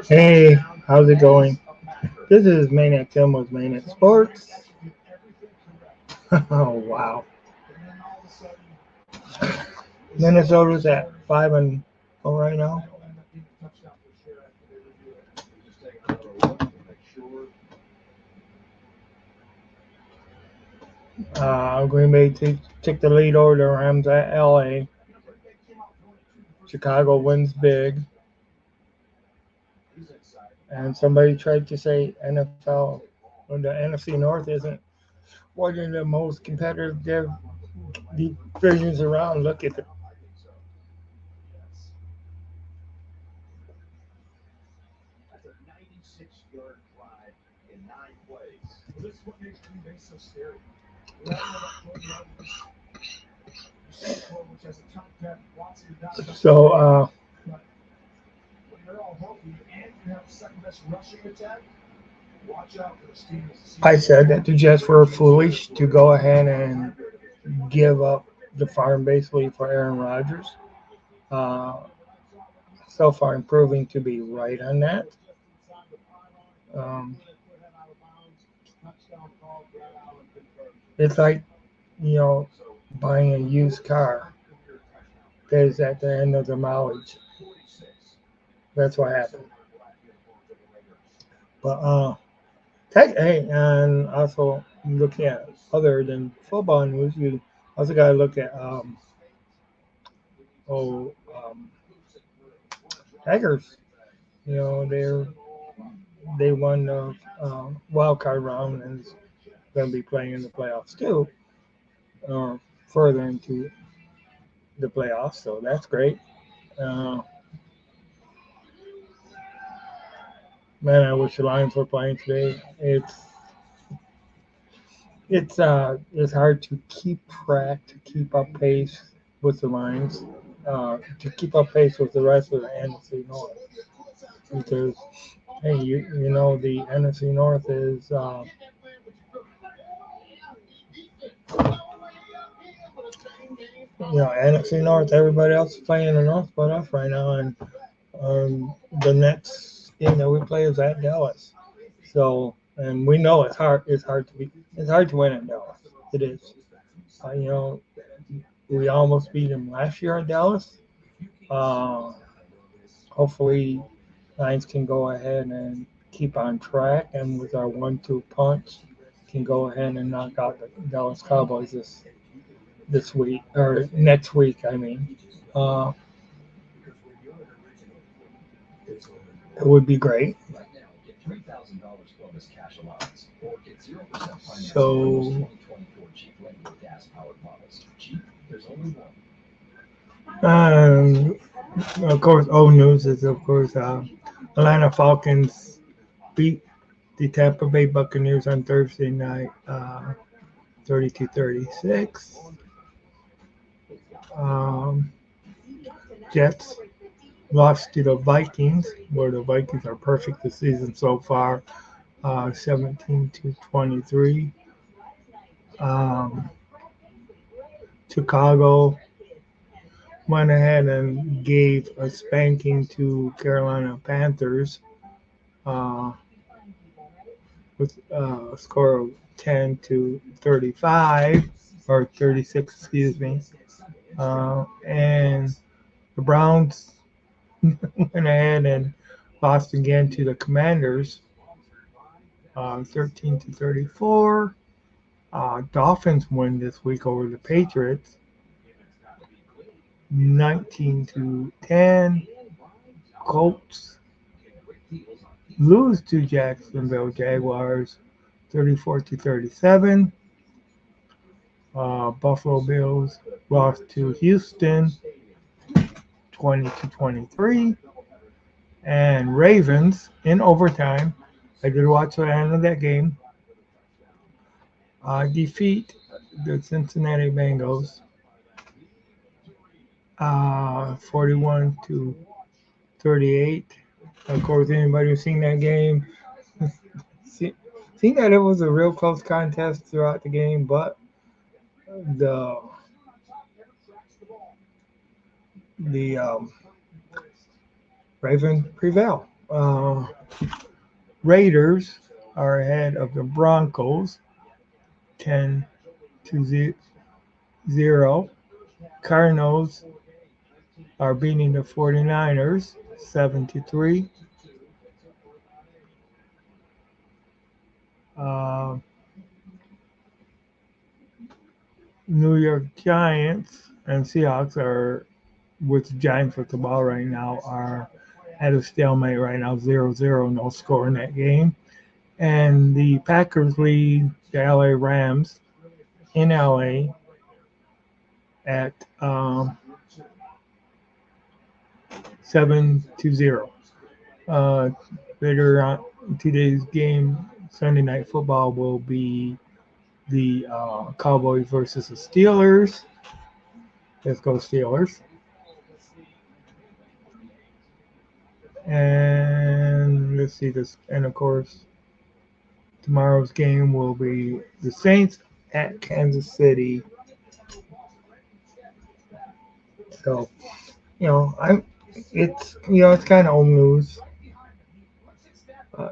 Hey, how's it going? This is Maniac Tim with Maniac Sports. Oh wow, Minnesota's at 5-0 right now. Green Bay took the lead over the Rams at LA. Chicago wins big, and somebody tried to say NFL or the NFC North isn't one of the most competitive divisions around. Look at the so. I said that the Jets were foolish to go ahead and give up the farm basically for Aaron Rodgers. Uh, so far, improving to be right on that. Um, it's like, you know, buying a used car that is at the end of the mileage. That's what happened. But hey, and also looking at other than football news, you also got to look at oh Tigers. You know, they won the wild card round and is going to be playing in the playoffs too, or further into the playoffs. So that's great. Uh, Man, I wish the Lions were playing today. It's hard to keep track, to keep up pace with the Lions, to keep up pace with the rest of the NFC North. Because hey, you know the NFC North is NFC North. Everybody else is playing in the North but us right now, and the next game that we play is at Dallas. So, and we know it's hard. It's hard to win at Dallas. It is. You know, we almost beat them last year at Dallas. Uh, Hopefully, Lions can go ahead and keep on track, and with our 1-2 punch, can go ahead and knock out the Dallas Cowboys this week or next week. I mean, uh, it would be great. So, um, of course, old news is of course Atlanta Falcons beat the Tampa Bay Buccaneers on Thursday night, 32-36. Um, Jets lost to the Vikings, where the Vikings are perfect this season so far, 17-23. Um, Chicago went ahead and gave a spanking to Carolina Panthers uh, with a score of 10-35 or 36, excuse me. And the Browns went ahead and lost again to the Commanders, 13-34. Dolphins win this week over the Patriots, 19-10. Colts lose to Jacksonville Jaguars, 34-37. Buffalo Bills lost to Houston, 20-23. And Ravens in overtime. I did watch the end of that game. Defeat the Cincinnati Bengals, 41-38. Of course, anybody who's seen that game, see, seen that it was a real close contest throughout the game, but the the Ravens prevail. Raiders are ahead of the Broncos 10-0. Cardinals are beating the 49ers 7-3. Uh, New York Giants and Seahawks are with the Giants with the ball right now are at a stalemate right now 0-0, no score in that game. And the Packers lead the LA Rams in LA at 7-0. Uh, Later on today's game, Sunday Night Football, will be the Cowboys versus the Steelers. Let's go Steelers. And let's see this. And of course, tomorrow's game will be the Saints at Kansas City. So, I'm. It's kind of old news. Uh,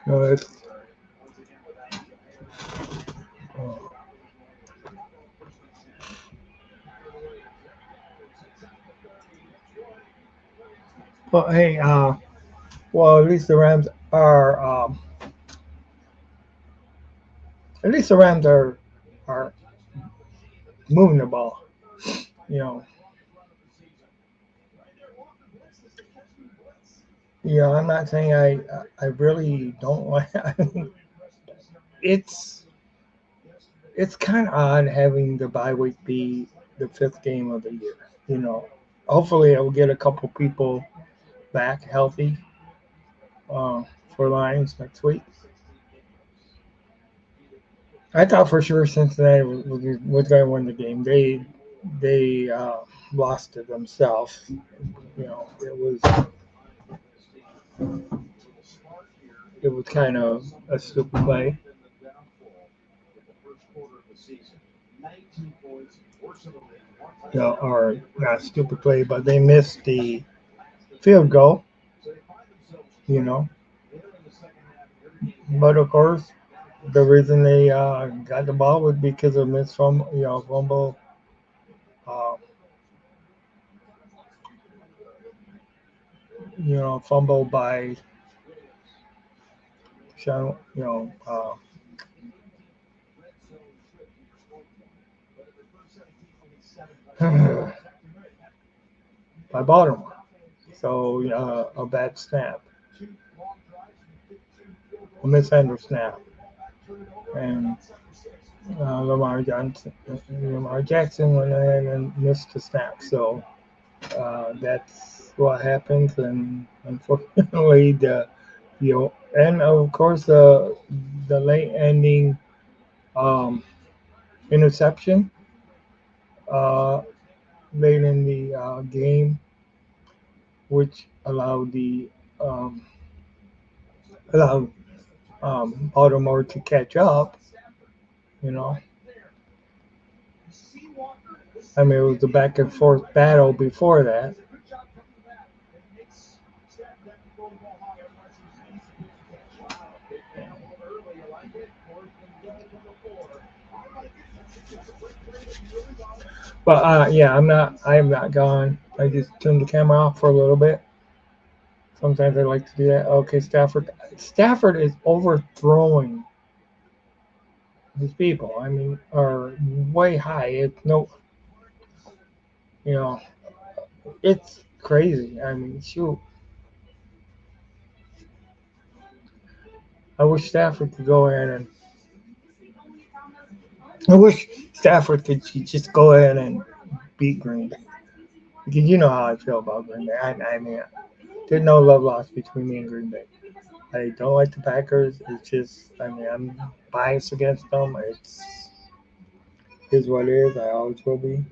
it's, uh, but hey, well, at least the Rams are moving the ball. You know, I'm not saying I really don't like. It's it's kind of odd having the bye week be the fifth game of the year. You know, hopefully it will get a couple people back healthy uh, for Lions next week. I thought for sure Cincinnati was going to win the game. They lost to themselves. It was kind of a stupid play. Or not stupid play, but they missed the field goal. You know, but of course the reason they got the ball was because of fumble. Uh, fumble by Sean. By Baltimore. So a bad snap, a mishandled snap, and Lamar Jackson went ahead and missed the snap. So that's what happens, and unfortunately, and of course the late ending um, interception uh, late in the game, which um, allowed Baltimore to catch up. You know, I mean, it was a back and forth battle before that. But yeah, I am not gone. I just turned the camera off for a little bit. Sometimes I like to do that. Okay, Stafford is overthrowing his people. I mean, are way high. It's no, you know, it's crazy. I mean, shoot. I wish Stafford could go ahead and I wish Stafford could just go ahead and beat Green Bay. Because you know how I feel about Green Bay. I mean, there's no love lost between me and Green Bay. I don't like the Packers. It's just, I mean, I'm biased against them. It's is what it is. I always will be.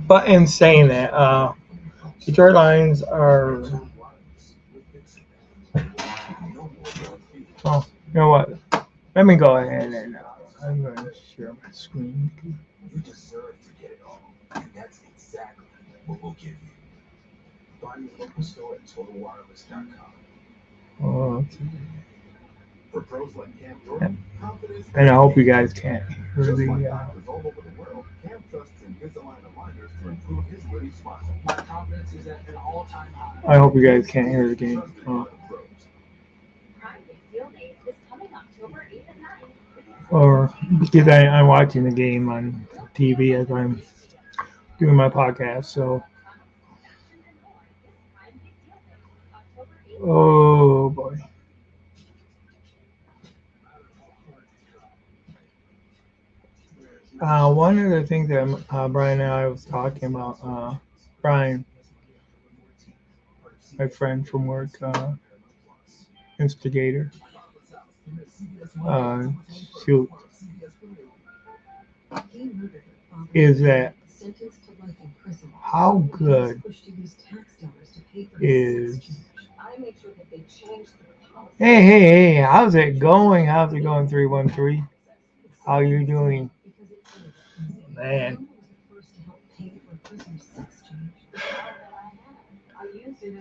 But in saying that, Detroit Lions are. Oh, you know what? Let me go ahead and I'm going to share my screen. You deserve to get it all, and that's exactly what we'll give you. Find your local store at TotalWireless.com. Oh, For pros like Cam Jordan, confidence and I hope you guys can't hear just the. like doctors all over the world, Cam trusts Invisalign aligners to improve his witty smile. My confidence is at an all-time high. I hope you guys can't hear the game. Trusted by the pros. Prime Day Field Day is coming October 8th and 9th. Or because I'm watching the game on TV as I'm doing my podcast. So, oh boy. One of the things that Brian and I was talking about, Brian, my friend from work, instigator, shoot, is that how good is hey, how's it going? How's it going, 313? How you doing? Man.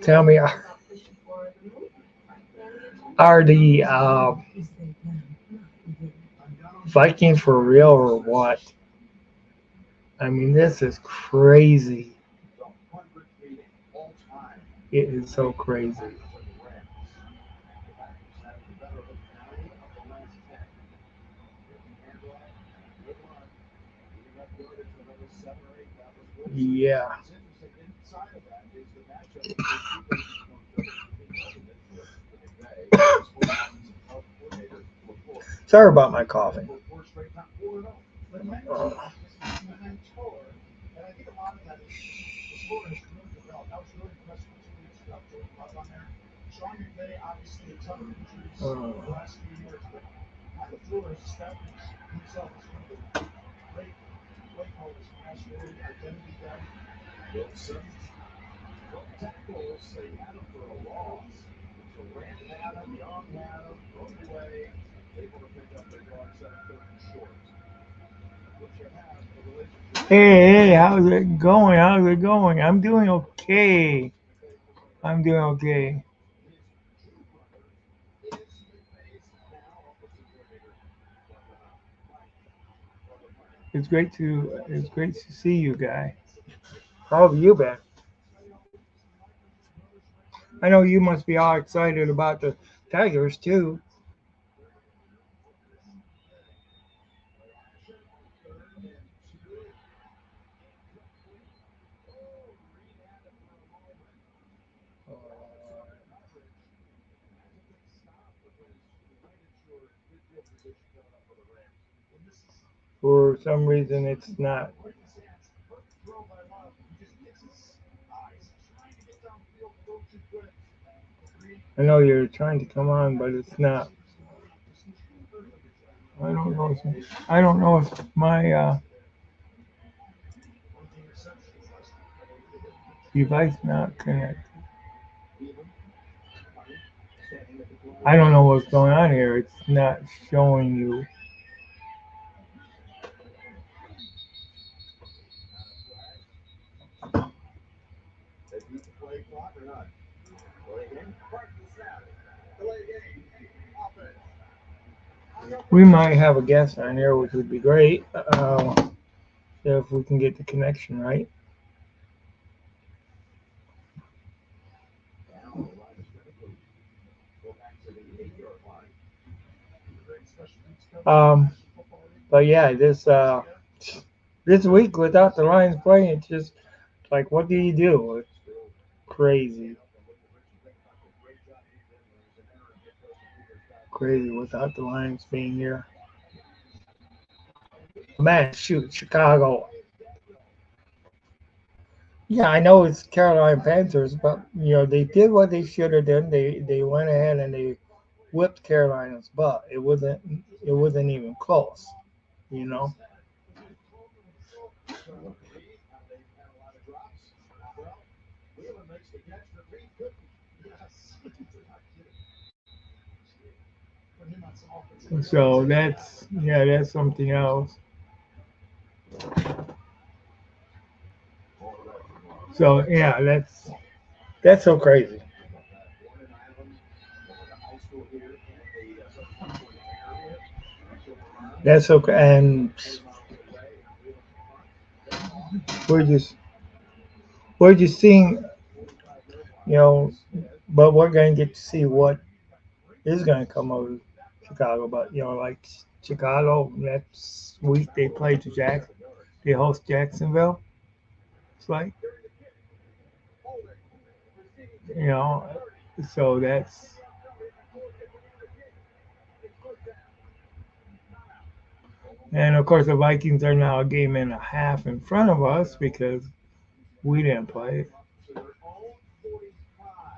Tell me, are the Vikings for real or what? I mean, this is crazy. It is so crazy. Yeah. Sorry about my coughing. Hey, how's it going? How's it going? I'm doing okay. I'm doing okay. It's great to see you guys. How have you been? I know you must be all excited about the Tigers too. For some reason, it's not. I know you're trying to come on, but it's not. I don't know. I don't know if my device not connected. I don't know what's going on here. It's not showing you. We might have a guest on here, which would be great if we can get the connection right. But yeah, this week without the Lions playing, it's just like, what do you do? It's crazy. Crazy without the Lions being here. Man, shoot, Chicago. Yeah, I know it's Carolina Panthers, but they did what they should have done. They went ahead and they whipped Carolina's butt. It wasn't. it wasn't even close. You know. So that's something else. So yeah, that's so crazy. That's so and we're just we're just seeing, you know, but we're gonna get to see what is gonna come over Chicago. But like Chicago next week they play to they host Jacksonville. It's like you know, so that's and of course the Vikings are now a game and a half in front of us because we didn't play.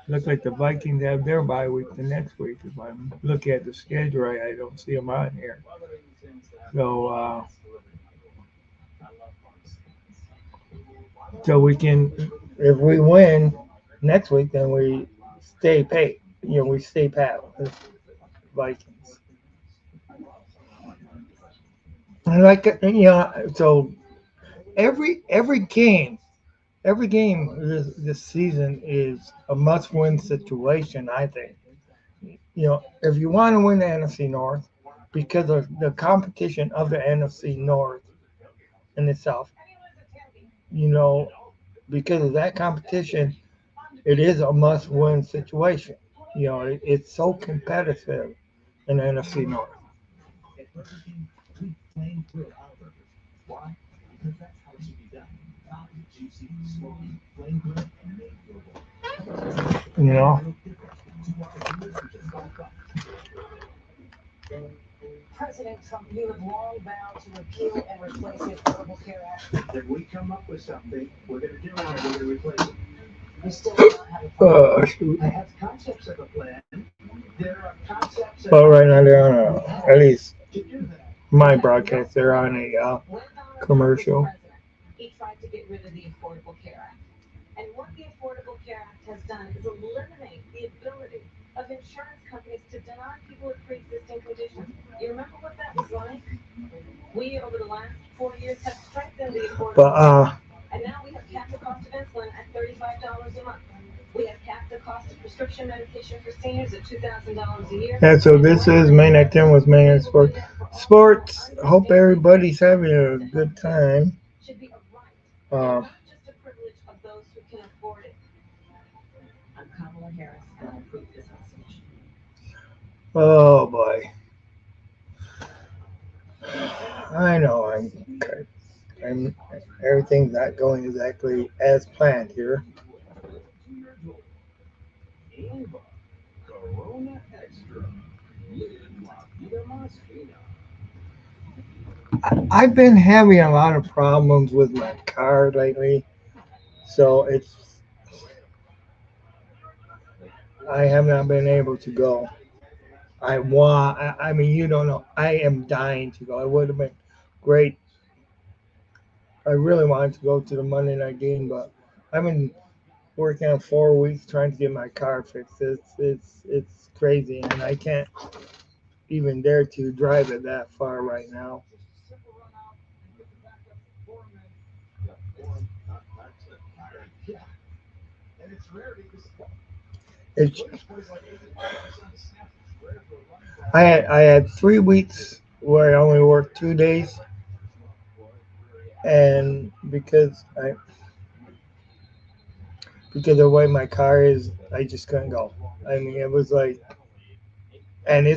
Looks like the Vikings have their bye week the next week. If I'm looking at the schedule right, I don't see them on here. So, so we can, if we win next week, then we stay paid. We stay pat with Vikings. And so every game, this season is a must-win situation. I think. If you want to win the NFC North, because of the competition of the NFC North in itself, you know, because of that competition, it is a must-win situation. It's so competitive in the NFC North. You know. President Trump, you have long vowed to repeal and replace the Affordable Care Act. If we come up with something, we're going to do it and we're going to replace it. We still do not have a plan. I have concepts of a plan. There are concepts of well, right now they're on at least my broadcast, they're on a commercial. He tried to get rid of the Affordable Care Act. And what the Affordable Care Act has done is eliminate the ability of insurance companies to deny people with pre-existing conditions. You remember what that was like? We, over the last 4 years, have strengthened the Affordable Care Act. And now we have capped the cost of insulin at $35 a month. We have capped the cost of prescription medication for seniors at $2,000 a year. And so this is Main Act 10 with Main Sports. Sports. Hope everybody's having a good time. Should be a right, not just a privilege of those who can afford it. I'm Kamala Harris, and I approve this message. Oh boy. I know I'm everything's not going exactly as planned here. I've been having a lot of problems with my car lately, so I have not been able to go. I mean, you don't know. I am dying to go. It would have been great. I really wanted to go to the Monday night game, but I've been working on 4 weeks trying to get my car fixed. It's crazy, and I can't even dare to drive it that far right now. It's I had 3 weeks where I only worked 2 days, and because of the way my car is, I just couldn't go. I mean, it was like, and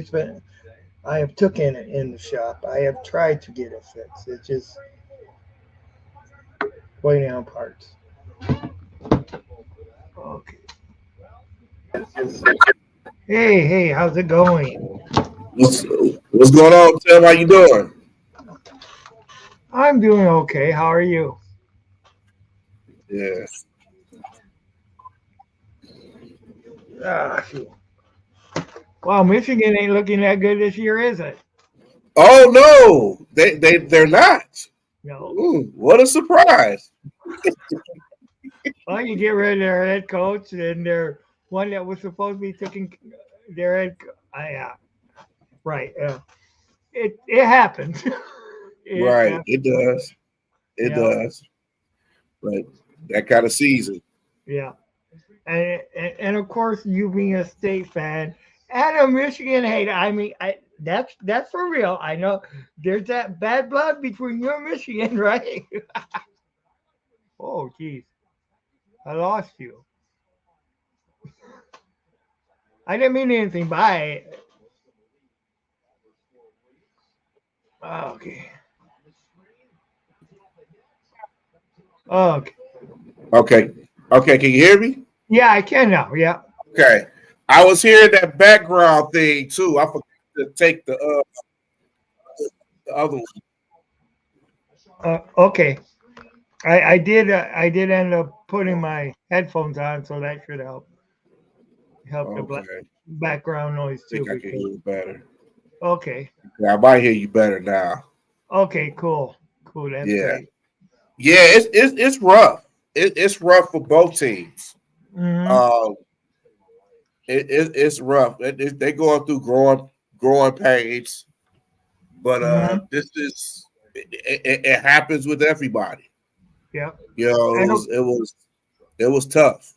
I have taken it in the shop. I have tried to get it fixed. It's just waiting on parts. Okay. Hey, how's it going? What's going on, Tim? How you doing? I'm doing okay. How are you? Yeah. Well, Michigan ain't looking that good this year, is it? Oh no, they're not. No. Ooh, what a surprise! Well, you get rid of their head coach and their one that was supposed to be taking their head. Yeah, right. Yeah, it happens. It Right, happens. it does. It Yeah, does. But that kind of season. yeah. And of course, you being a state fan and a Michigan hater. I mean, that's for real. I know there's that bad blood between you and Michigan, right? Oh, geez, I lost you. I didn't mean anything by it. Okay. Okay. Okay. Okay, can you hear me? Yeah, I can now. Yeah. Okay. I was hearing that background thing too. I forgot to take the other one. Okay. I did end up putting my headphones on, so that should help the Okay. background noise I too. think I can hear you better. Okay. Yeah, I might hear you better now. Okay. Cool. Cool. That's Yeah. great. Yeah, it's rough. It's rough for both teams. Hmm. Um, it's rough. They going through growing pains, but Hmm. it happens with everybody. Yeah. You know, And of- it was tough.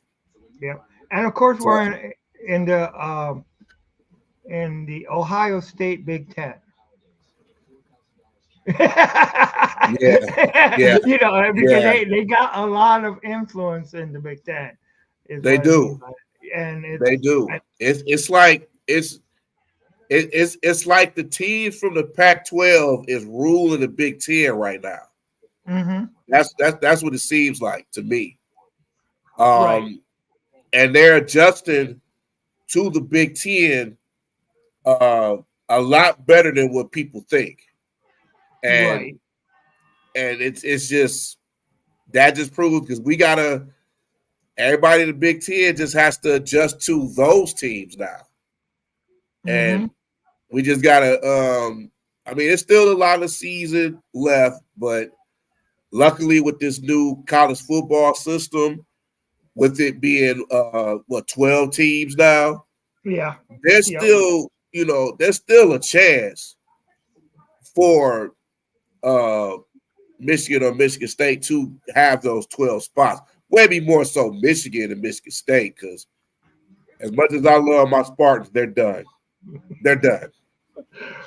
yeah. And of course, So, we're in the Ohio State Big Ten. yeah, You know, because yeah. they got a lot of influence in the Big Ten, is They what I mean do. by it. And They do. It's like the teams from the Pac-12 is ruling the Big Ten right now. mm-hmm, That's what it seems like to me. right, And they're adjusting to the Big Ten a lot better than what people think. And right, it's just that just proves because everybody in the Big Ten just has to adjust to those teams now. mm-hmm, And we just gotta I mean, it's still a lot of season left, but luckily with this new college football system, with it being 12 teams now, yeah, there's yeah, still a chance for Michigan or Michigan State to have those 12 spots. Maybe more so Michigan and Michigan State, because as much as I love my Spartans, they're done. They're done.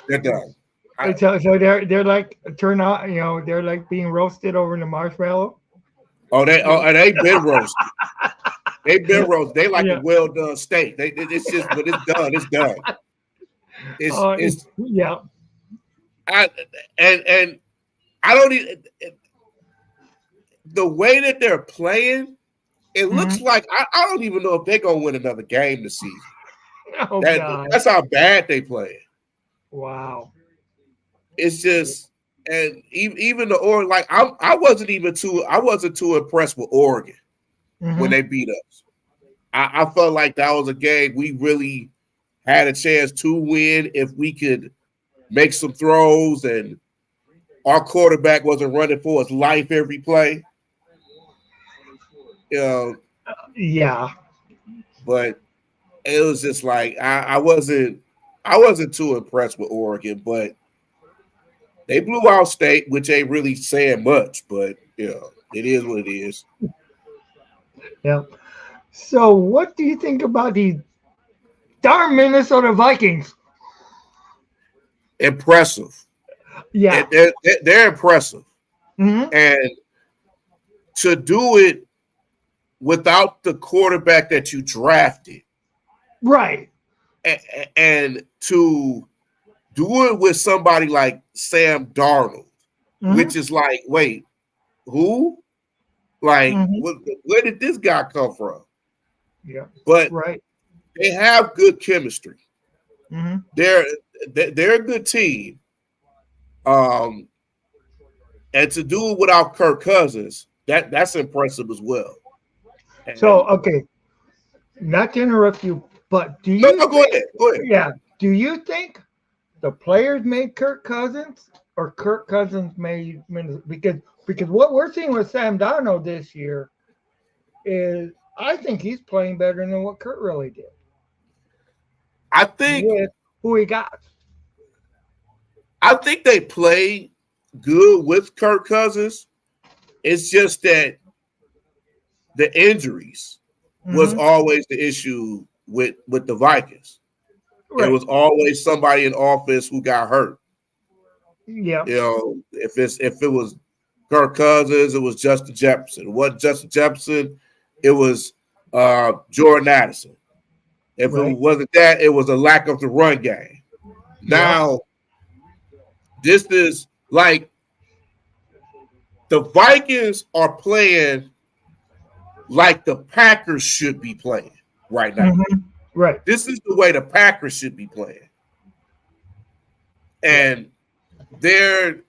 They're done. so they're like turn out, they're like being roasted over the marshmallow. And they've been roasted. They've been roasted. They like a Yeah. well done steak. It's just when it's done, it's done. It's Yeah. and I don't even the way that they're playing. It looks like I don't even know if they're gonna win another game this season. Oh God. That's how bad they play. Wow. It's just, and even the Oregon, like I wasn't too impressed with Oregon when they beat us. I felt like that was a game we really had a chance to win if we could make some throws and our quarterback wasn't running for his life every play. Yeah. But it was just like I wasn't too impressed with Oregon, but they blew out State, which ain't really saying much, but it is what it is. Yeah. So, what do you think about the darn Minnesota Vikings? Impressive. Yeah. They're impressive, Mm-hmm. and to do it without the quarterback that you drafted, Right. and to do it with somebody like Sam Darnold, which is like, wait, who? Like, where did this guy come from? Yeah. But right. They have good chemistry. Mm-hmm. They're a good team. And to do it without Kirk Cousins, that's impressive as well. So, okay, not to interrupt you, but do you? No, go ahead. Go ahead. Yeah. Do you think the players made Kirk Cousins or Kirk Cousins made because what we're seeing with Sam Darnold this year is I think he's playing better than what Kirk really did I think with who he got. they play good with Kirk Cousins. It's just that the injuries was always the issue with the Vikings. Right. It was always somebody in office who got hurt. Yeah. You know, if it was Kirk Cousins, it was Justin Jefferson. What Justin Jefferson, it was Jordan Addison. If it wasn't that, it was a lack of the run game. Now, this is like the Vikings are playing like the Packers should be playing right now. Right. This is the way the Packers should be playing. And then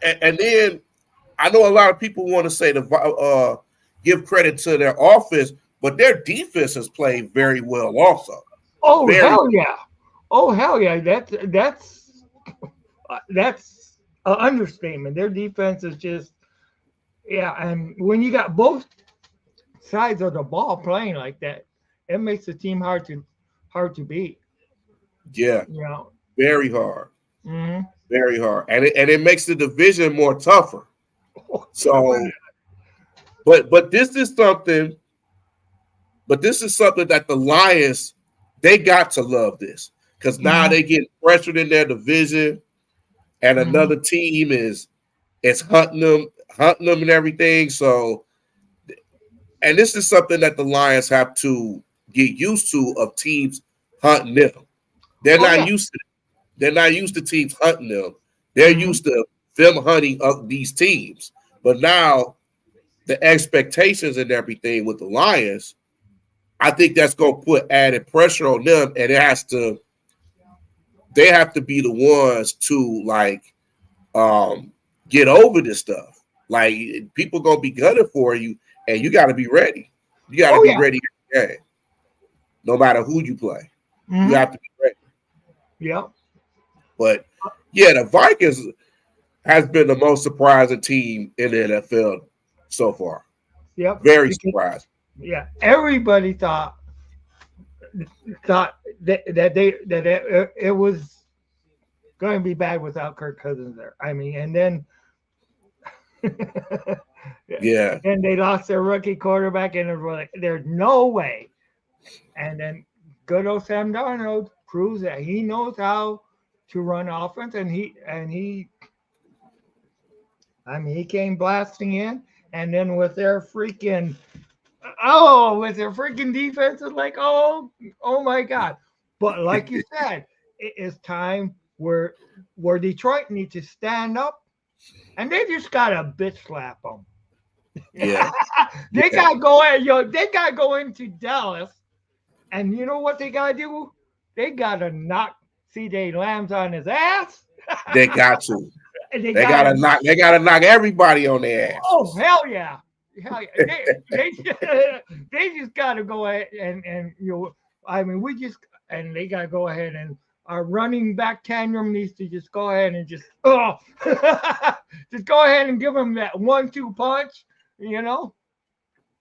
I know a lot of people want to say give credit to their offense, but their defense has played very well also. Oh, hell yeah. Oh, hell yeah. That's an understatement. Their defense is just, and when you got both sides of the ball playing like that, it makes the team hard to beat. Yeah. You know? Very hard. Mm-hmm. Very hard. And it makes the division more tougher. So but this is something that the Lions, they got to love this because now they get pressured in their division and another team is hunting them and everything. So, and this is something that the Lions have to get used to of teams hunting them. They're not used to it. They're not used to teams hunting them. They're used to them hunting up these teams. But now the expectations and everything with the Lions, I think that's going to put added pressure on them, and they have to be the ones to get over this stuff. Like people going to be gunning for you, and you got to be ready. You got to be ready every game, no matter who you play. You have to be ready. Yeah. But the Vikings has been the most surprising team in the NFL so far. Yep. Very surprised. Yeah. Everybody thought that it was going to be bad without Kirk Cousins there. I mean, and then and they lost their rookie quarterback, and it was like, there's no way. And then good old Sam Darnold proves that he knows how to run offense, and he came blasting in, and then with their freaking defense, it's like, oh my God. But like you said, it is time where Detroit needs to stand up, and they just gotta bitch slap them. Yeah. They gotta go into Dallas, and you know what they gotta do? They gotta knock CJ Lamb's on his ass. They got to. They gotta knock everybody on their ass. Oh, hell yeah. They just gotta go ahead and they gotta go ahead, and our running back tandem needs to just go ahead and just go ahead and give them that 1-2 punch, you know?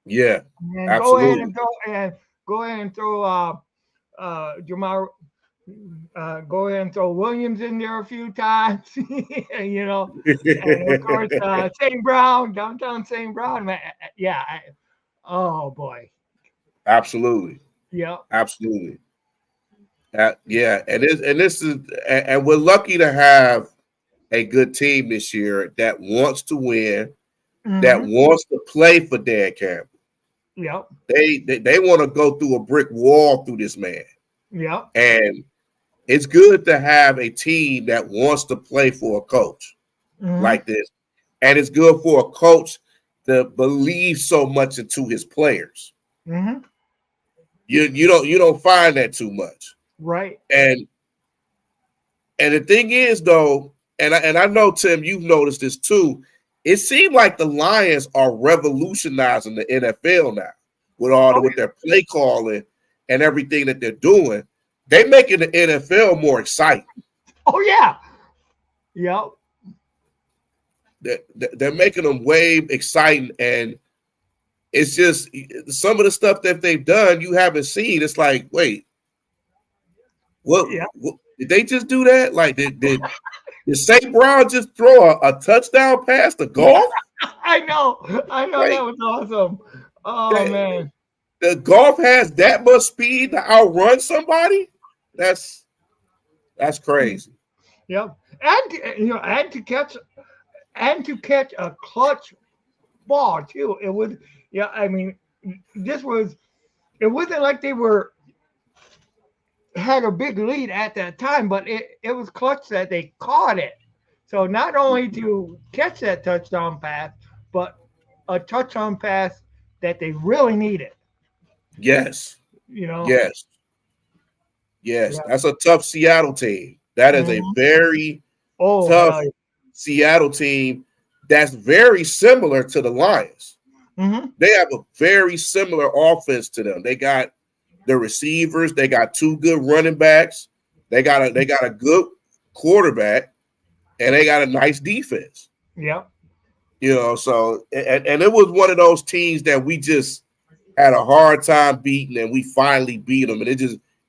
Yeah. And absolutely. go ahead and throw Jamal. Go ahead and throw Williams in there a few times, you know. And of course, St. Brown, downtown St. Brown, man. Yeah. Oh boy. Absolutely. Yeah. Absolutely. And we're lucky to have a good team this year that wants to win, that wants to play for Dan Campbell. Yep. They want to go through a brick wall through this man. Yep. And it's good to have a team that wants to play for a coach like this. And it's good for a coach to believe so much into his players. You don't find that too much. Right. And the thing is, though, and I know, Tim, you've noticed this too, it seemed like the Lions are revolutionizing the NFL now with their play calling and everything that they're doing. They're making the NFL more exciting. Oh yeah. Yep. They're making them way exciting, and it's just some of the stuff that they've done you haven't seen. It's like, wait, what did they just do that? Like, did St. Brown just throw a touchdown pass to Golf? I know, Like, that was awesome. Oh man, the Golf has that much speed to outrun somebody. That's crazy. Yep, and to catch a clutch ball too. It would, yeah. I mean, it wasn't like they had a big lead at that time, but it was clutch that they caught it. So not only to catch that touchdown pass, but a touchdown pass that they really needed. Yes. Yes. Yeah. That's a tough Seattle team. That is a very tough Seattle team that's very similar to the Lions. Mm-hmm. They have a very similar offense to them. They got the receivers. They got two good running backs. They got a good quarterback, and they got a nice defense. Yep. So and it was one of those teams that we just had a hard time beating, and we finally beat them, and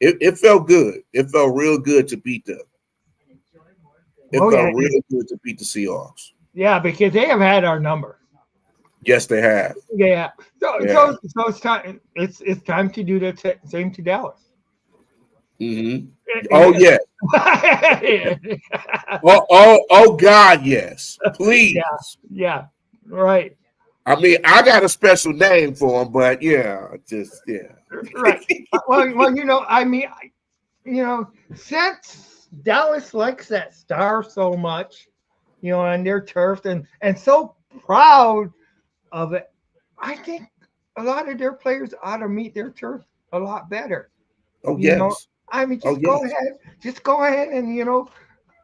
it felt good. It felt real good to beat them. It felt real good to beat the Seahawks. Yeah, because they have had our number. Yes, they have. Yeah. So it's time. It's time to do the same to Dallas. Mm-hmm. Oh yeah. oh God, yes. Please. Yeah. Right. I mean, I got a special name for him, but Right. Well, I mean, since Dallas likes that star so much, and their turf and so proud of it, I think a lot of their players ought to meet their turf a lot better. Oh yes. I mean, go ahead, and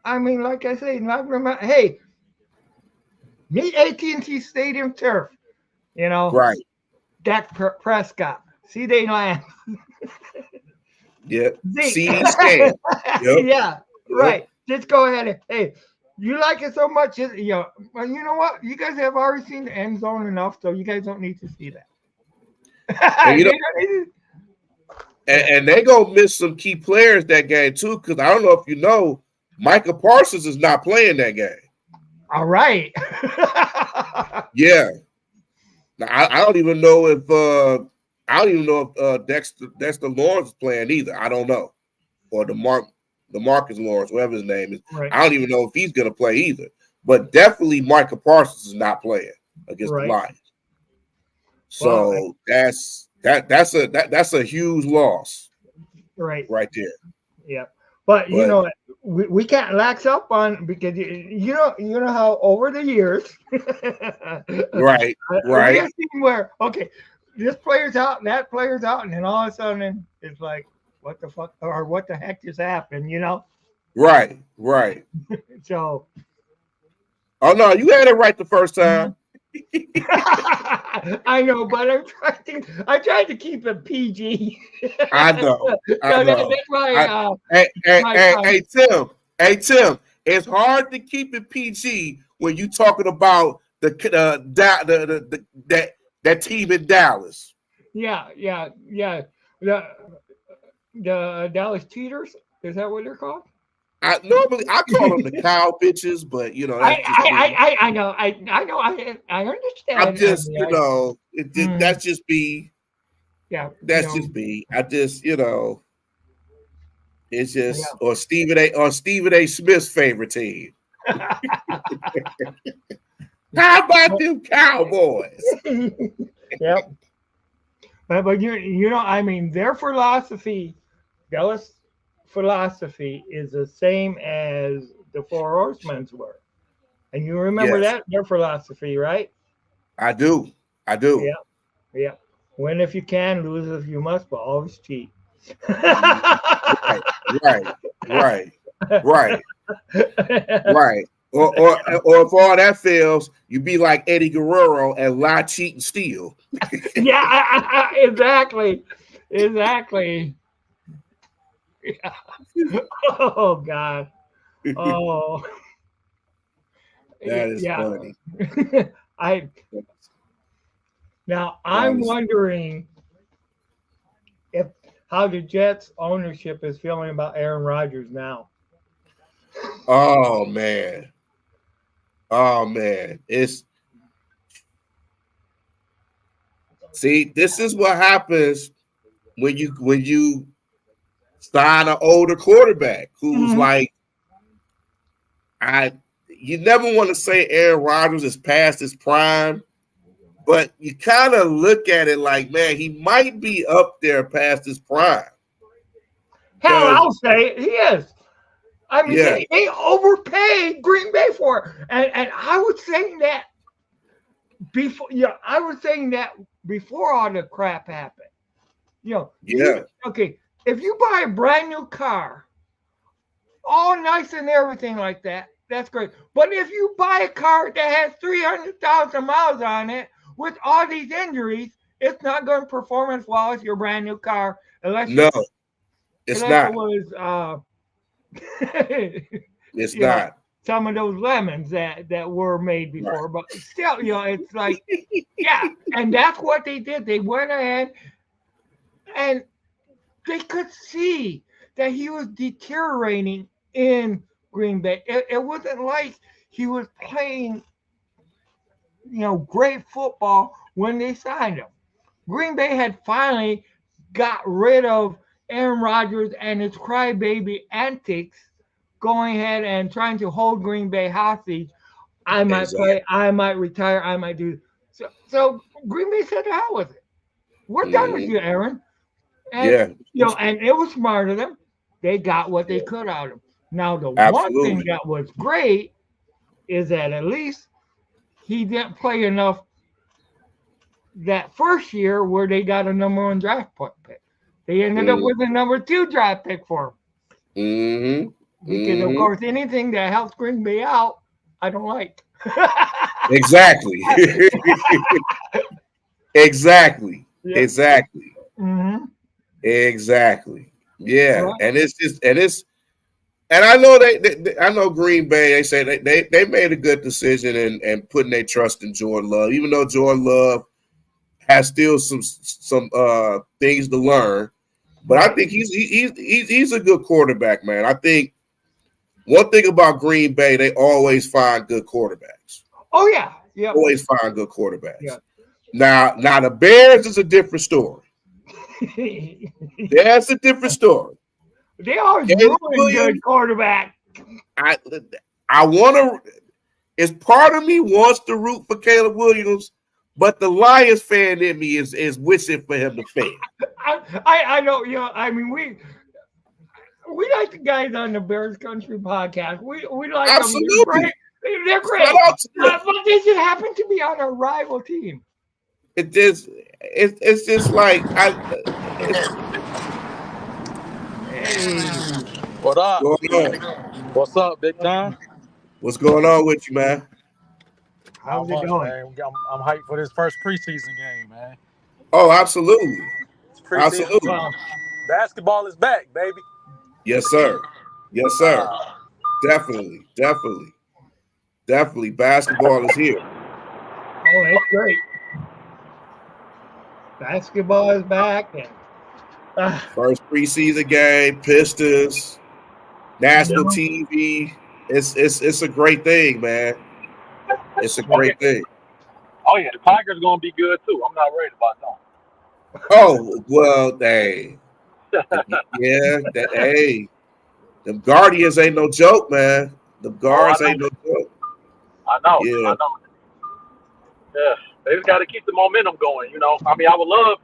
I mean, like I say, not remember. Hey, meet AT&T Stadium turf. Right. Dak Prescott, C.D. Lamb. Yep. CD Scan. Yep. Yeah. Right. Just go ahead and hey. You like it so much, well, you know what? You guys have already seen the end zone enough, so you guys don't need to see that. And they gonna miss some key players that game too, because I don't know if you know, Micah Parsons is not playing that game. All right. Yeah. Now, I don't even know if Dexter Lawrence is playing either. I don't know, or Marcus Lawrence, whatever his name is. Right. I don't even know if he's going to play either. But definitely Micah Parsons is not playing against the Lions. So that's a huge loss. Right there. Yeah. But we can't lax up on because you know how over the years right. Where this player's out and that player's out, and then all of a sudden it's like, what the fuck or what the heck just happened, Right. So oh no, you had it right the first time. I know, but I tried to keep it PG. I know. That's why, hey Tim, it's hard to keep it PG when you talking about that team in Dallas. Yeah. The Dallas Cheaters, is that what they're called? I call them the cow bitches, but I know, I understand. I'm just, that's just me. Yeah, that's just me. I just, it's just or Stephen A. Smith's favorite team. How about them Cowboys? Yep. But I mean, their philosophy, Dallas philosophy, is the same as the Four Horsemen's were, and you remember that their philosophy, right? I do. Yeah. Win if you can, lose if you must, but always cheat. Right. Or if all that fails, you be like Eddie Guerrero and lie, cheat, and steal. Yeah, exactly. Yeah. Oh God. Oh, That is yeah. funny. I'm wondering if how the Jets ownership is feeling about Aaron Rodgers now. Oh man. It's this is what happens when you sign an older quarterback who's like, you never want to say Aaron Rodgers is past his prime, but you kind of look at it like, man, he might be up there past his prime. Hell, I'll say it. He is. I mean, Yeah. they overpaid Green Bay for it. And I was saying that before. Yeah, I was saying that before all the crap happened. Okay, if you buy a brand new car, all nice and everything like that, that's great. But if you buy a car that has 300,000 miles on it with all these injuries, it's not going to perform as well as your brand new car unless it's not. It was it's not some of those lemons that were made before, but still, it's like, yeah, and that's what they did. They went ahead and they could see that he was deteriorating in Green Bay. It wasn't like he was playing, great football when they signed him. Green Bay had finally got rid of Aaron Rodgers and his crybaby antics, going ahead and trying to hold Green Bay hostage. I might play, I might retire, I might do. So Green Bay said, "The hell with it. We're done with you, Aaron." And, and it was smart of them. They got what they could out of him. Now, the one thing that was great is that at least he didn't play enough that first year where they got a number 1 draft pick. They ended up with a number 2 draft pick for him. Because, of course, anything that helps Green Bay out, I don't like. Exactly. Exactly. Yeah. Exactly. Mm-hmm. Exactly. Yeah. Right. And I know I know Green Bay, they say they made a good decision and putting their trust in Jordan Love, even though Jordan Love has still some things to learn. But I think he's a good quarterback, man. I think one thing about Green Bay, they always find good quarterbacks. Oh yeah. Yeah. Always find good quarterbacks. Yeah. Now the Bears is a different story. That's a different story. They always ruin good quarterback. I want to. It's part of me wants to root for Caleb Williams, but the Lions fan in me is wishing for him to fail. I know. I mean, we like the guys on the Bears Country podcast. We like absolutely. Them. They're great. But they just happen to be on a rival team. It's just like What up? What's up, Big John? What's going on with you, man? How's it going? Man? I'm hyped for this first preseason game, man. Oh, absolutely. Absolutely. Basketball is back, baby. Yes, sir. Yes, sir. Definitely. Basketball is here. Oh, it's great. Basketball is back. And, first preseason game, Pistons, national TV. It's a great thing, man. It's a great thing. Oh yeah, the Tigers gonna be good too. I'm not worried about them. Oh well, hey, hey, them Guardians ain't no joke, man. Them guards ain't no joke. I know. Yeah, they just got to keep the momentum going. I mean, I would love.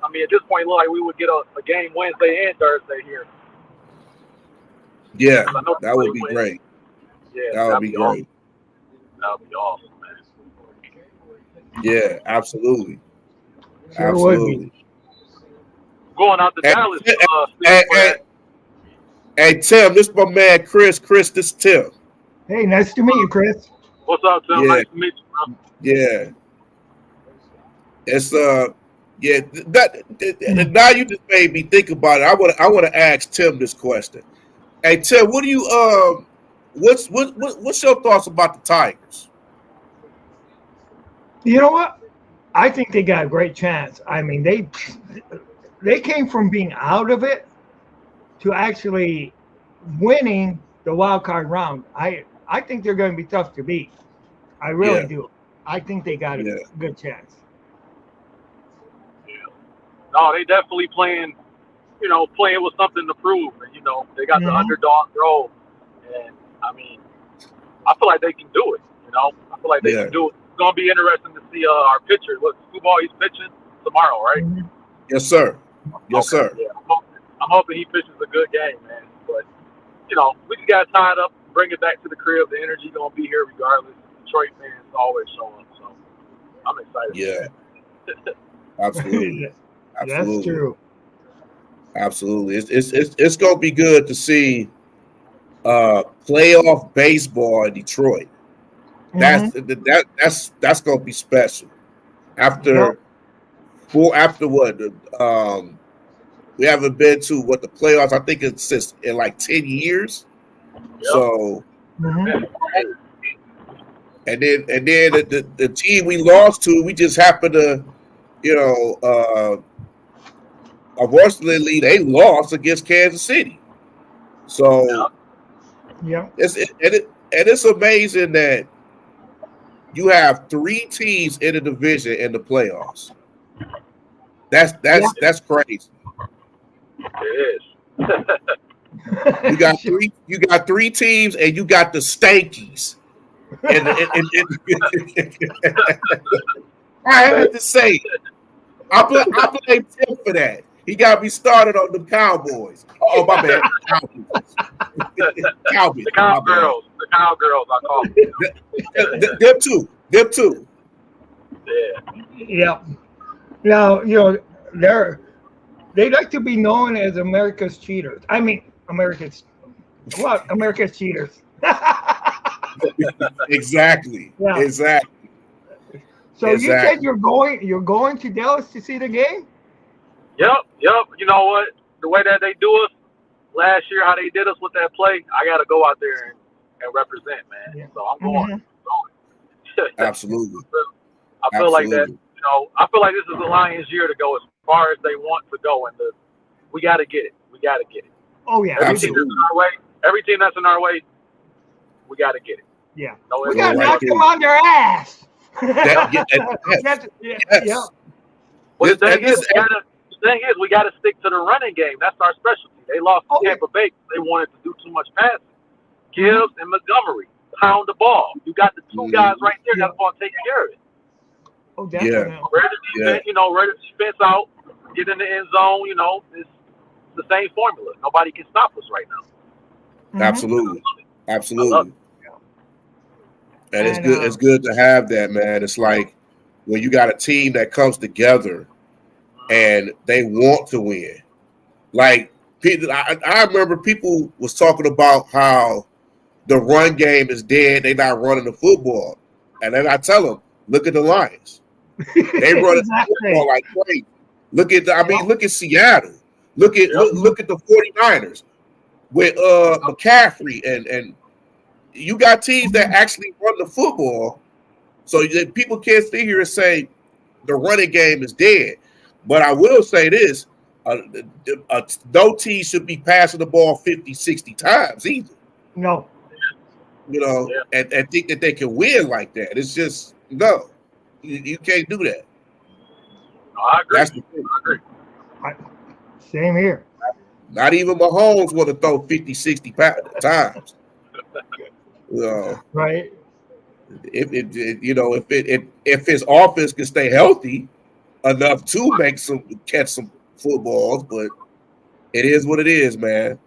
I mean, at this point, it looked like we would get a game Wednesday and Thursday here. Yeah, that would be great. Yeah, that would be great. Awesome. That would be awesome, man. Yeah, absolutely. Sure absolutely. Going out to Dallas. Hey, Tim, this is my man, Chris. Chris, this is Tim. Hey, nice to meet you, Chris. What's up, Tim? Nice to meet you, bro. Yeah. It's now you just made me think about it. I want to ask Tim this question. Hey Tim, what do you what's your thoughts about the Tigers? You know what? I think they got a great chance. I mean, they came from being out of it to actually winning the wild card round. I think they're going to be tough to beat. I really do. I think they got a good chance. Yeah. No, they definitely playing with something to prove. And, they got the underdog role. And, I mean, I feel like they can do it. I feel like they can do it. It's going to be interesting to see our pitcher. What football he's pitching tomorrow, right? Mm-hmm. Yes, sir. Yes, sir. Yeah, I'm hoping he pitches a good game, man. But, we just got to tie it up, bring it back to the crib. The energy going to be here regardless. Detroit fans always show up. So I'm excited. Yeah. Absolutely. That's true. Absolutely. It's going to be good to see playoff baseball in Detroit. That's going to be special. After what? We haven't been to the playoffs. I think it's since in like 10 years. Yep. So, and then the team we lost to, we just happened to, unfortunately, they lost against Kansas City. So, it's amazing that you have 3 teams in the division in the playoffs. That's crazy. It is. You got 3 teams, and you got the Stankies. And I have to say, I blame Tim for that. He got me started on the Cowboys. Oh, my bad. Cowboys. The Cowgirls. The Cowgirls, I call them. Them too. Yeah. Now, they like to be known as America's cheaters. I mean, America's cheaters. Exactly. Yeah. Exactly. So you said you're going to Dallas to see the game? Yep. You know what? The way that they do us last year, how they did us with that play, I got to go out there and represent, man. Yeah. So I'm going. Absolutely. I feel like that. I feel like this is the Lions' year to go as far as they want to go, and we got to get it. We got to get it. Oh yeah. Every team that's in our way, we got to get it. Yeah. We got to knock them on their ass. Yes. Well, the thing is, we got to stick to the running game. That's our specialty. They lost to Tampa Bay. They wanted to do too much passing. Gibbs and Montgomery pound the ball. You got the 2 guys right there that's going to take care of it. Oh, definitely. Ready to defense out, get in the end zone. It's the same formula. Nobody can stop us right now. Absolutely. And it's good. It's good to have that, man. It's like when you got a team that comes together and they want to win. Like I remember people was talking about how the run game is dead. They're not running the football, and then I tell them, look at the Lions. They run the football like crazy. Look at Seattle. Look at the 49ers with McCaffrey and you got teams that actually run the football. So people can't sit here and say the running game is dead. But I will say this, no team should be passing the ball 50, 60 times either. No. And think that they can win like that. It's just, no. You can't do that. No, I agree. That's the thing. I agree. Same here. Not even Mahomes want to throw 50, 60 times. Right. If his offense can stay healthy enough to catch some footballs, but it is what it is, man.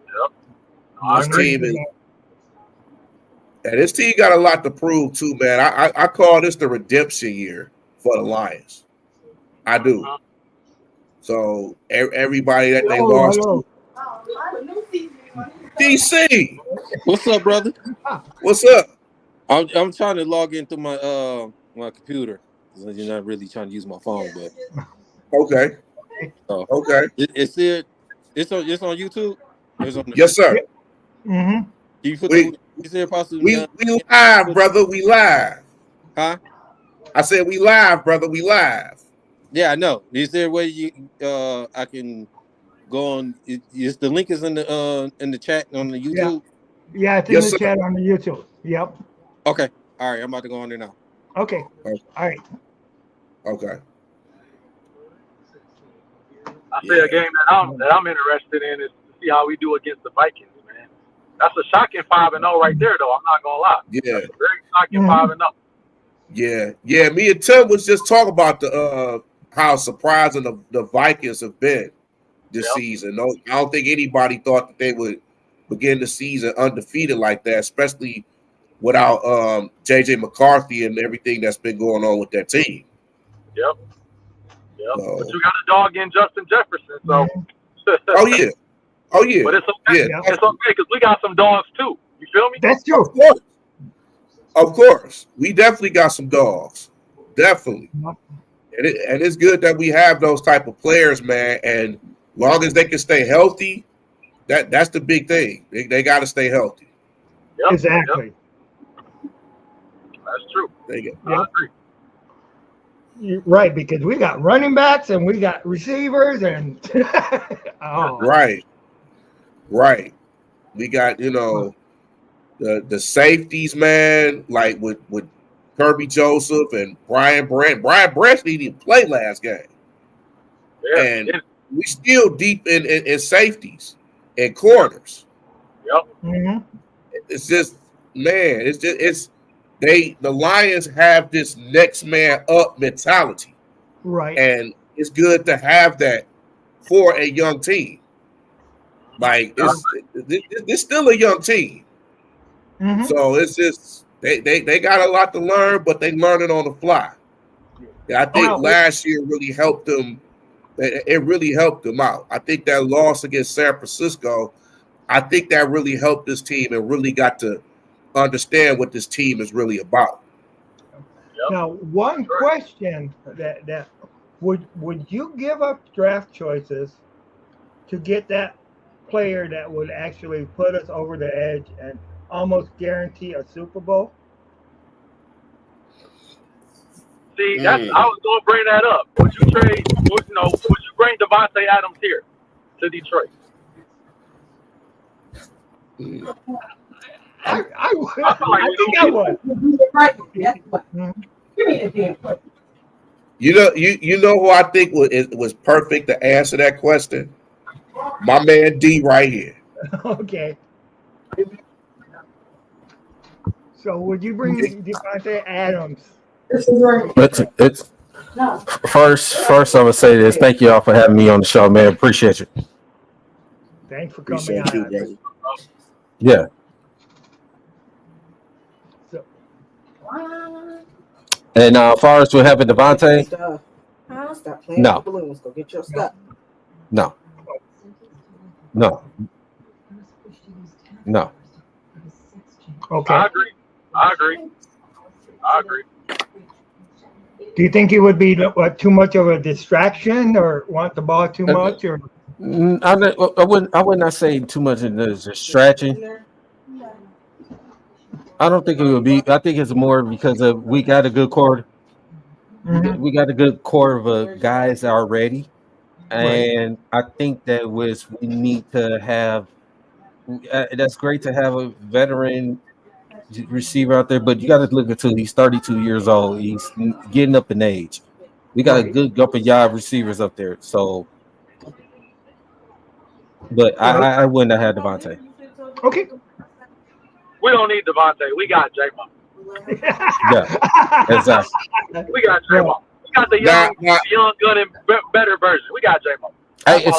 Yep. This team got a lot to prove too, man. I call this the redemption year for the Lions. I do. So everybody that they lost to. DC, what's up, brother? What's up? I'm trying to log into my my computer. You're not really trying to use my phone, but okay. Okay. It's on YouTube. Yes, sir. Mm-hmm. Can you put We live, brother. We live. Huh? I said we live, brother. We live. Yeah, I know. Is there a way I can go on? Is the link is in the chat on the YouTube? Yeah, it's in the chat on the YouTube. Yep. Okay. All right. I'm about to go on there now. Okay. All right. Okay. I say a game that I'm interested in is to see how we do against the Vikings, man. That's a shocking 5-0 right there, though. I'm not gonna lie. Yeah. That's a very shocking 5-0. Yeah. Me and Tim was just talking about the how surprising the Vikings have been this season. No, I don't think anybody thought that they would begin the season undefeated like that, especially without JJ McCarthy and everything that's been going on with that team. Yep. So, but you got a dog in Justin Jefferson, so. Oh yeah. But it's okay. Yeah. It's okay because we got some dogs too. You feel me? That's true. Of course. We definitely got some dogs. Definitely. And it's good that we have those type of players, man. And long as they can stay healthy, that's the big thing. They got to stay healthy. Yep. Exactly. Yep. That's true. I agree. You're right, because we got running backs and we got receivers and Right. We got, the safeties, man, like with Kirby Joseph and Brian Branch. Brian Branch didn't play last game. Yeah. And we still deep in safeties and corners. Yep. Mm-hmm. It's just, man, the Lions have this next man up mentality. Right. And it's good to have that for a young team. Like it's still a young team. Mm-hmm. So it's just they got a lot to learn, but they learn it on the fly. And I think last year really helped them. It really helped them out. I think that loss against San Francisco, I think that really helped this team and really got to understand what this team is really about. Now, one question that would you give up draft choices to get that player that would actually put us over the edge and almost guarantee a Super Bowl? See, I was going to bring that up. Would you bring Devontae Adams here to Detroit? I would. I think I would. You know who I think was perfect to answer that question? My man D right here. Okay. So would you bring Devontae Adams? It's first I'm gonna say this. Thank you all for having me on the show, man. Appreciate you. Thanks for coming on. Yeah. And as far as what happened to Devontae, Stop playing no. with balloons. Go get your stuff. No. Okay. I agree. Do you think he would be too much of a distraction or want the ball too much? Or I would not say too much in the distraction. I don't think it would be. I think it's more because we got a good core. Mm-hmm. We got a good core of guys already, and I think that we need to have. That's great to have a veteran receiver out there, but you got to look at he's 32 years old. He's getting up in age. We got a good group of young receivers up there. So, but I wouldn't have had Devontae. Okay. We don't need Devontae. We got J-Mo. Yeah, exactly. We got J-Mo. We got the young gun and better version. We got J-Mo. Hey,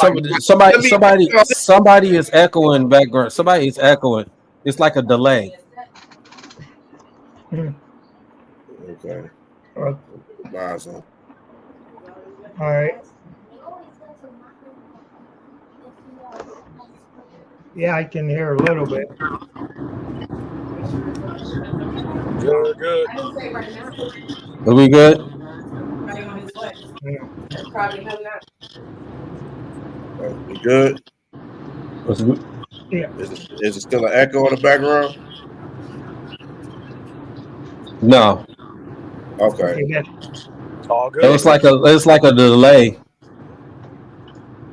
somebody is echoing background. Somebody is echoing. It's like a delay. Okay. Awesome. All right. Yeah, I can hear a little bit. Good. Are we good? We good? Yeah. Is it still an echo in the background? No, Okay. All good. it was like a delay.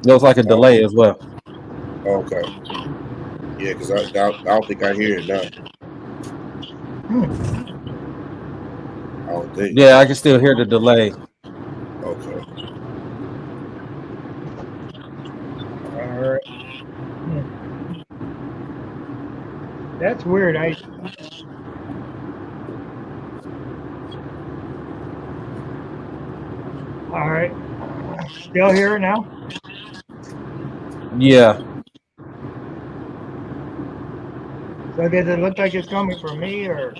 It was like a delay as well. Okay. Yeah, because I don't think I hear it now. I don't think. Yeah, I can still hear the delay. Okay. All right. That's weird. All right. Still hear it now? Yeah. So does it look like it's coming from me or?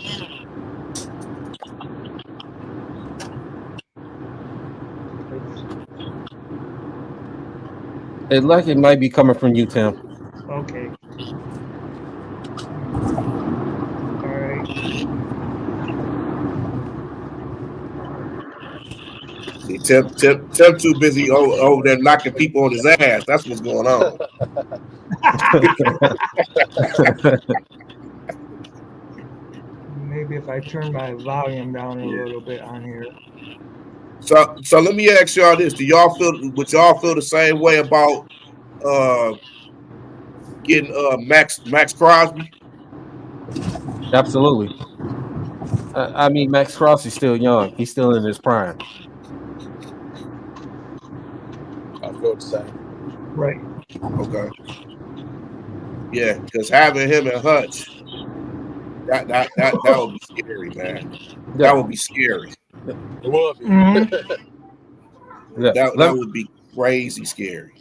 It like it might be coming from you, Tim. Okay. All right. See, Tim too busy over there knocking people on his ass. That's what's going on. Maybe if I turn my volume down a little bit on here. So let me ask y'all this: would y'all feel the same way about getting Max Crosby? Absolutely. I mean, Max Crosby's still young. He's still in his prime. I feel the same. Right. Okay. Yeah, because having him and Hutch, that would be scary, man. That would be scary. It would be. That would be crazy scary.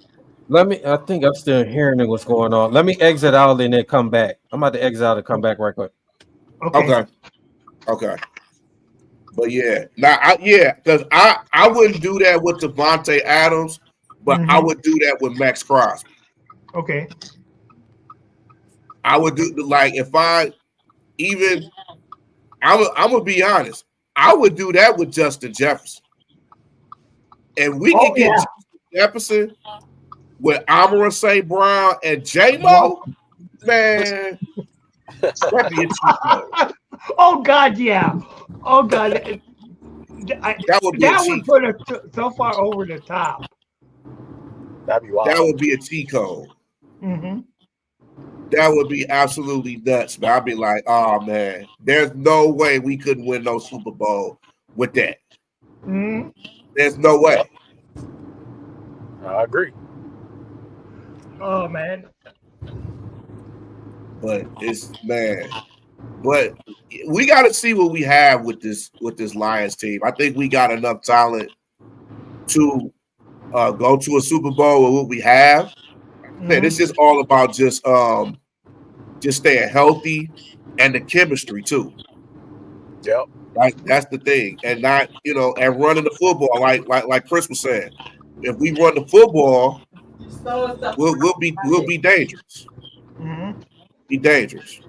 I think I'm still hearing what's going on. Let me exit out and then come back. I'm about to exit out and come back right quick. Okay. But yeah, because I wouldn't do that with Devontae Adams, but I would do that with Max Crosby. Okay. I would do if I'm gonna be honest. I would do that with Justin Jefferson, and we can get Justin Jefferson with Amon St. Brown and J-Mo, man. That'd be a cheat code. Oh God, yeah. Oh God, that would put us so far over the top. That'd be wild. That would be a cheat code. Mm-hmm. That would be absolutely nuts. But I'd be like, oh man, there's no way we couldn't win no Super Bowl with that. Mm-hmm. There's no way. I agree. Oh man. But we got to see what we have with this Lions team. I think we got enough talent to go to a Super Bowl with what we have. Man, it's just all about just staying healthy and the chemistry too. Yep. That's the thing, and not and running the football like Chris was saying. If we run the football, we'll be dangerous. Mm-hmm. Be dangerous.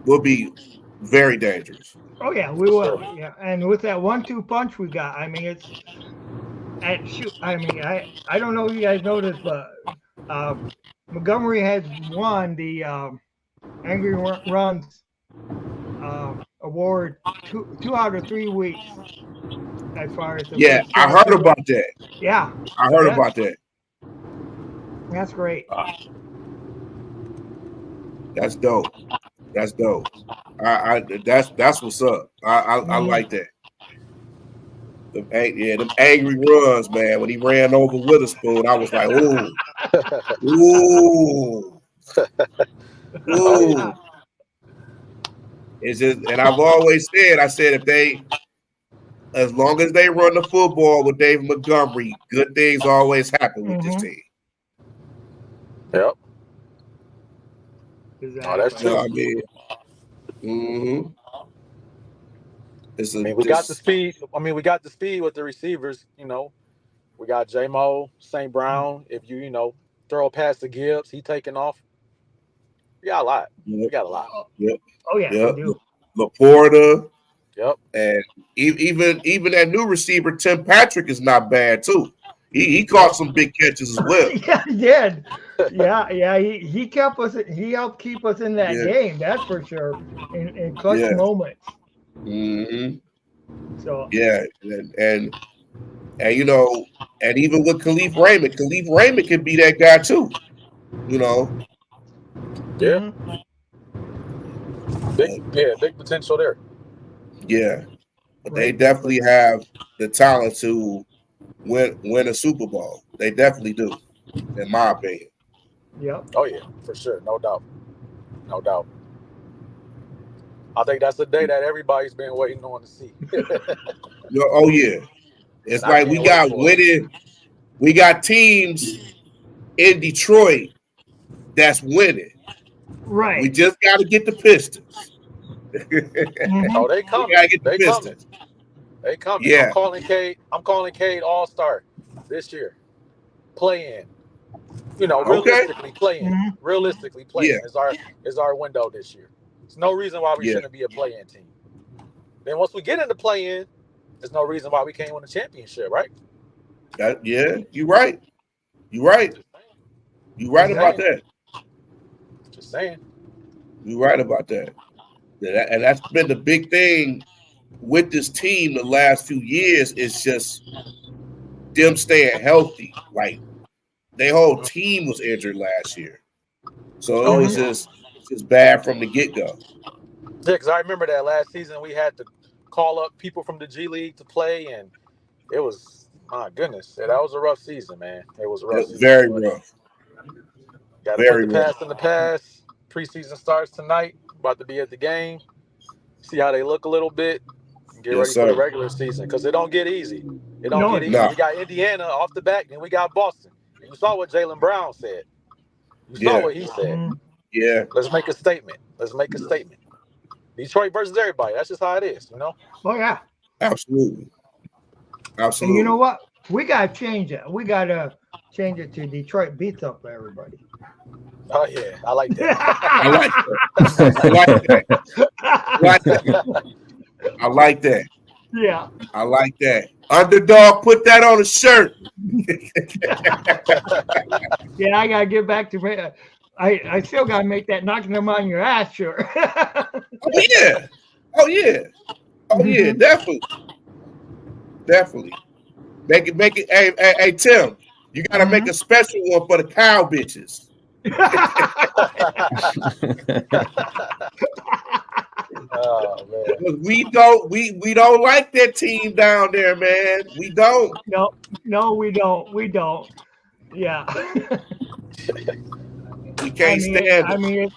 We'll be very dangerous. Oh yeah, we will. Yeah, and with that 1-2 punch we got, I mean it's. I don't know if you guys noticed, but Montgomery has won the Angry Runs award two out of 3 weeks. As far as I heard about that. Yeah, I heard about that. That's great. That's dope. That's dope. That's what's up. I like that. Them angry runs, man. When he ran over Witherspoon, I was like, ooh. It's just, and I've always said, as long as they run the football with David Montgomery, good things always happen with this team. Yep. Exactly. Oh, that's true. I mean, we got the speed. I mean, we got the speed with the receivers. We got J-Mo, St. Brown. If you throw past the Gibbs, he taking off. We got a lot. Yep. We got a lot. Yep. Oh yeah. Yep. We do. Laporta. Yep. And even that new receiver, Tim Patrick, is not bad too. He caught some big catches as well. Yeah, he did. Yeah. He kept us. He helped keep us in that game. That's for sure. In clutch moments. Mm-hmm. So yeah, and you know, and even with Khalif Raymond can be that guy too. You know. Yeah. Big potential there. Yeah, but they definitely have the talent to win a Super Bowl. They definitely do, in my opinion. Yep. Oh yeah, for sure, no doubt. I think that's the day that everybody's been waiting on to see. Oh yeah, it's like we got winning. We got teams in Detroit that's winning. Right. We just got to get the Pistons. Oh, they coming. They coming. Yeah. I'm calling Cade All-Star this year. Play in. You know, realistically playing. Realistically playing is our window this year. There's no reason why we shouldn't be a play-in team. Then once we get into play-in, there's no reason why we can't win a championship, right? You're right. You're right about that. Just saying. You're right about that. And that's been the big thing with this team the last few years is just them staying healthy. Like their whole team was injured last year. So it was just bad from the get-go. Yeah, because I remember that last season we had to call up people from the G League to play, and it was, my goodness, that was a rough season, man. It was a rough season. Very rough. Got to put the past in the past. Preseason starts tonight. About to be at the game. See how they look a little bit. And get ready for the regular season, because it don't get easy. It don't get easy. No. We got Indiana off the back, and we got Boston. And you saw what Jaylen Brown said. You saw what he said. Yeah. Let's make a statement. Detroit versus everybody. That's just how it is, you know? Oh, yeah. Absolutely. And you know what? We got to change it. We got to change it to Detroit beats up everybody. Oh, yeah. I like that. I like that. Yeah. I like that. Underdog, put that on a shirt. Yeah, I got to get back to me. I still got to make that knocking them on your ass shirt. Oh, yeah. Definitely. Make it. Hey, Tim, you got to make a special one for the cow bitches. Oh, man. We don't like that team down there, man. We don't. No, we don't. Yeah. We can't stand it. I mean,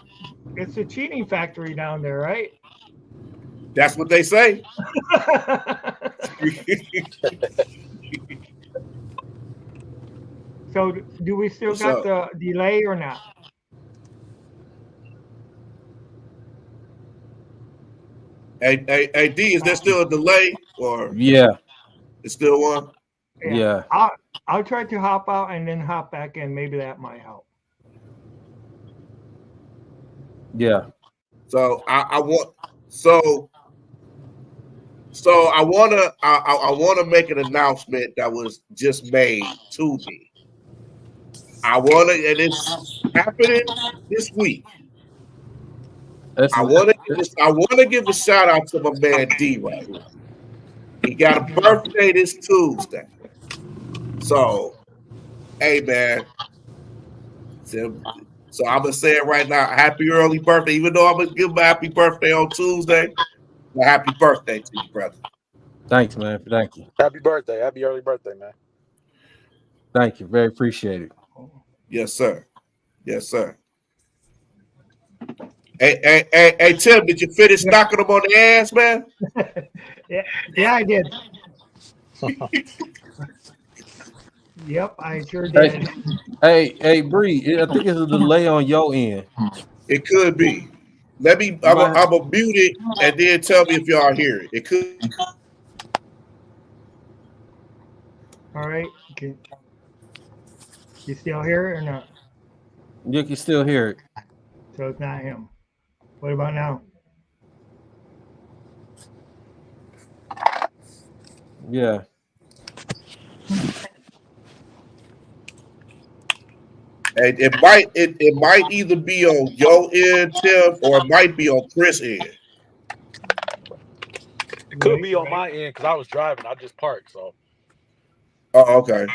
it's a cheating factory down there, right? That's what they say. So, do we still got the delay or not? Hey, D, is there still a delay or? Yeah. It's still one? Yeah. I'll try to hop out and then hop back in. Maybe that might help. Yeah. So I want to make an announcement that was just made to me. And it's happening this week. I want to give a shout out to my man D right now. He got a birthday this Tuesday. So, hey man. So I'm gonna say it right now. Happy early birthday. Even though I'm gonna give him a happy birthday on Tuesday. Well, happy birthday to you, brother. Thanks, man. Thank you. Happy birthday. Happy early birthday, man. Thank you. Very appreciated. Yes, sir. Yes, sir. Hey, Tim, did you finish knocking them on the ass, man? Yeah, I did. Yep, I sure did. Hey, Bree, I think it's a delay on your end. It could be. I'm gonna mute it and then tell me if y'all hear it. It could. All right. Okay. You still hear it or not? You can still hear it. So it's not him. What about now? Yeah. And it might either be on your end, Tim, or it might be on Chris' end. It could be on my end because I was driving. I just parked, so. Oh, okay.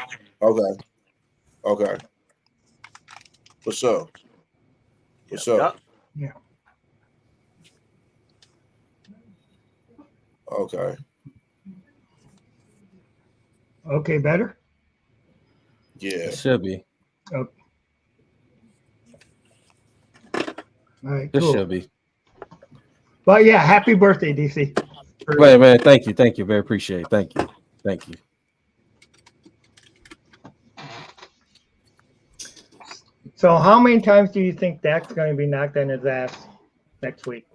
What's up? Yeah. Okay. Okay, better? Yeah. It should be. Okay. All right, It cool. should be. But yeah, happy birthday, DC. Wait, man, thank you. Very appreciate it. Thank you. So how many times do you think Dak's going to be knocked on his ass next week?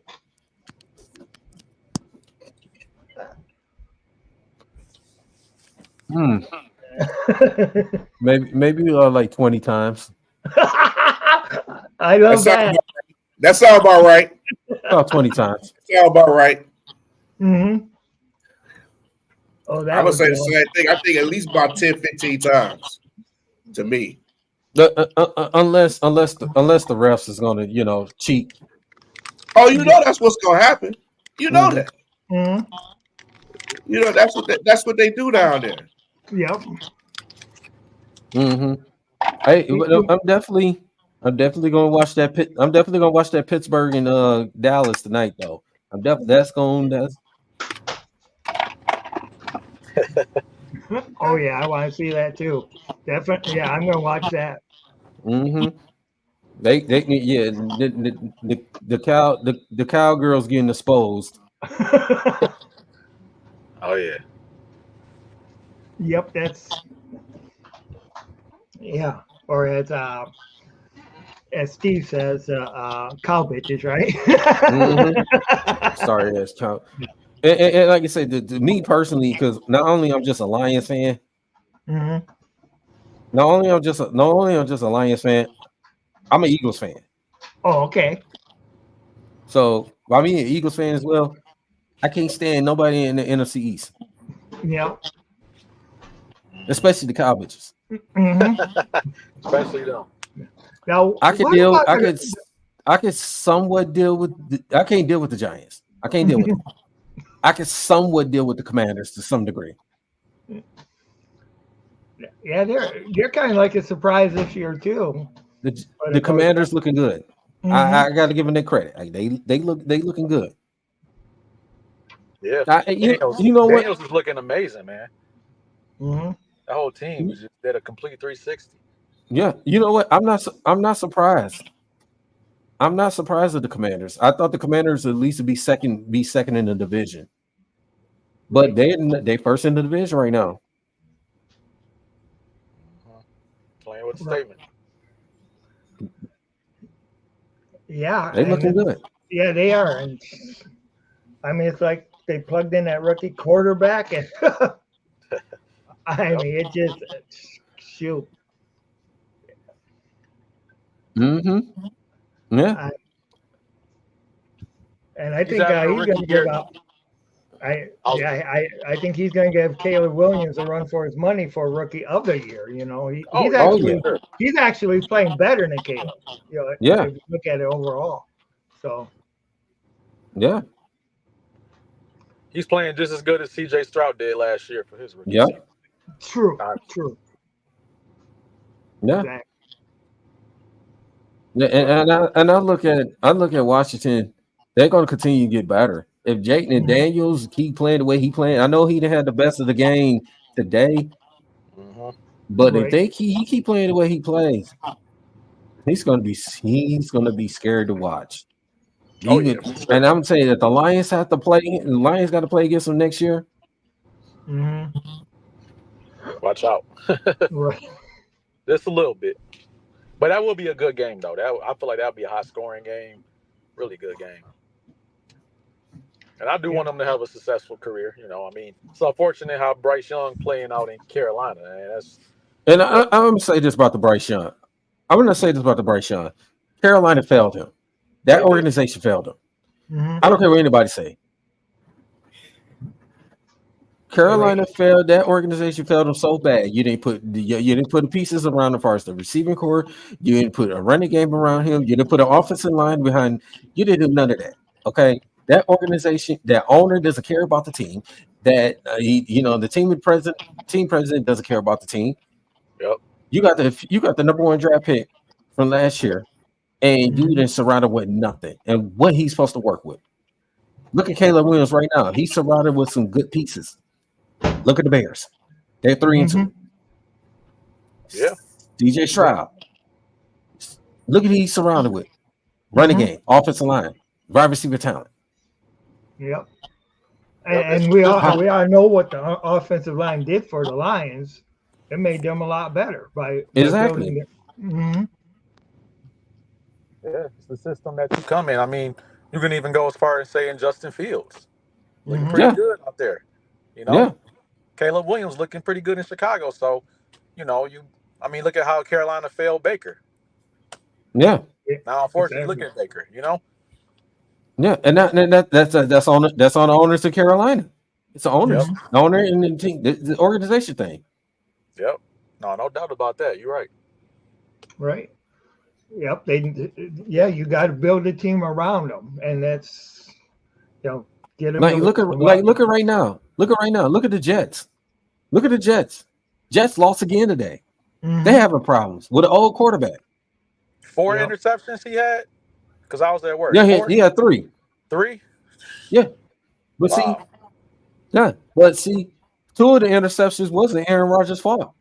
Maybe like 20 times. I love that. That sounds about right. About 20 times. Sounds about right. Mm-hmm. Oh, that I'm gonna say the good. same thing. I think at least about 10, 15 times. To me. Unless the refs is gonna, cheat. Oh, you know that's what's gonna happen. You know that. Mm-hmm. You know that's what they do down there. Yep. Mm-hmm. Hey, I'm definitely gonna watch that I'm definitely gonna watch that Pittsburgh and Dallas tonight, though. That's. Oh yeah, I want to see that too. Definitely. Yeah, I'm gonna watch that. Mm-hmm. The cowgirls getting exposed. Oh yeah. Yep, or as Steve says, cow bitches, right? Mm-hmm. Sorry, that's cow. And like I said, to me personally, because not only I'm just a Lions fan, Mm-hmm. not only I'm just a Lions fan, I'm an Eagles fan. Oh, okay. So by me, an Eagles fan as well, I can't stand nobody in the NFC East. Yep. Especially the cow bitches. Mm-hmm. Especially them. Now I could somewhat deal with. I can't deal with the Giants. I can't deal with them. I can somewhat deal with the Commanders to some degree. Yeah, they're kind of like a surprise this year too. The Commanders looking good. Mm-hmm. I got to give them that credit. They looking good. Yeah, you know what? Daniels is looking amazing, man. Mm-hmm. The whole team just did a complete 360. Yeah, you know what? I'm not surprised. I'm not surprised at the Commanders. I thought the Commanders at least would be second in the division, but they first in the division right now. Playing with the statement. Yeah, they looking good. Yeah, they are, and I mean it's like they plugged in that rookie quarterback, and I mean it just shoot. Mm-hmm. Yeah. And I think he's going to give up. I think he's going to give Caleb Williams a run for his money for Rookie of the Year. You know, he's actually playing better than Caleb. You know, yeah. If you look at it overall. So. Yeah. He's playing just as good as C.J. Stroud did last year for his rookie. Yeah. True. Yeah. Exactly. Yeah, and I look at Washington. They're going to continue to get better if Jayden Daniels keep playing the way he playing. I know he didn't have the best of the game today, but if he keep playing the way he plays, he's going to be scary to watch. And I'm saying that the Lions have to play. The Lions got to play against them next year. Mm-hmm. Watch out. Right. Just a little bit. But that will be a good game, though. I feel like that'll be a high-scoring game. Really good game. And I do want them to have a successful career. You know, I mean, it's unfortunate how Bryce Young playing out in Carolina. And I'm going to say this about the Bryce Young. Carolina failed him. That organization failed him. Mm-hmm. I don't care what anybody say. Carolina failed. That organization failed them so bad. You didn't put the pieces around as far as the receiving core. You didn't put a running game around him. You didn't put an offensive line behind. You didn't do none of that. Okay, that organization, that owner doesn't care about the team. That the team president doesn't care about the team. Yep. You got the number 1 draft pick from last year, and you didn't surround him with nothing. And what he's supposed to work with. Look at Caleb Williams right now. He's surrounded with some good pieces. Look at the Bears. They're 3-2. Yeah. DJ Stroud. Look at who he's surrounded with. Running game, offensive line, wide receiver talent. Yep. And we all know what the offensive line did for the Lions. It made them a lot better by exactly. Yeah, it's the system that you come in. I mean, you can even go as far as saying Justin Fields looking pretty good out there. Caleb Williams looking pretty good in Chicago. So, look at how Carolina failed Baker. Yeah. Now, unfortunately, look at Baker. Yeah, and that's on the owners of Carolina. It's the owners, the owner and the team, the organization thing. Yep. No doubt about that. You're right. Right. Yep. You got to build a team around them, and that's get them. Look at right now. Look at the Jets. Look at the Jets. Jets lost again today. They having problems with an old quarterback. 4 interceptions he had? Because I was at work. Yeah, he had 3. 3? Yeah. But see, 2 of the interceptions wasn't Aaron Rodgers' fault.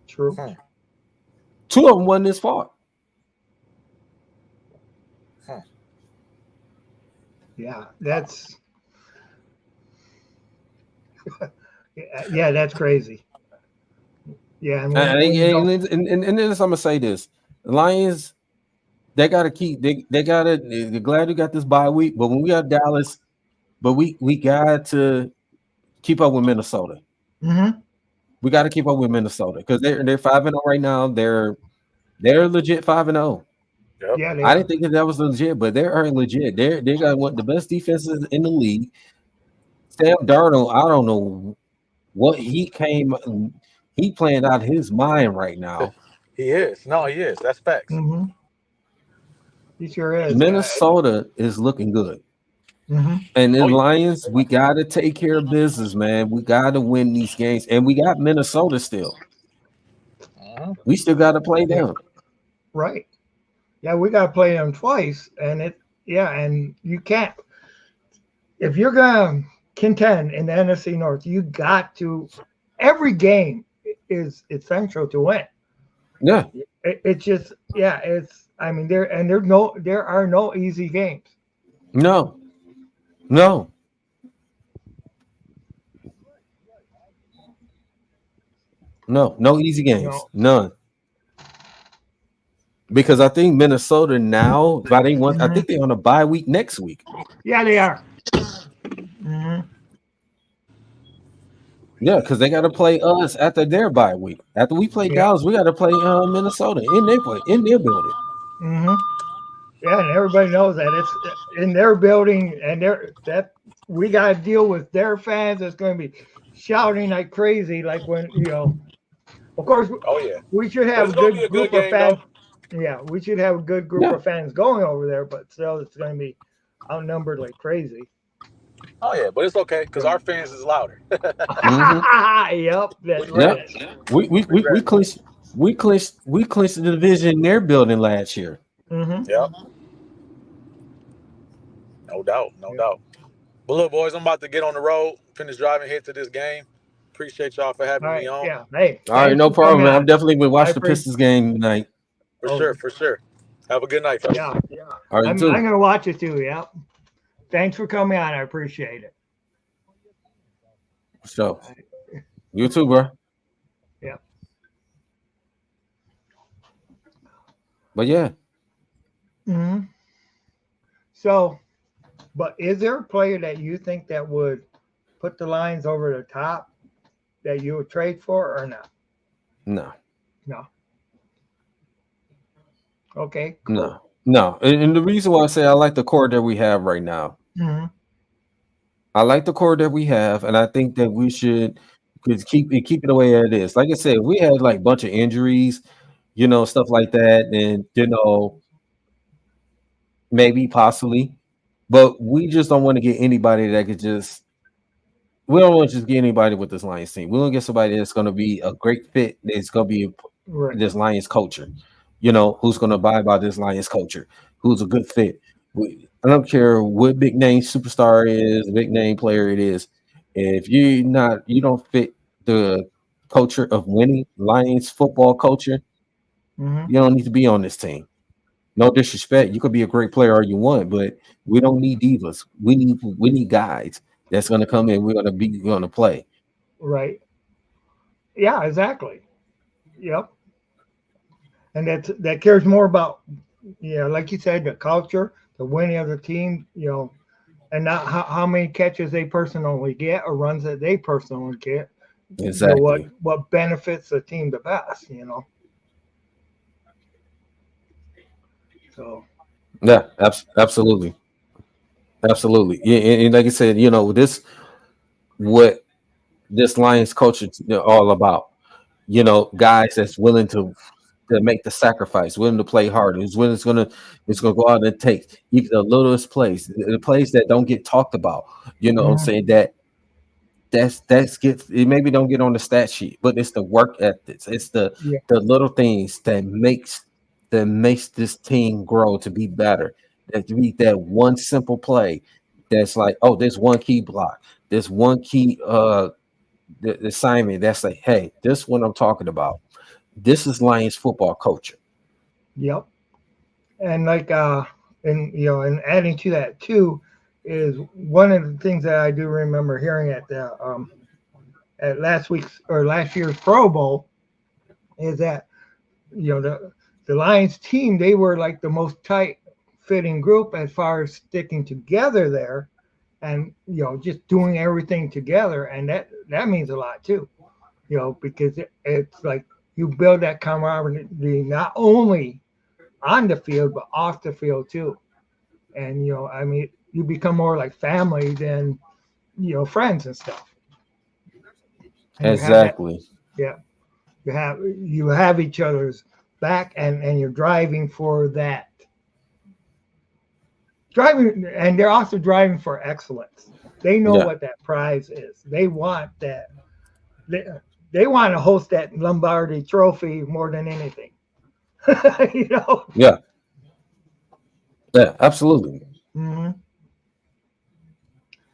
True. 2 of them wasn't his fault. Yeah, that's that's crazy. Yeah, and then I'm gonna say this: the Lions, they gotta keep. They're glad we got this bye week, but when we got Dallas, but we got to keep up with Minnesota. We got to keep up with Minnesota because they're 5-0 right now. They're legit 5-0. Yep. Yeah, I didn't think that was legit, but they are legit. They got one of the best defenses in the league. Sam Darnold, I don't know what he playing out of his mind right now. He is. No, he is. That's facts. He sure is. Minnesota is looking good. And the Lions, we got to take care of business, man. We got to win these games, and we got Minnesota still. We still got to play them. Right. Yeah, we got to play them twice, and and you can't. If you're gonna contend in the NFC North, you got to. Every game is essential to win. Yeah. It's just it's. I mean, there are no easy games. No. No easy games. None. Because I think Minnesota now, I think they're on a bye week next week. Yeah, they are. Yeah, because they got to play us after their bye week. After we play Dallas, we got to play Minnesota in their building. Yeah, and everybody knows that it's in their building, and we got to deal with their fans. That's going to be shouting like crazy, like when Of course, we should have a good group of fans. Yeah, we should have a good group of fans going over there, but still, it's going to be outnumbered like crazy. Oh yeah, but it's okay because our fans is louder. Yep, that's right. Yep. We clinched the division in their building last year. Yep. No doubt. But look, boys, I'm about to get on the road, finish driving, head to this game. Appreciate y'all for having me on. Yeah. Hey. All right, no problem, man. I'm definitely going to watch the Pistons game tonight. For sure. Have a good night, fellas. Yeah. All right, I'm going to watch it too. Yeah. Thanks for coming on. I appreciate it. So, you too, bro. Yeah. But yeah. So, but is there a player that you think that would put the Lions over the top that you would trade for or not? No. Okay. Cool. No. And the reason why I say I like the core that we have right now, I like the core that we have, and I think that we should keep it the way it is. Like I said, we had like a bunch of injuries, stuff like that, and maybe possibly, but we just don't want to get anybody that could just. We don't want to just get anybody with this Lions team. We want to get somebody that's going to be a great fit. That's going to be this Lions culture. Who's going to abide by this Lions culture? Who's a good fit? I don't care what big name superstar is, big name player it is. If you don't fit the culture of winning Lions football culture, you don't need to be on this team. No disrespect, you could be a great player all you want, but we don't need divas. We need guys that's going to come in. We're going to play. Right. Yeah, exactly. Yep. And that cares more about, like you said, the culture, the winning of the team, and not how many catches they personally get or runs that they personally get. Exactly. What benefits the team the best, So. Yeah, absolutely. Absolutely. Yeah, and like I said, what this Lions culture is all about. Guys that's willing to make the sacrifice, willing to play hard. It's gonna go out and take even the littlest plays, the plays that don't get talked about. What I'm saying, that's it maybe don't get on the stat sheet, but it's the work ethics. It's the little things that makes this team grow to be better. That to be that one simple play that's like, oh, there's one key block, there's one key the assignment that's like, hey, this is what I'm talking about. This is Lions football culture. Yep. And like and adding to that too is one of the things that I do remember hearing at the at last year's Pro Bowl is that the Lions team, they were like the most tight fitting group as far as sticking together there and just doing everything together, and that means a lot too, because it's like you build that camaraderie not only on the field but off the field too, and you become more like family than friends and stuff. And exactly. You have each other's back, and you're driving for that. And they're also driving for excellence. They know what that prize is. They want that. They want to host that Lombardi Trophy more than anything. Yeah, absolutely. Mm-hmm.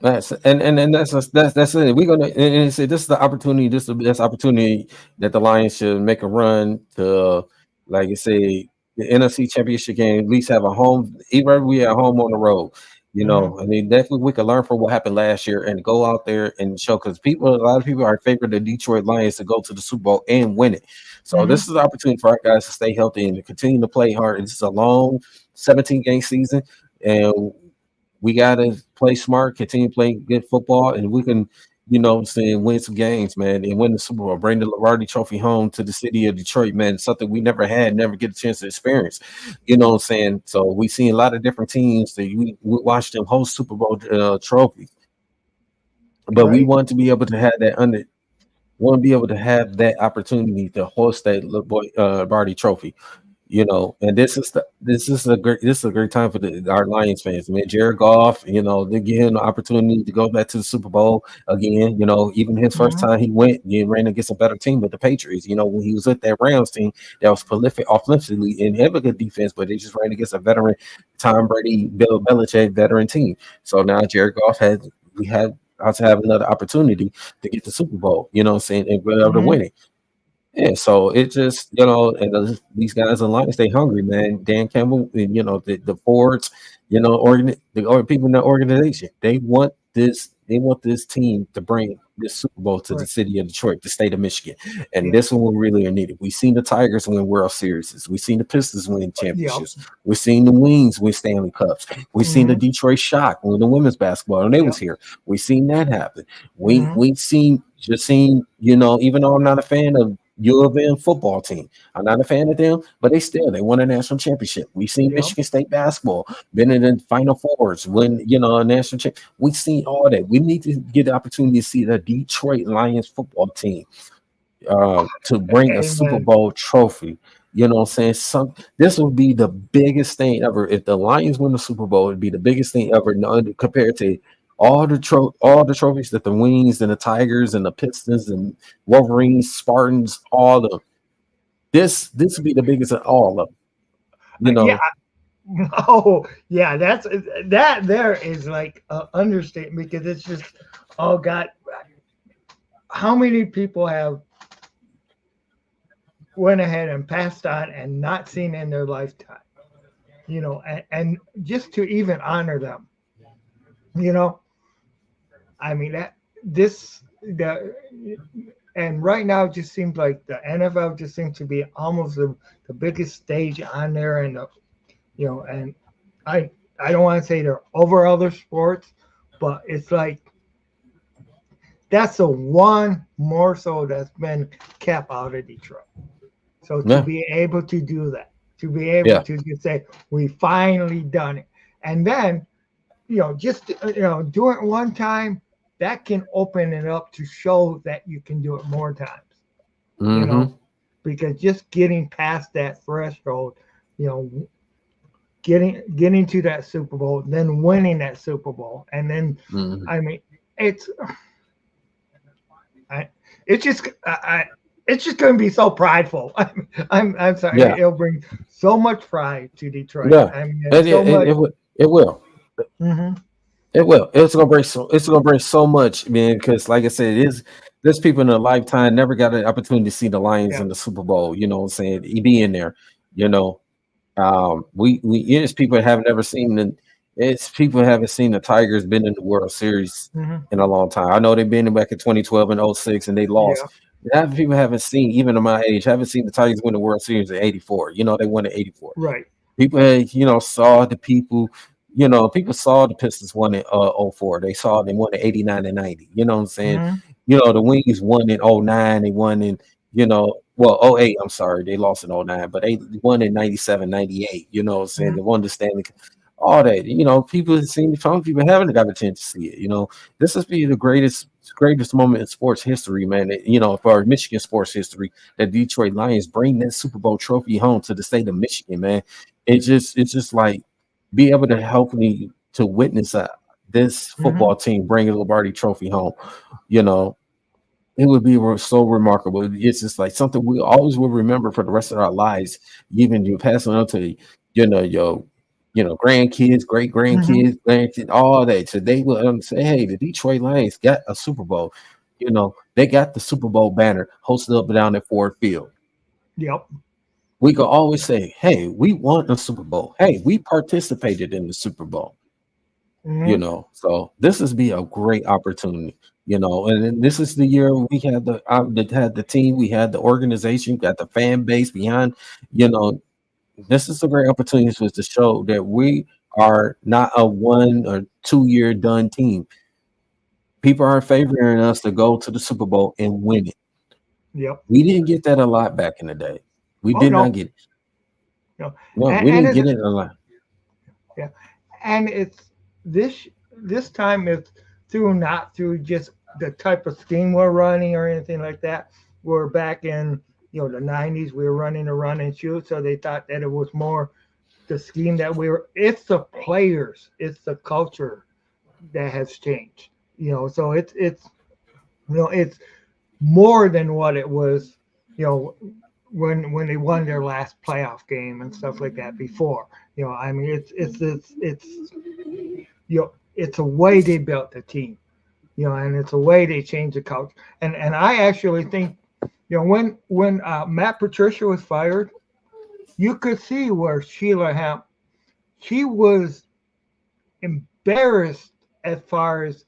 That's it. We're gonna and say this is the opportunity. This is the best opportunity that the Lions should make a run to, like you say, the NFC Championship game. At least have a home, even we at home on the road. I mean, definitely we can learn from what happened last year and go out there and show, because a lot of people are favoring the Detroit Lions to go to the Super Bowl and win it. So this is the opportunity for our guys to stay healthy and to continue to play hard. It's a long 17-game season, and we got to play smart, continue playing good football, and we can, win some games, man, and win the Super Bowl, bring the Lombardi Trophy home to the city of Detroit, man. Something we never get a chance to experience. So we see a lot of different teams that we watch them host Super Bowl trophies, but we want to be able to have that opportunity to host that Lombardi Trophy. And this is a great time for our Lions fans. I mean, Jared Goff, they give him the opportunity to go back to the Super Bowl again. Even his first time he went, he ran against a better team with the Patriots. When he was with that Rams team that was prolific offensively and have a good defense, but they just ran against a veteran Tom Brady, Bill Belichick veteran team. So now Jared Goff we have another opportunity to get the Super Bowl. And be able to win it. Yeah, so it just, and these guys in line stay hungry, man. Dan Campbell, and, the Fords, the people in that organization, they want this team to bring this Super Bowl to the city of Detroit, the state of Michigan. And this one really are needed. We've seen the Tigers win World Series. We've seen the Pistons win championships. We've seen the Wings win Stanley Cups. We've seen the Detroit Shock win the women's basketball, and they was here. We've seen that happen. We've seen, even though I'm not a fan of U of M football team. I'm not a fan of them, but they won a national championship. We've seen Michigan State basketball, been in the Final Fours, win, a national championship. We've seen all that. We need to get the opportunity to see the Detroit Lions football team to bring a Super Bowl trophy. You know what I'm saying? This would be the biggest thing ever. If the Lions win the Super Bowl, it'd be the biggest thing ever compared to all the trophies that the Wings and the Tigers and the Pistons and Wolverines, Spartans, all of them. This would be the biggest of all of them. You know. Yeah. Oh, yeah, that there is like an understatement because it's just how many people have went ahead and passed on and not seen in their lifetime, and just to even honor them, I mean and right now it just seems like the NFL just seems to be almost the biggest stage on there, and and I don't want to say they're over other sports, but it's like that's the one more so that's been kept out of Detroit. So to be able to do that, to be able to just say we finally done it, and then just do it one time, that can open it up to show that you can do it more times. Because just getting past that threshold, getting to that Super Bowl, then winning that Super Bowl, and then I mean it's just going to be so prideful. I'm sorry. Yeah. It'll bring so much pride to Detroit. Yeah, I mean, it will. Mm-hmm. It will. It's gonna bring so much, man. Because like I said, there's people in their lifetime never got an opportunity to see the Lions in the Super Bowl. You know what I'm saying? He be in there. It's people that have never seen people haven't seen the Tigers been in the World Series in a long time. I know they've been back in 2012 and 06 and they lost. Half people haven't seen, even at my age, haven't seen the Tigers win the World Series in '84. They won in '84. Right. People had, saw the people. People saw the Pistons won in 04. They saw them won in 89 and 90. You know what I'm saying? The Wings won in 09. They won in, 08. I'm sorry. They lost in 09, but they won in 97, 98. You know what I'm saying? They won the Stanley Cup. All that, people have seen, some people haven't got a chance to see it. This has been the greatest moment in sports history, man. For Michigan sports history, that Detroit Lions bring that Super Bowl trophy home to the state of Michigan, man. It's just like be able to help me to witness this football team bring a Lombardi trophy home. It would be so remarkable. It's just like something we always will remember for the rest of our lives. Even you pass on to your grandkids, great grandkids, grandkids, all that. So they will say, hey, the Detroit Lions got a Super Bowl. They got the Super Bowl banner hosted up and down at Ford Field. Yep. We can always say, hey, we won a Super Bowl. Hey, we participated in the Super Bowl. So this is be a great opportunity. And then this is the year we had the team, we had the organization, got the fan base behind, This is a great opportunity for us to show that we are not a 1 or 2 year done team. People are favoring us to go to the Super Bowl and win it. Yep. We didn't get that a lot back in the day. We did not get it. No, we didn't get it a lot. Yeah, and it's this time it's not through just the type of scheme we're running or anything like that. We're back in the 90s. We were running a run and shoot, so they thought that it was more the scheme that it's the players, it's the culture that has changed. So it's it's more than what it was, when they won their last playoff game and stuff like that before. I mean it's a way they built the team, and it's a way they changed the culture. And I actually think, when Matt Patricia was fired, you could see where Sheila Hamp, she was embarrassed as far as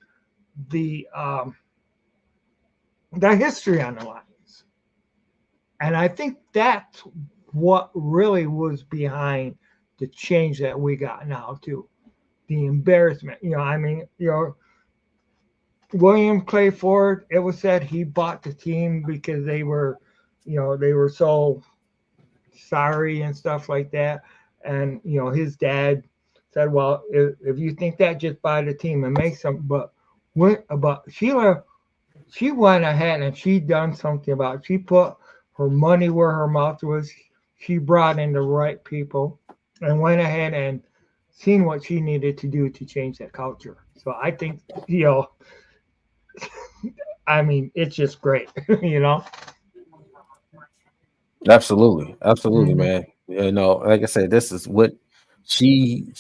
the history on the Lions. And I think that's what really was behind the change that we got now too. The embarrassment. William Clay Ford, it was said he bought the team because they were they were so sorry and stuff like that. And his dad said, "Well, if you think that, just buy the team and make some." But Sheila, she went ahead and she done something about it. She put her money where her mouth was. She brought in the right people and went ahead and seen what she needed to do to change that culture. So I think, I mean, it's just great, Absolutely, absolutely, Mhm. man. Like I said, this is what she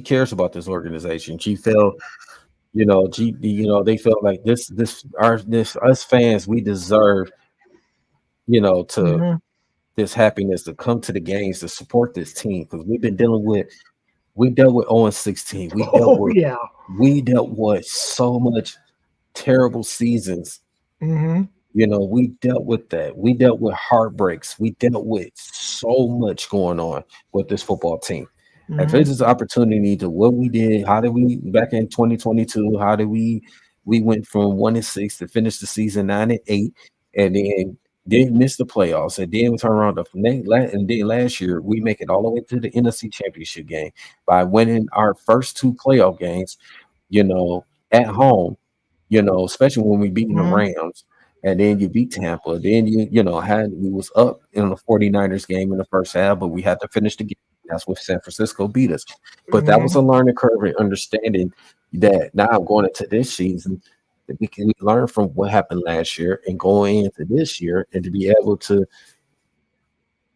cares about this organization. She felt, they felt like this us fans, we deserve, to Mhm. this happiness to come to the games to support this team because we dealt with 0-16. Oh yeah. We dealt with so much terrible seasons. Mhm. We dealt with that. We dealt with heartbreaks. We dealt with so much going on with this football team. If Mhm. it's an opportunity to what we did, how did we back in 2022? How did we went from 1-6 to finish the season 9-8, and then didn't miss the playoffs, and then we turn around and then last year we make it all the way to the NFC Championship game by winning our first two playoff games, at home, especially when we beat the Mhm. Rams, and then you beat Tampa. Then we was up in the 49ers game in the first half, but we had to finish the game. That's what San Francisco beat us. But that was Mhm. a learning curve and understanding that now going into this season, that we learn from what happened last year and going into this year and to be able to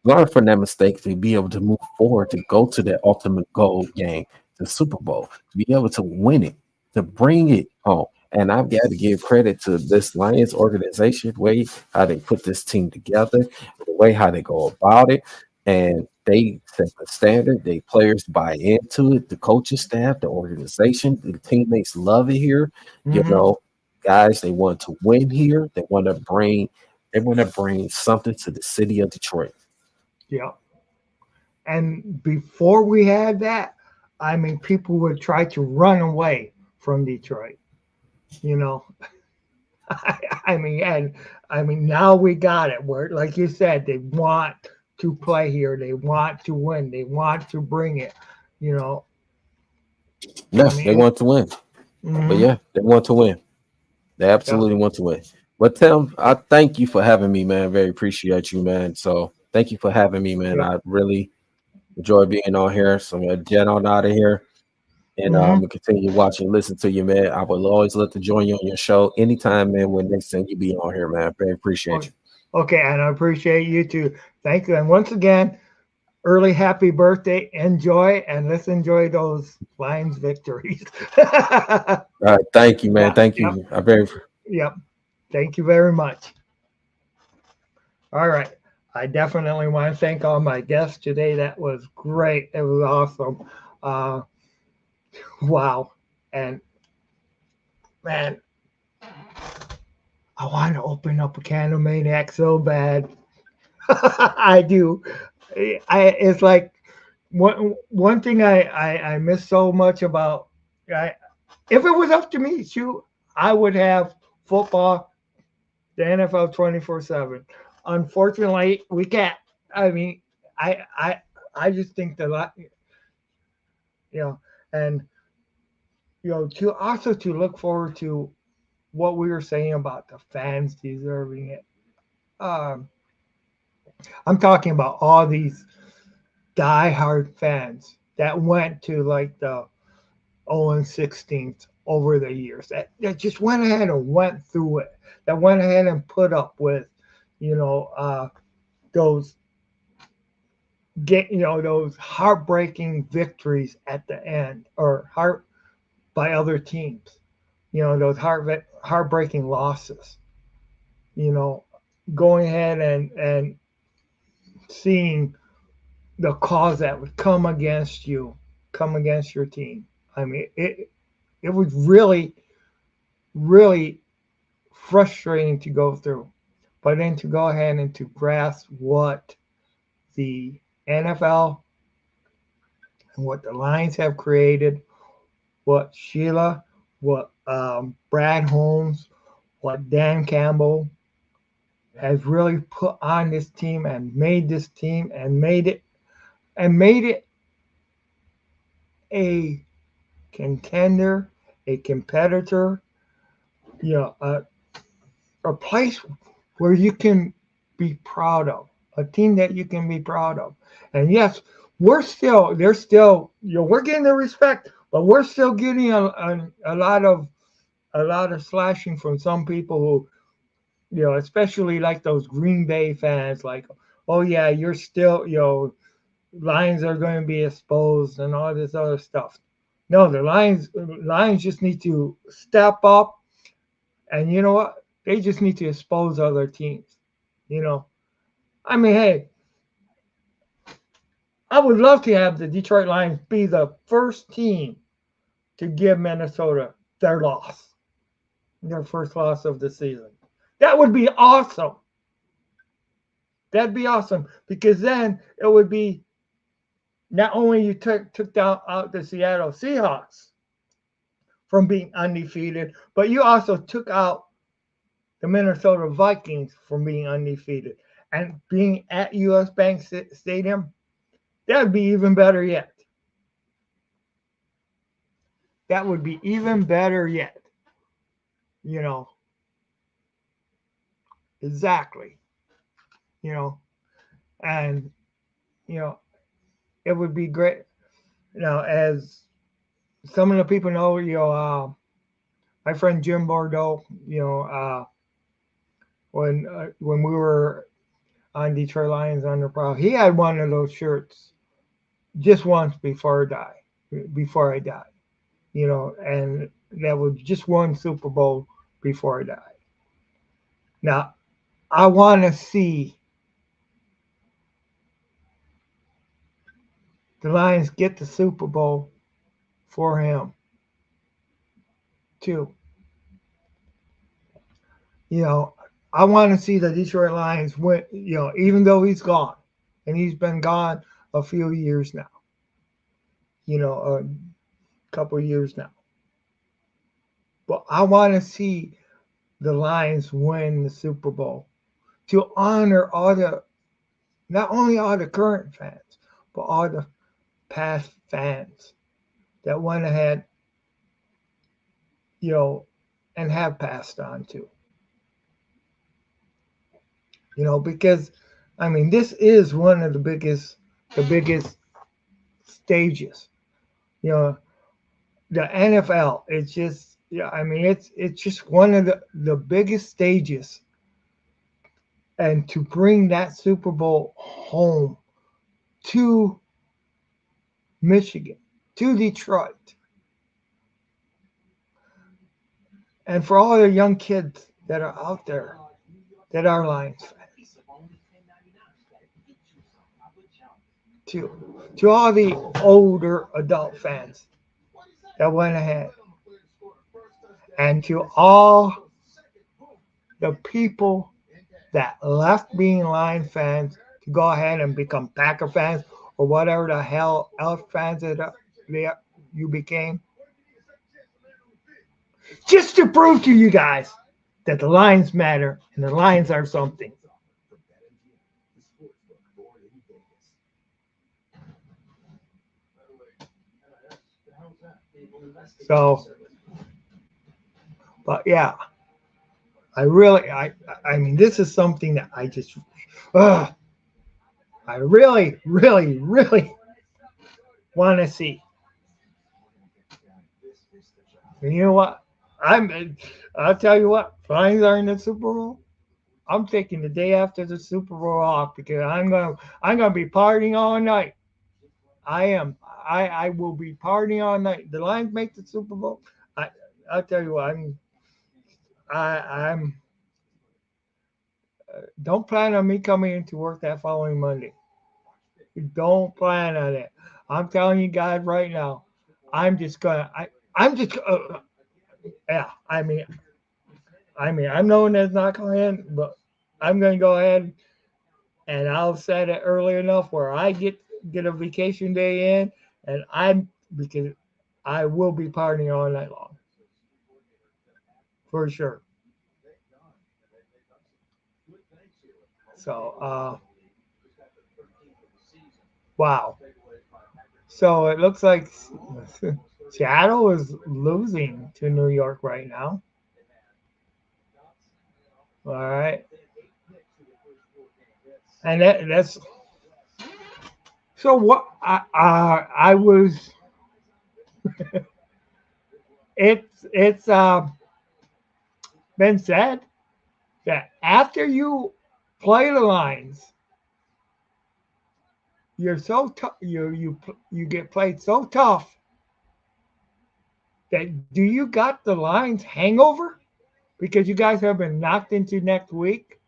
learn from that mistake to be able to move forward to go to that ultimate goal game, the Super Bowl, to be able to win it, to bring it home. And I've got to give credit to this Lions organization, the way how they put this team together, the way how they go about it. And they set the standard. They players buy into it. The coaching staff, the organization, the teammates love it here. You Mhm. know, guys, they want to win here. They want to bring something to the city of Detroit. Yeah. And before we had that, I mean, people would try to run away from Detroit. You know, I mean, and I mean, now we got it where, like you said, they want to play here, they want to win, they want to bring it. You know, Yeah, I they mean, want to win. But mhm. yeah, they want to win. They Yeah. absolutely want to win. But Tim, I thank you for having me, man. Very appreciate you, man. So thank you for having me, man. Yep. I really enjoy being on here. So I'm gonna jet on out of here and I'm Hmm. gonna continue watching, listen to you, man. I would always love to join you on your show anytime, man. When next time you be on here, man. Very appreciate you. Okay, and I appreciate you too. Thank you. And once again, early happy birthday. Enjoy, and let's enjoy those Lions victories. All right, thank you, man. Yeah, Thank yep, you. I very yep. Thank you very much. All right. I definitely want to thank all my guests today. That was great. It was awesome. Uh, wow. And man, I want to open up a Candle Maniac so bad. I do. It's like one thing I miss so much about. I, if it was up to me, shoot, I would have football, the NFL 24/7. Unfortunately, we can't. I mean, I I I just think that you know, and to also to look forward to what we were saying about the fans deserving it. Um, I'm talking about all these diehard fans that went to like the 0-16th over the years that just went ahead and went through it, that went ahead and put up with, you know, those those heartbreaking victories at the end or heart by other teams, those heartbreaking losses, you know, going ahead and seeing the cause that would come against your team. I mean, it was really, really frustrating to go through. But then to go ahead and to grasp what the NFL and what the Lions have created, what Sheila, what Brad Holmes, what Dan Campbell, has really put on this team and made this team and made it a contender, a competitor, you know, a place where you can be proud of, a team that you can be proud of. And yes, we're still, they're still, you know, we're getting the respect, but we're still getting a lot of slashing from some people who, you know, especially like those Green Bay fans, like, oh yeah, you're still, you know, Lions are going to be exposed and all this other stuff. No, the Lions just need to step up, and you know what? They just need to expose other teams. You know, I mean, hey, I would love to have the Detroit Lions be the first team to give Minnesota their first loss of the season. That would be awesome. That'd be awesome because then it would be not only you took out the Seattle Seahawks from being undefeated, but you also took out the Minnesota Vikings from being undefeated. And being at US Bank Stadium, that would be even better yet. That would be even better yet. You know, exactly. You know, and, you know, it would be great. You know, as some of the people know, you know, my friend Jim Bordeaux, you know, when we were on Detroit Lions Under Proud, he had one of those shirts just once before I died, you know, and that was just one Super Bowl before I died. Now, I want to see the Lions get the Super Bowl for him, too. You know, I want to see the Detroit Lions win, you know, even though he's gone, and he's been gone a few years now, you know, a couple of years now. But I want to see the Lions win the Super Bowl to honor not only all the current fans, but all the past fans that went ahead, you know, and have passed on to. You know, because I mean, this is one of the biggest stages. You know, the NFL. It's just, yeah, I mean, it's just one of the biggest stages, and to bring that Super Bowl home to Michigan, to Detroit, and for all the young kids that are out there that are Lions fans, to all the older adult fans that went ahead, and to all the people that left being Lion fans to go ahead and become Packer fans or whatever the hell else fans that you became, just to prove to you guys that the Lions matter and the Lions are something. So, but yeah, I mean, this is something that I just, I really, really, really want to see. And you know what? I'll tell you what, Lions are in the Super Bowl. I'm taking the day after the Super Bowl off because I'm gonna be partying all night. I am. I will be partying all night. The Lions make the Super Bowl. I'll tell you what. I'm. Don't plan on me coming into work that following Monday. Don't plan on it. I'm telling you guys right now. I'm just gonna. I'm just. Yeah. I'm known as not going in, but I'm gonna go ahead and I'll set it early enough where I get a vacation day in, and because I will be partying all night long, for sure. So, wow. So it looks like Seattle is losing to New York right now. All right. And that's so what I was it's been said that after you play the Lions, you're so you get played so tough that do you got the Lions hangover because you guys have been knocked into next week?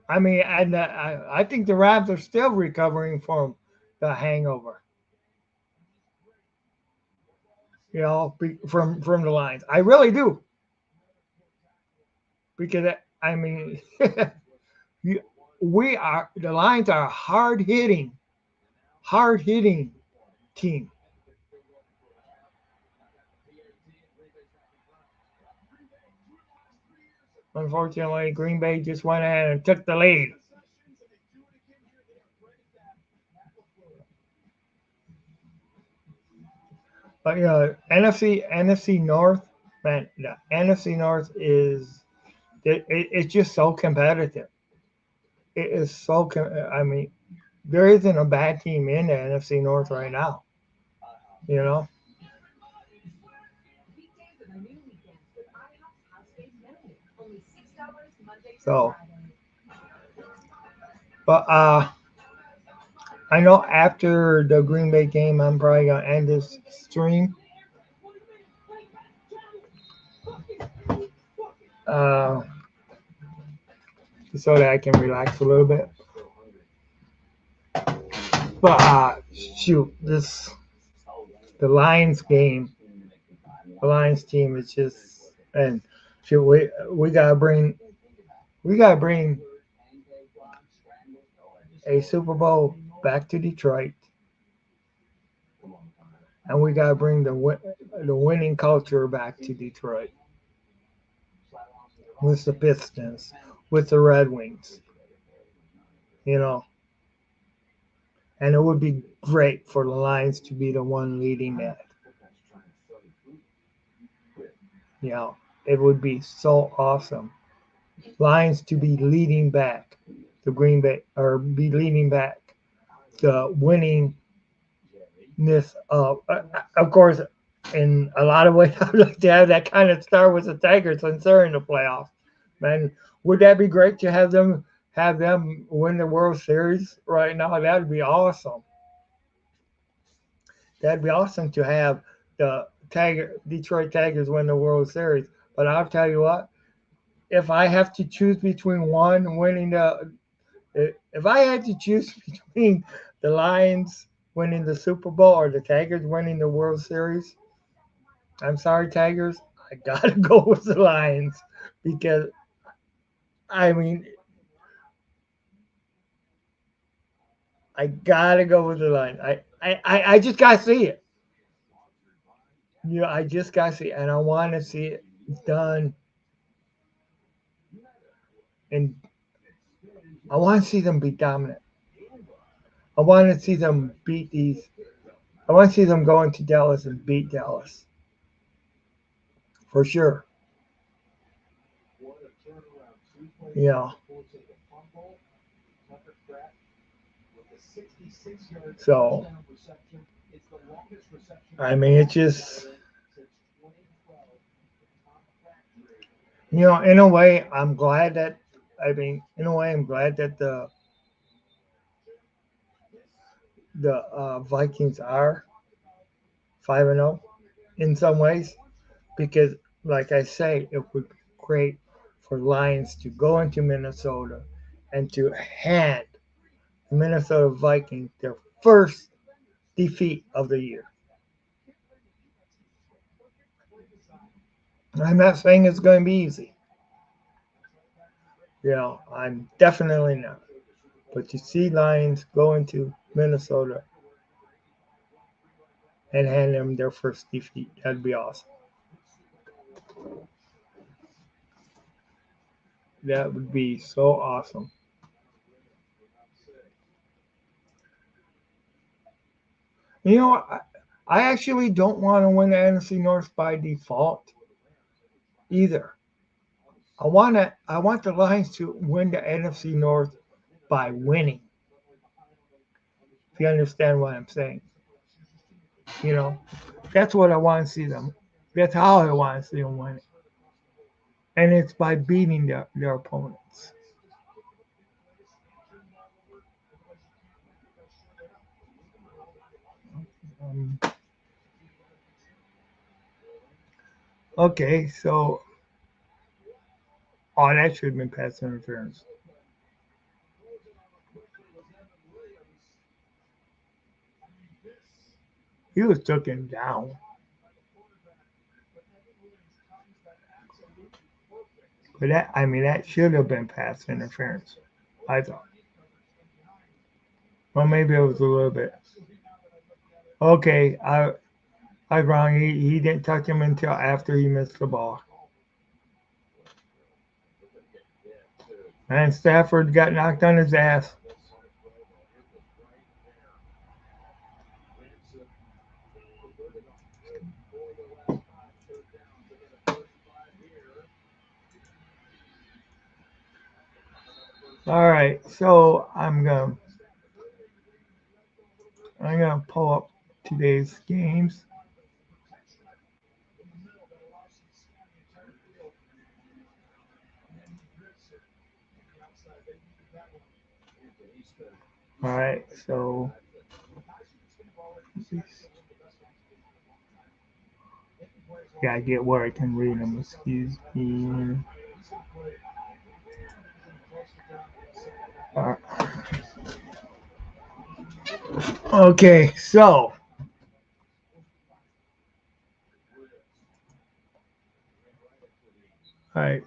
I mean, and I think the Rams are still recovering from the hangover. From the Lions. I really do because I mean, the Lions are a hard hitting team. Unfortunately, Green Bay just went ahead and took the lead. But NFC North, man, the NFC North it's just so competitive. It is so. I mean, there isn't a bad team in the NFC North right now. You know. So, but I know after the Green Bay game, I'm probably gonna end this stream. So that I can relax a little bit. But shoot, the Lions game, the Lions team is just and shoot, we gotta bring a Super Bowl back to Detroit, and we gotta bring the winning culture back to Detroit with the Pistons, with the Red Wings, you know. And it would be great for the Lions to be the one leading that. You know, it would be so awesome. Lions to be leading back the Green Bay, or be leading back the winningness of course, in a lot of ways, I'd like to have that kind of start with the Tigers since they're in the playoffs. Man, would that be great to have them win the World Series right now? That'd be awesome. That'd be awesome to have the Detroit Tigers win the World Series. But I'll tell you what, if I have to choose between if I had to choose between the Lions winning the Super Bowl or the Tigers winning the World Series, I'm sorry, Tigers, I gotta go with the Lions because I mean, I gotta go with the Lions. I just gotta see it. I just gotta see it, and I want to see it done. And I want to see them be dominant. I want to see them beat these. I want to see them go into Dallas and beat Dallas. For sure. Yeah. So, I mean, it just, in a way, I'm glad that, in a way, I'm glad that the Vikings are 5-0 in some ways, because, like I say, it would be great for Lions to go into Minnesota and to hand the Minnesota Vikings their first defeat of the year. I'm not saying it's going to be easy. I'm definitely not. But to see Lions go into Minnesota and hand them their first defeat, that'd be awesome. That would be so awesome. You know, I actually don't want to win the NFC North by default either. I want the Lions to win the NFC North by winning. If you understand what I'm saying, you know, that's what I want to see them. That's how I want to see them win it, and it's by beating their opponents. Um, okay, so that should have been pass interference. He was taken down. But that should have been pass interference, I thought. Well, maybe it was a little bit. Okay, I was wrong. He didn't touch him until after he missed the ball. And Stafford got knocked on his ass. All right, so I'm gonna pull up today's games. All right, so yeah, I get where I can read them. Excuse me. Okay, so I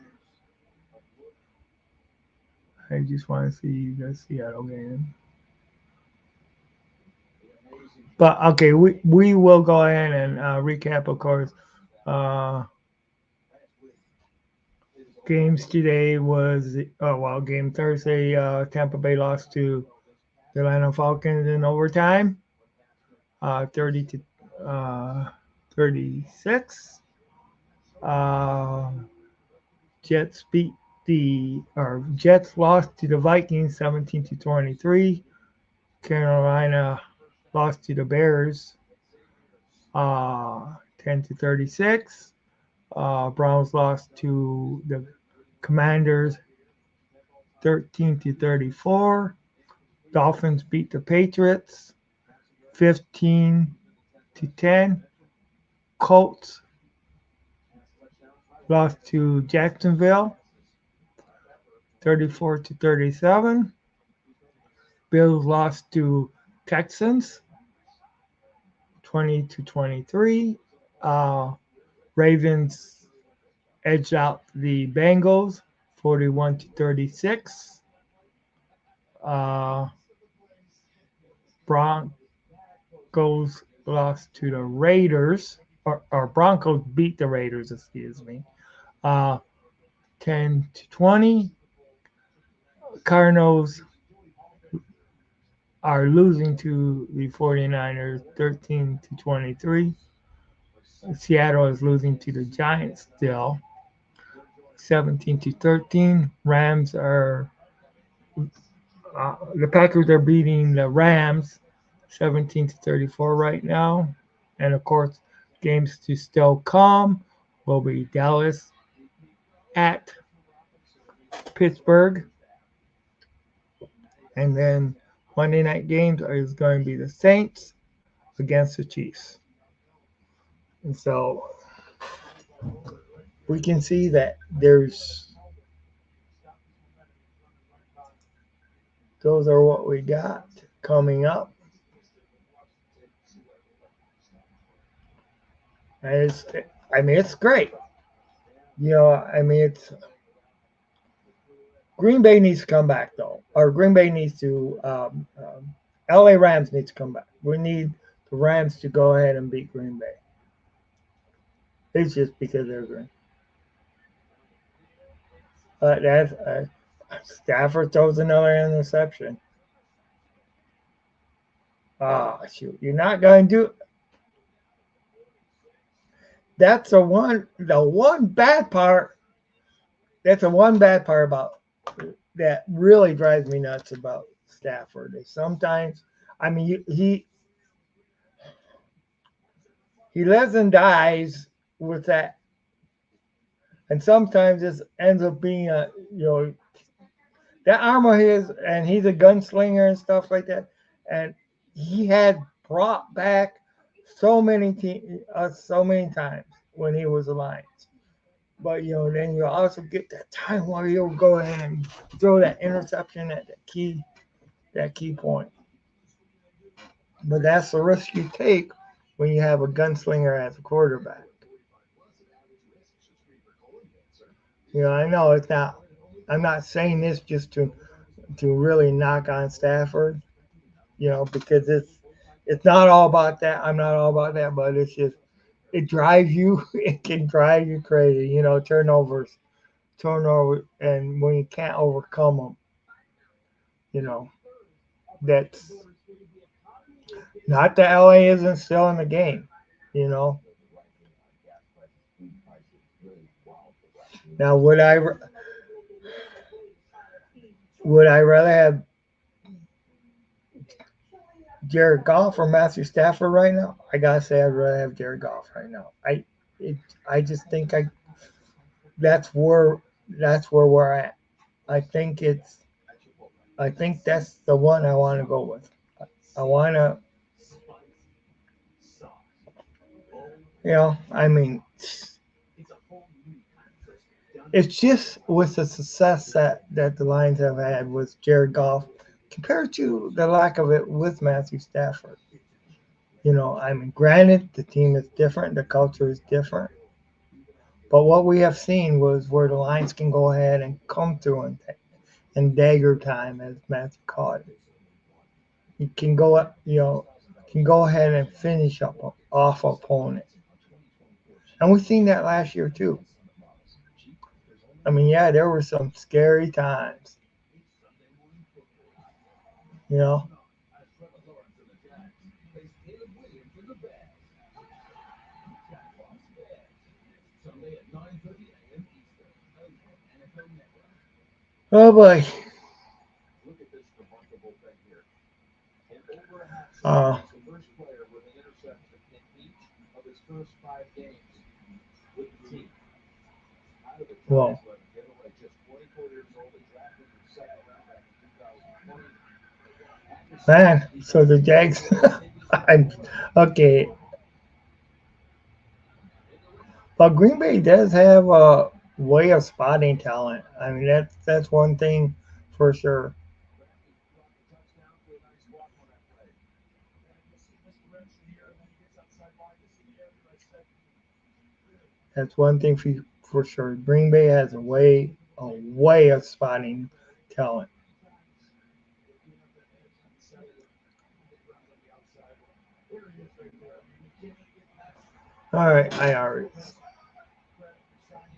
just want to see the Seattle game. But okay, we will go ahead and recap, of course. Games today was game Thursday. Tampa Bay lost to the Atlanta Falcons in overtime, 30-36. Jets lost to the Vikings 17-23. Carolina lost to the Bears 10-36. Browns lost to the Commanders 13-34. Dolphins beat the Patriots 15-10. Colts lost to Jacksonville 34-37. Bills lost to Texans 20-23. Ravens edged out the Bengals 41-36. Broncos lost to the Raiders, or Broncos beat the Raiders, 10-20. Cardinals are losing to the 49ers 13-23. Seattle is losing to the Giants still 17-13. Rams are the Packers are beating the Rams 17-34 right now. And of course, games to still come will be Dallas at Pittsburgh. And then Monday night games is going to be the Saints against the Chiefs. And so we can see that those are what we got coming up. And it's great. Green Bay needs to come back, though. Or Green Bay needs to, LA Rams needs to come back. We need the Rams to go ahead and beat Green Bay. It's just because they're green. But that's Stafford throws another interception. Ah, shoot! You're not going to do. That's the one bad part. That's the one bad part about that really drives me nuts about Stafford. Is sometimes, I mean, he lives and dies with that, and sometimes it ends up being that arm of his, and he's a gunslinger and stuff like that, and he had brought back so many times when he was alive. But then you also get that time where you'll go ahead and throw that interception at that key point. But that's the risk you take when you have a gunslinger as a quarterback. I know it's not. I'm not saying this just to really knock on Stafford, because it's not all about that. I'm not all about that, but it's just it drives you. It can drive you crazy. Turnover, and when you can't overcome them, that's not that LA isn't still in the game. Now, would I rather have Jared Goff or Matthew Stafford right now? I gotta say, I'd rather have Jared Goff right now. I just think that's where we're at. I think that's the one I want to go with. I want to, I mean, it's just with the success that the Lions have had with Jared Goff compared to the lack of it with Matthew Stafford. I mean, granted, the team is different, the culture is different, but what we have seen was where the Lions can go ahead and come through in dagger time, as Matthew called it. You can go ahead and finish off opponent, and we've seen that last year too. I mean, yeah, there were some scary times. Oh boy. Well, man, so the Jags, okay. But Green Bay does have a way of spotting talent. I mean, that's one thing for sure. That's one thing for sure. Green Bay has a way of spotting talent. All right, I already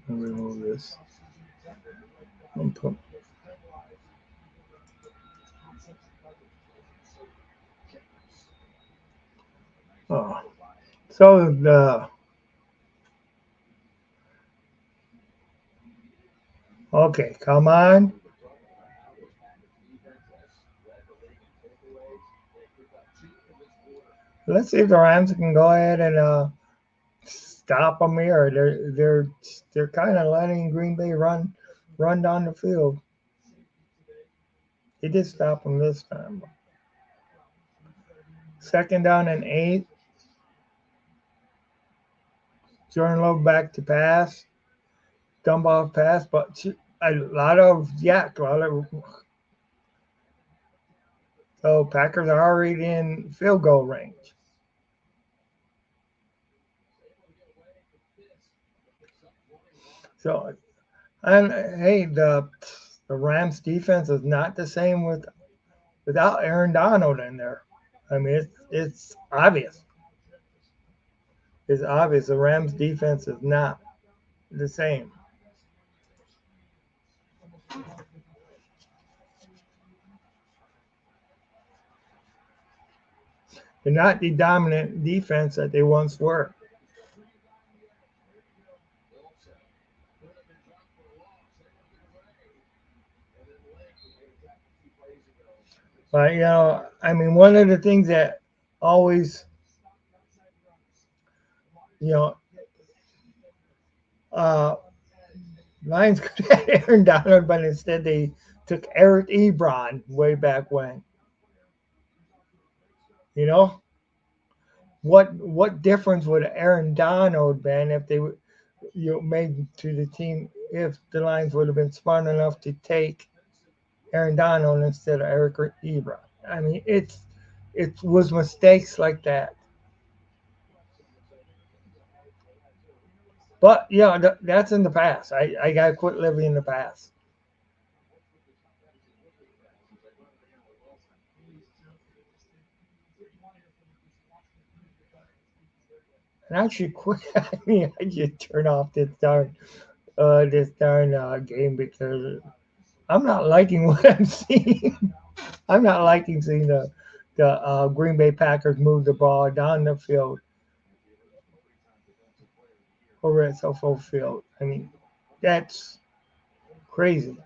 remove this. Oh, so okay, come on. Let's see if the Rams can go ahead and stop them here. They're kind of letting Green Bay run down the field. He did stop them this time. 2nd down and 8. Jordan Love back to pass. Dump off pass, but a lot of yak. So Packers are already in field goal range. So, and hey, the Rams defense is not the same without Aaron Donald in there. I mean, it's obvious. It's obvious the Rams defense is not the same. They're not the dominant defense that they once were. But I mean, one of the things that always, you know, Lions could have had Aaron Donald, but instead they took Eric Ebron way back when. You know, what difference would Aaron Donald been if they made to the team if the Lions would have been smart enough to take Aaron Donald instead of Eric Ebron? I mean, it was mistakes like that. But that's in the past. I gotta quit living in the past. And I should quit. I mean, I should turn off this darn game because I'm not liking what I'm seeing. I'm not liking seeing the Green Bay Packers move the ball down the field over at SoFi Field. I mean, that's crazy.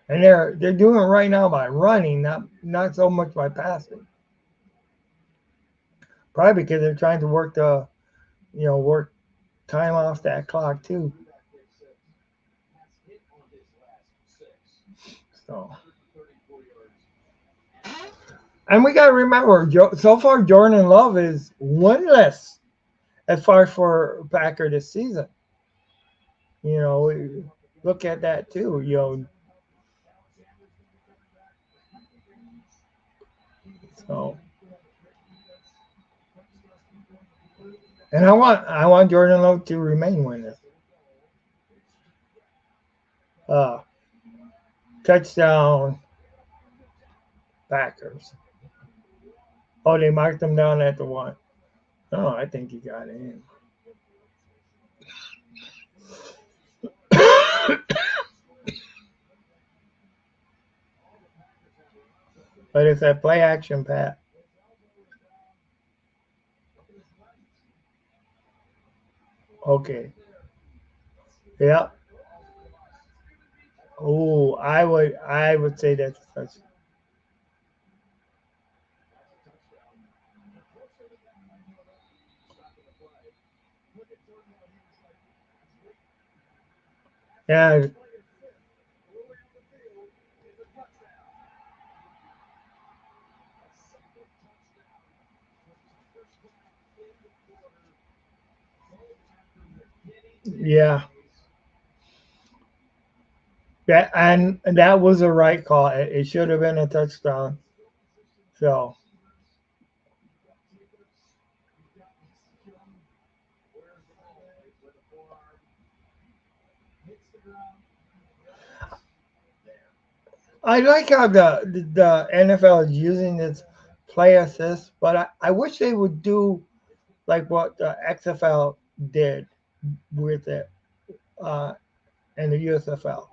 And they're doing it right now by running, not so much by passing. Probably because they're trying to work time off that clock too. So, and we gotta remember, so far Jordan Love is winless as far as for Packer this season. Look at that too. So, and I want Jordan Love to remain winless. Touchdown Packers. Oh, they marked him down at the 1. Oh, I think he got in. But it's that play action, Pat. Okay. Yeah. Oh, I would say that's a touchdown. Yeah. Yeah. And that was a right call. It should have been a touchdown. So. I like how the NFL is using this play assist, but I wish they would do like what the XFL did with it and the USFL.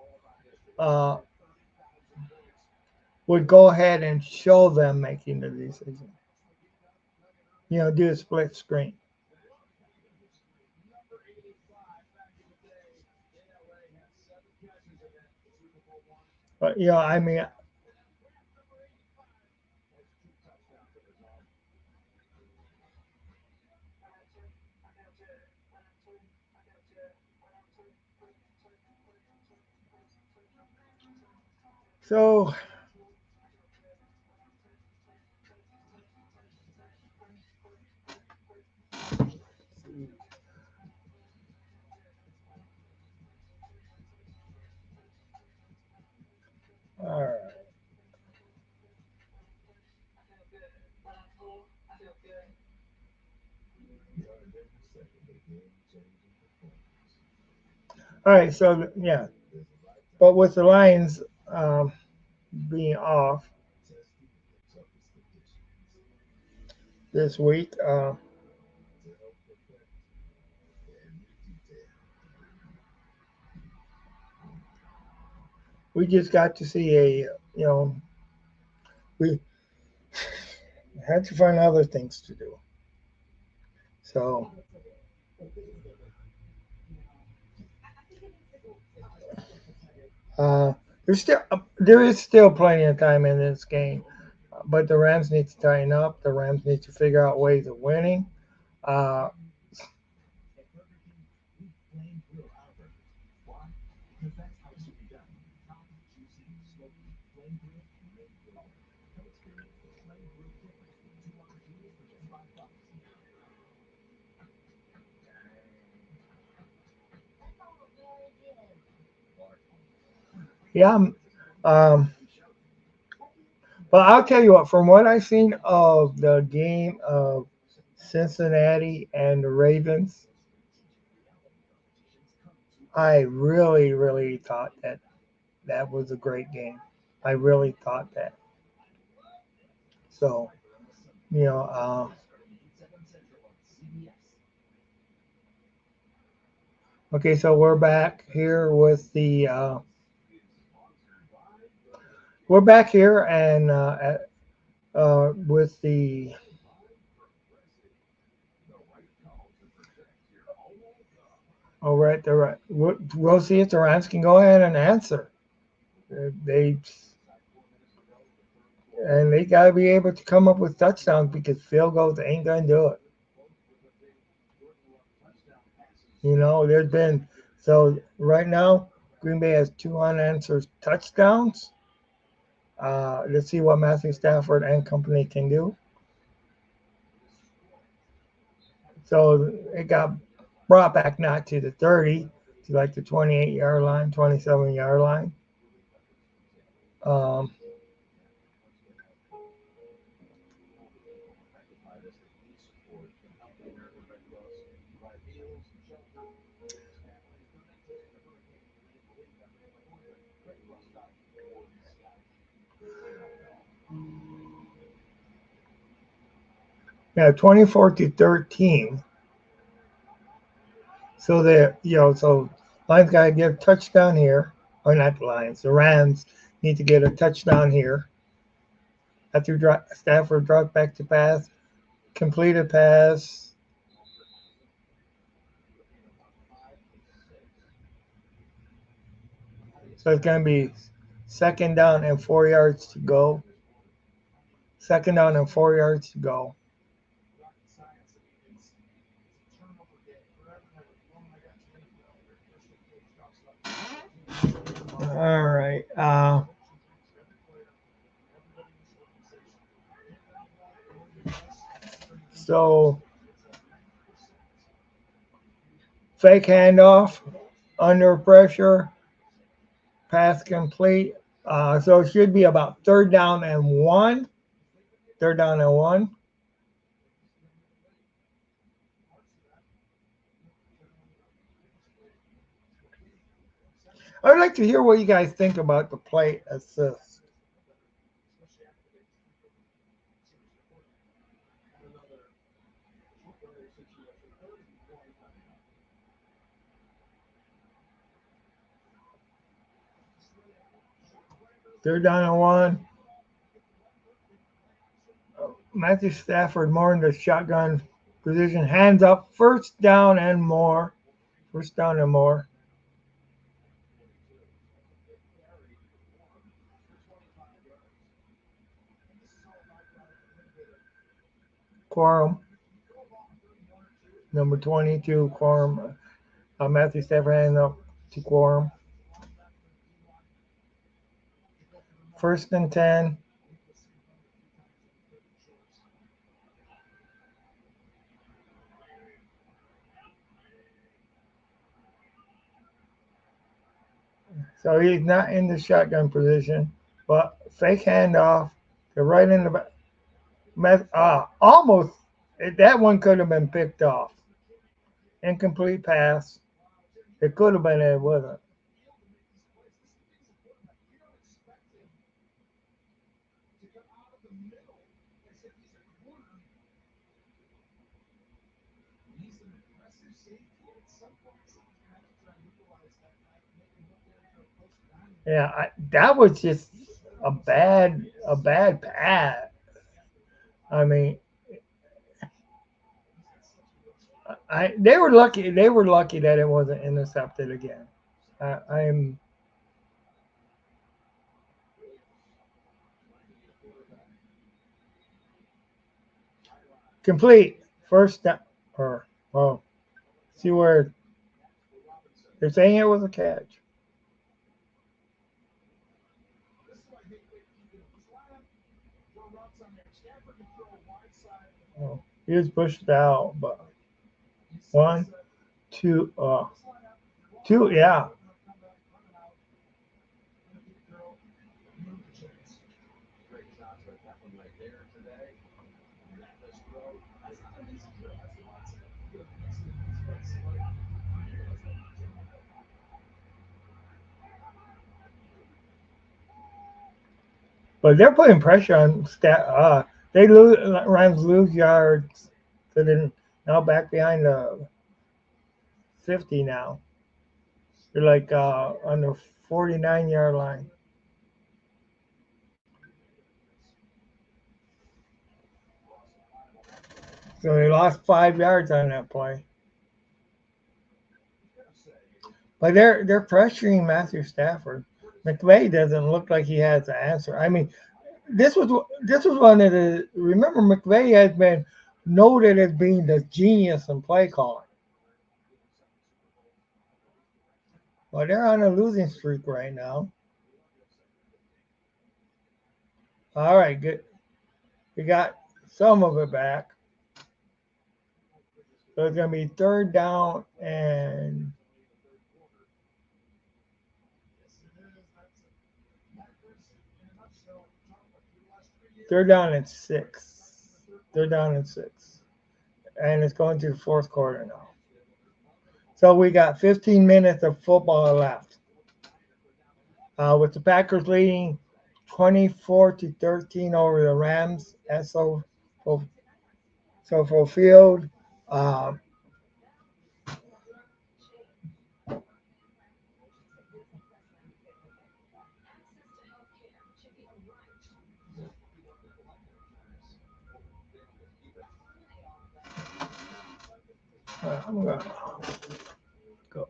Would go ahead and show them making the decision. Do a split screen. But I mean, so all right. All right, so yeah, but with the Lions being off this week, we just got to see we had to find other things to do. So there is still plenty of time in this game, but the Rams need to tighten up. The Rams need to figure out ways of winning. Uh, yeah, but I'll tell you what. From what I've seen of the game of Cincinnati and the Ravens, I really, really thought that was a great game. I really thought that. So, you know, okay, so we're back here with we're back here and with the all right, the right. We'll see if the Rams can go ahead and answer. They and they got to be able to come up with touchdowns because field goals ain't gonna do it. There's been so right now Green Bay has 2 unanswered touchdowns. Let's see what Matthew Stafford and company can do. So it got brought back not to the 30, to like the 28-yard line, 27-yard line. Um, yeah, 24-13. So so Lions got to get a touchdown here, or not the Lions. The Rams need to get a touchdown here. After Stafford dropped back to pass, completed pass. So it's going to be 2nd down and 4 yards to go. 2nd down and 4 yards to go. All right. So fake handoff, under pressure, pass complete. So it should be about 3rd down and 1. 3rd down and 1. I'd like to hear what you guys think about the play assist. Third down and 1. Matthew Stafford more in the shotgun position. Hands up. 1st down and more. 1st down and more. Quorum. Number 22, Quorum. Matthew Stafford handing up to Quorum. 1st and 10. So he's not in the shotgun position, but fake handoff. They're right in the back. Almost. That one could have been picked off. Incomplete pass. It could have been, it wasn't. Yeah, that was just a bad pass. I mean, they were lucky. They were lucky that it wasn't intercepted again. I'm complete. First down. Or well, see where they're saying it was a catch. Oh, he was pushed out, but 1, 2, 2, yeah. But they're putting pressure on they lose Rams lose yards, so then now back behind the 50 now. They're like on the 49-yard line. So they lost 5 yards on that play. But they're pressuring Matthew Stafford. McVay doesn't look like he has the answer. I mean, this was one of the. Remember, McVay has been noted as being the genius in play calling. Well, they're on a losing streak right now. All right, good. We got some of it back. So it's going to be 3rd down and 3rd down and 6. 3rd down and 6. And it's going to the 4th quarter now. So we got 15 minutes of football left. With the Packers leading 24-13 over the Rams at SoFi Field. I'm going to go.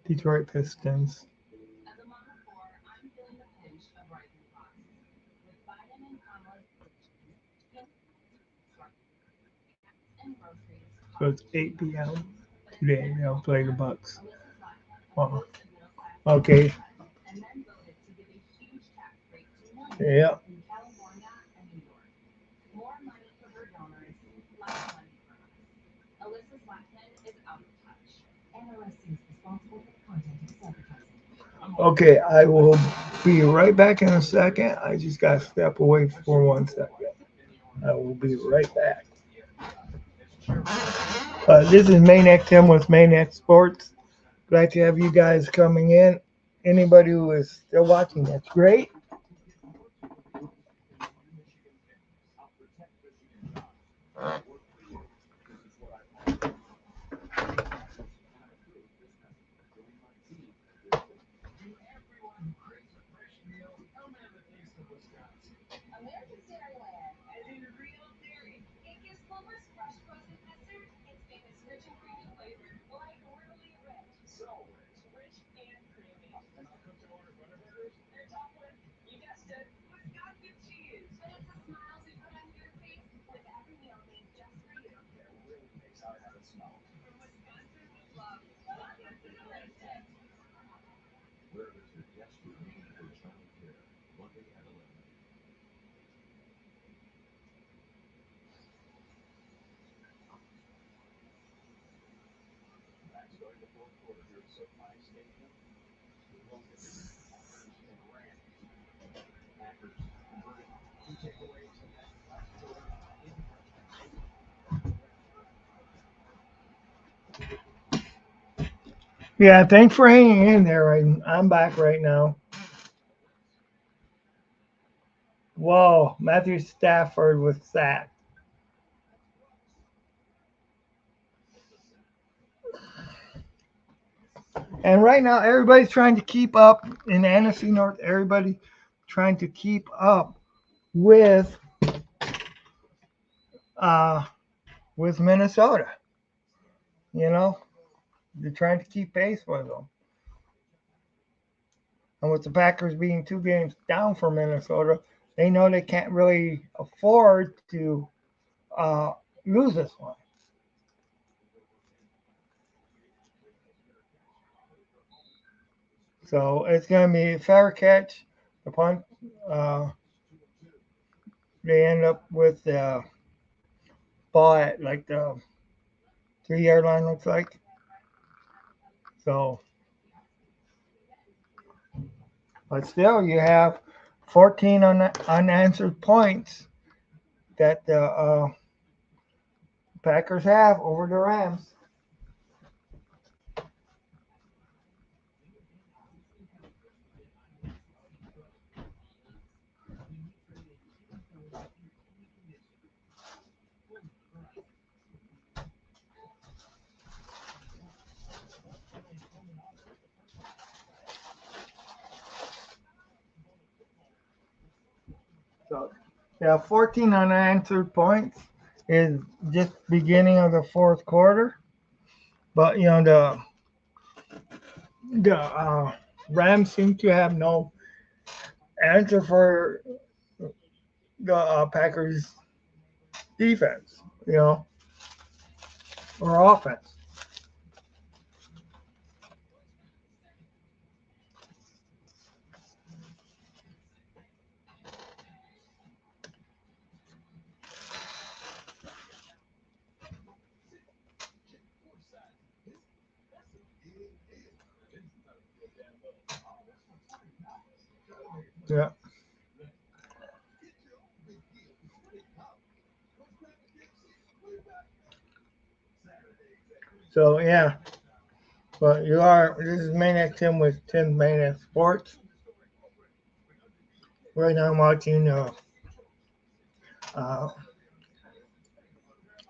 Detroit Pistons. So it's 8 p.m. today. They'll play the Bucks. Okay. Yeah. Okay, I will be right back in a second. I just got to step away for 1 second. I will be right back. This is Maniac Tim with Maniac Sports. Glad to have you guys coming in. Anybody who is still watching, that's great. Yeah, thanks for hanging in there. I'm back right now. What Whoa, Matthew Stafford was sacked. And right now, everybody's trying to keep up in the NFC North. Everybody trying to keep up with Minnesota. You know, they're trying to keep pace with them. And with the Packers being 2 games down for Minnesota, they know they can't really afford to lose this one. So it's going to be a fair catch. The punt, they end up with the ball at like the 3-yard line, looks like. So, but still, you have 14 unanswered points that the Packers have over the Rams. So, yeah, 14 unanswered points is just beginning of the fourth quarter. But, you know, the Rams seem to have no answer for the Packers defense, you know, or offense. Yeah. So yeah, but this is Maniac Tim with Tim's Maniac Sports. Right now I'm watching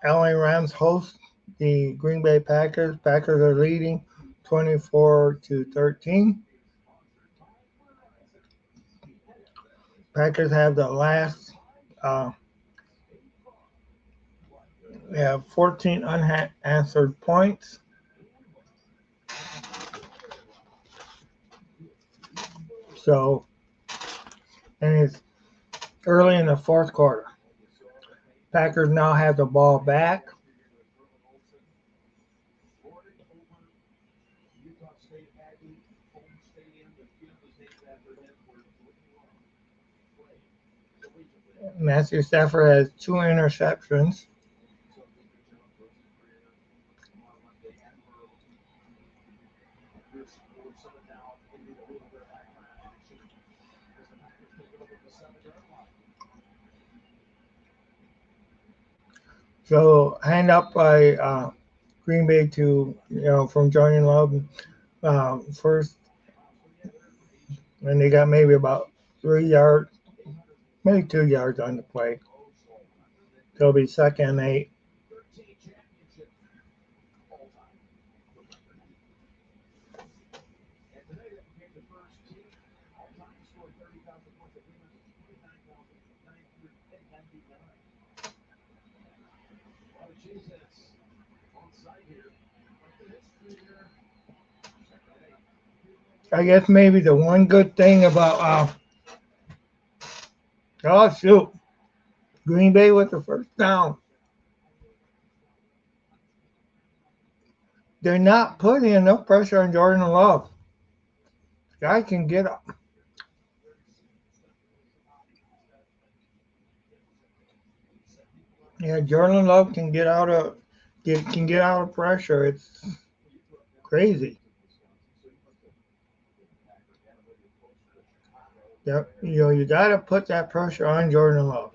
LA Rams host the Green Bay Packers. Packers are leading 24-13. Packers have the last they have 14 unanswered points. So, and it's early in the fourth quarter. Packers now have the ball back. Matthew Stafford has 2 interceptions. So hand up by Green Bay to, from Jordan Love first, and they got maybe about 3 yards, maybe 2 yards on the play. So it'll be 2nd and 8. I guess maybe the one good thing about Green Bay with the first down. They're not putting enough pressure on Jordan Love. The guy can get up. Yeah, Jordan Love can get out of pressure. It's crazy. You got to put that pressure on Jordan Love.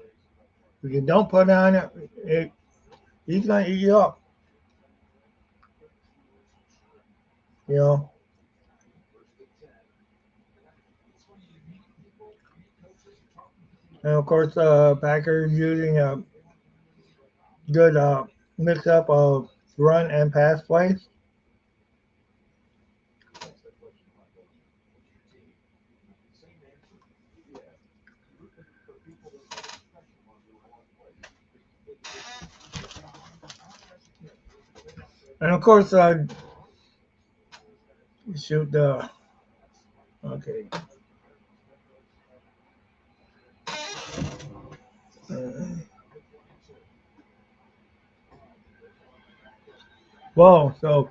If you don't put on it, he's going to eat you up. You know. And of course, Packers using a good mix up of run and pass plays. And of course, shoot the okay. Whoa, so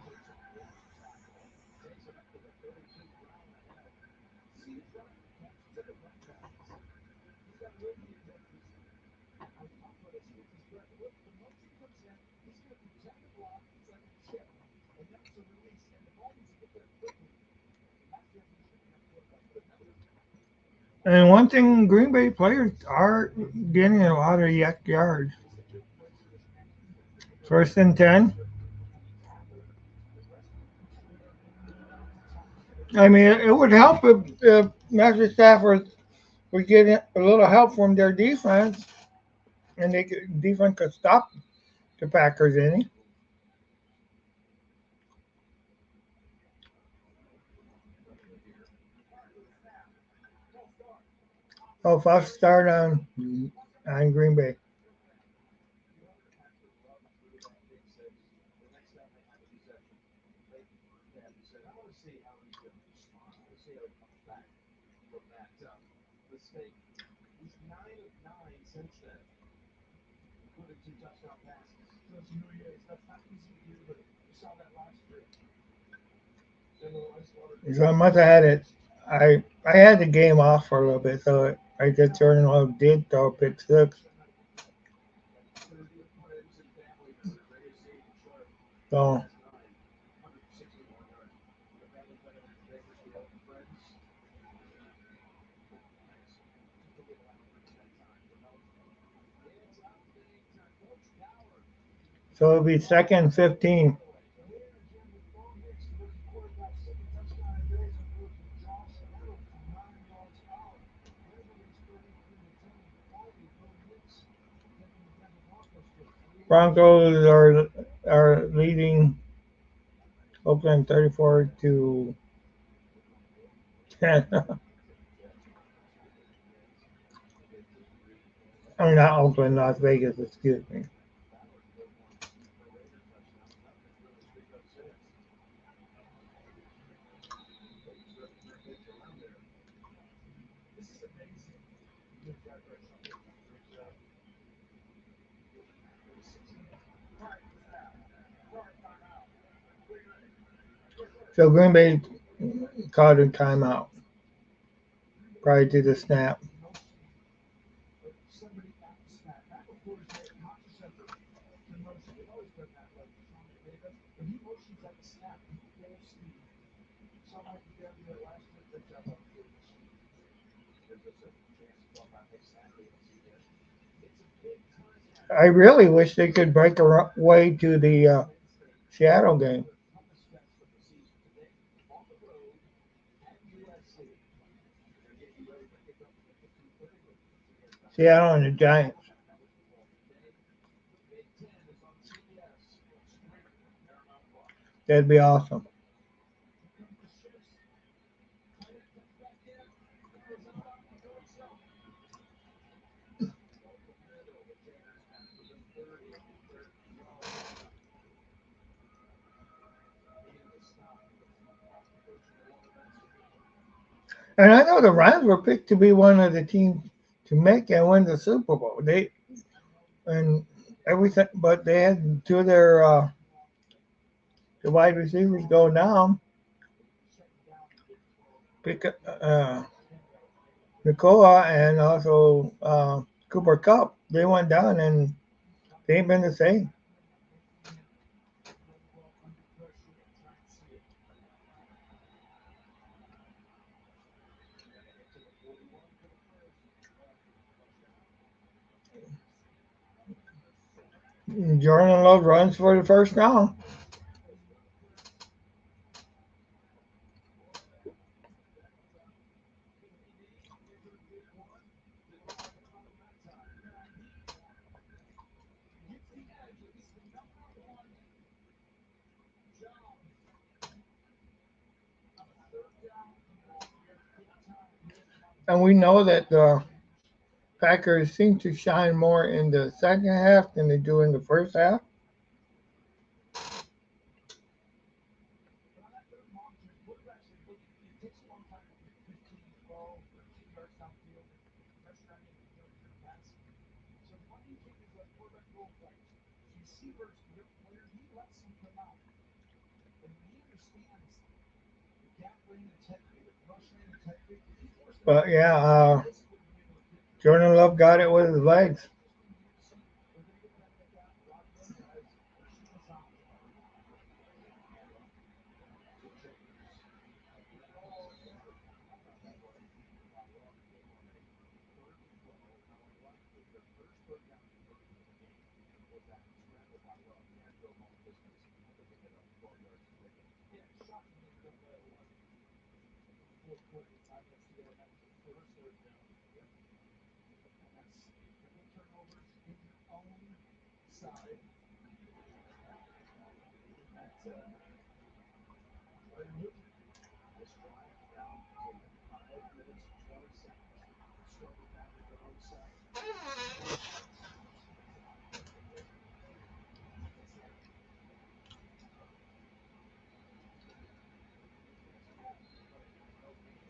and one thing Green Bay players are getting a lot of yak yards. 1st and 10. I mean, it would help if Matthew Stafford would get a little help from their defense, and defense could stop the Packers any. Oh, false start on Green Bay. So I must have had it. I had the game off for a little bit, so I just turned on did throw pick six. So it'll be 2nd 15. Broncos are leading Oakland 34-10. I mean, not Oakland, Las Vegas. Excuse me. So Green Bay called a timeout prior to the snap. I really wish they could break a way to the Seattle game. Seattle and the Giants. That'd be awesome. And I know the Rams were picked to be one of the teams to make and win the Super Bowl. They and everything, but they had two of their the wide receivers go down. Pick Nicola and also Cooper Cup. They went down and they ain't been the same. Jordan Love runs for the first down. And we know that the Packers seem to shine more in the second half than they do in the first half. But yeah, Jordan Love got it with his legs.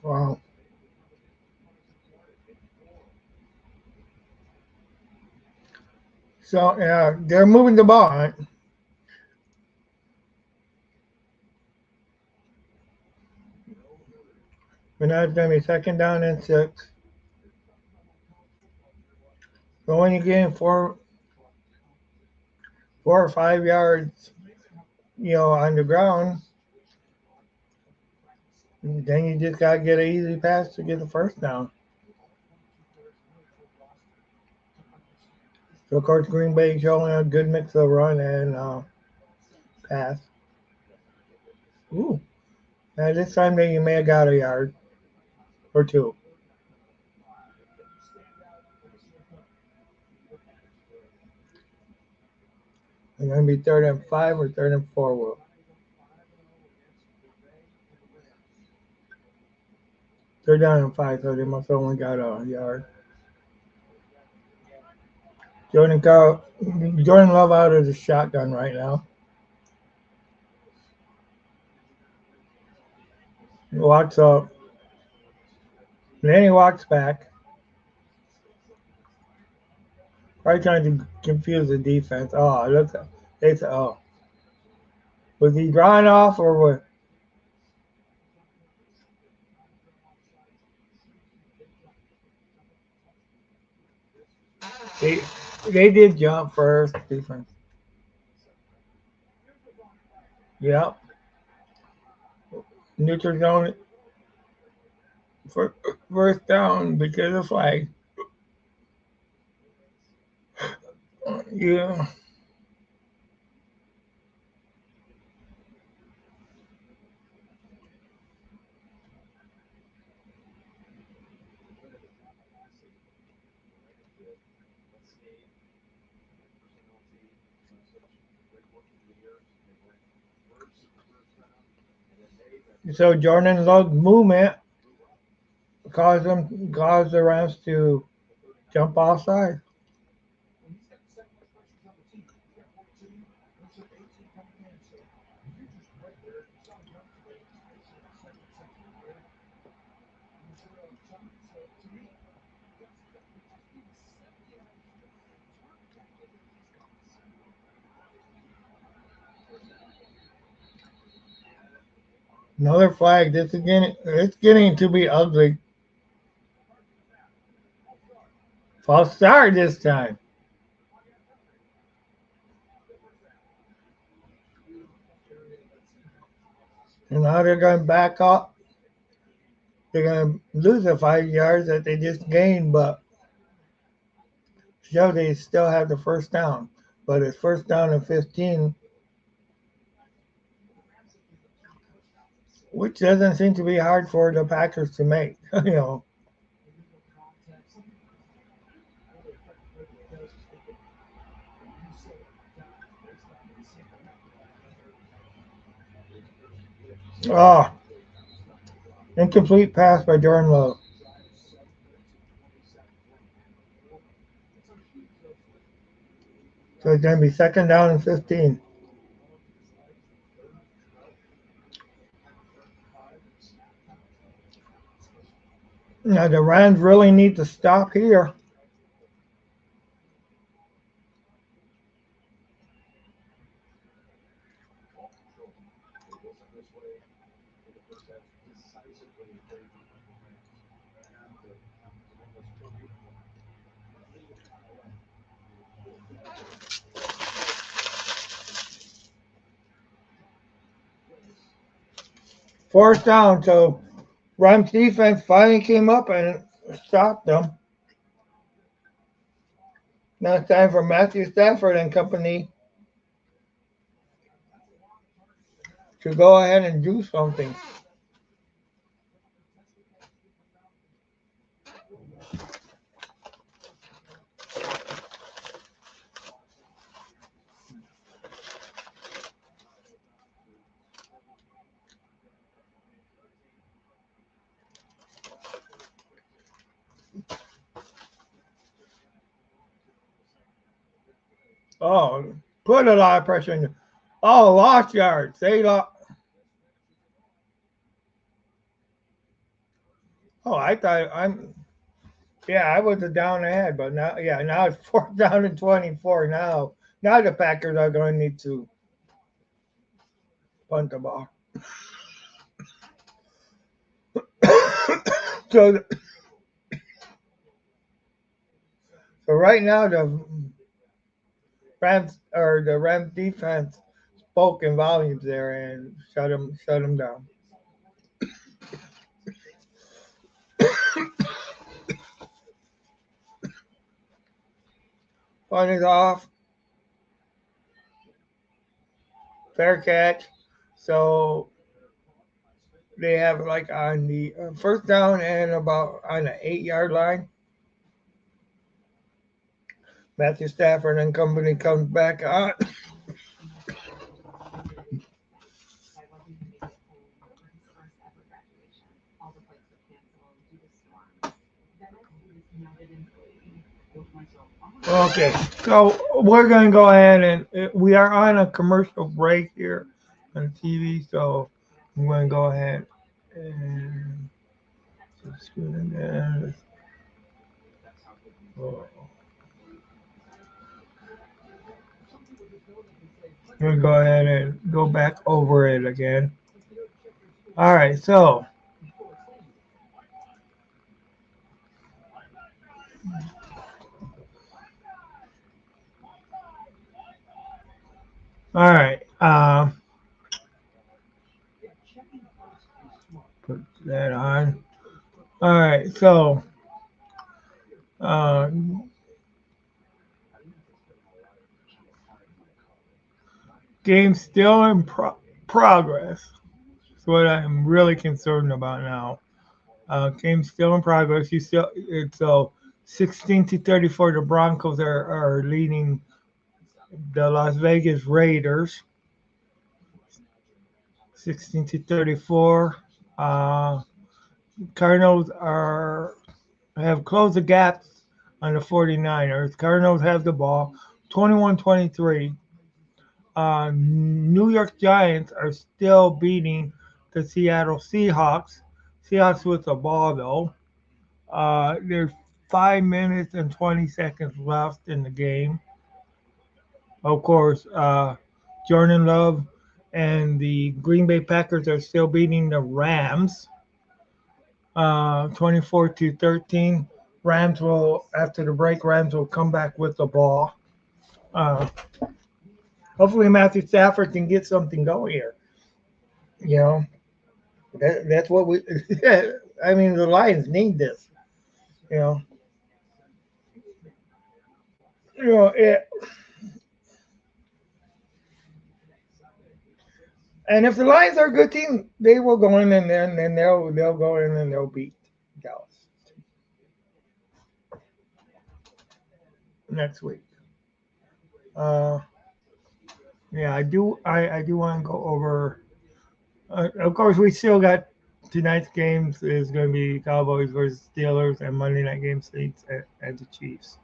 Wow. So yeah, they're moving the ball. Right? But now it's going to be second down and 6. But when you get 4 or 5 yards, on the ground, then you just got to get an easy pass to get the first down. So, of course, Green Bay showing a good mix of run and pass. Ooh. Now, this time you may have got a yard or 2. It's going to be 3rd and 5 or 3rd and 4. Will. 3rd down and 5, so they must have only got a yard. Jordan Love out of the shotgun right now. He walks up. And then he walks back. Probably trying to confuse the defense. Oh, oh. Was he drawing off or what? They did jump first, defense. Yep. Neutral zone for first down because of flag. Yeah. So Jordan Love's movement caused the Rams to jump offside. Another flag. It's getting to be ugly. False start this time. And now they're going to back up. They're going to lose the 5 yards that they just gained, but show they still have the first down. But it's first down and 15, which doesn't seem to be hard for the Packers to make. Oh, incomplete pass by Jordan Love. So it's going to be 2nd down and 15. Now the Rams really need to stop here. Fourth down, so Rams defense finally came up and stopped them. Now it's time for Matthew Stafford and company to go ahead and do something. Oh, put a lot of pressure in you. Oh, lost yards. They lost. Oh, I thought I was a down ahead, but now it's 4th down and 24 now. Now the Packers are going to need to punt the ball. So right now the Rams defense spoke in volumes there and shut them down. Punt is off. Fair catch. So they have like on the 1st down and about on the 8-yard line. Matthew Stafford and company comes back on. Okay, so we're going to go ahead and we are on a commercial break here on TV, so I'm going to go ahead and we'll go ahead and go back over it again. All right, so all right, put that on. All right, so game still in progress. That's what I'm really concerned about now. Game still in progress. It's 16-34. The Broncos are leading the Las Vegas Raiders. 16-34. Cardinals have closed the gaps on the 49ers. Cardinals have the ball. 21-23. New York Giants are still beating the Seattle Seahawks. Seahawks with the ball though. There's 5 minutes and 20 seconds left in the game. Of course, Jordan Love and the Green Bay Packers are still beating the Rams. 24-13. Rams will, after the break, come back with the ball. Hopefully Matthew Stafford can get something going here. You know, that's what we. I mean, the Lions need this. You know it. And if the Lions are a good team, they will go in and then they'll go in and they'll beat Dallas next week. I do want to go over. Of course, we still got tonight's games is going to be Cowboys versus Steelers and Monday night game Saints and the Chiefs.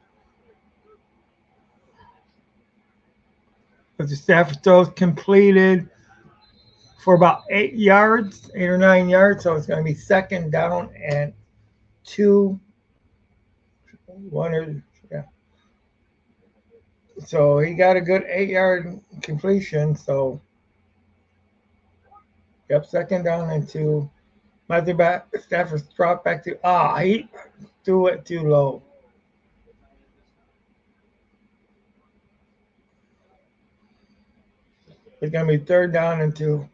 Matthew Stafford throws completed for about 8 yards, 8 or 9 yards. So it's going to be second down and 2. Yeah. So he got a good 8-yard completion. So, yep, second down and 2. Matthew Stafford dropped back to, he threw it too low. It's going to be third down and 2.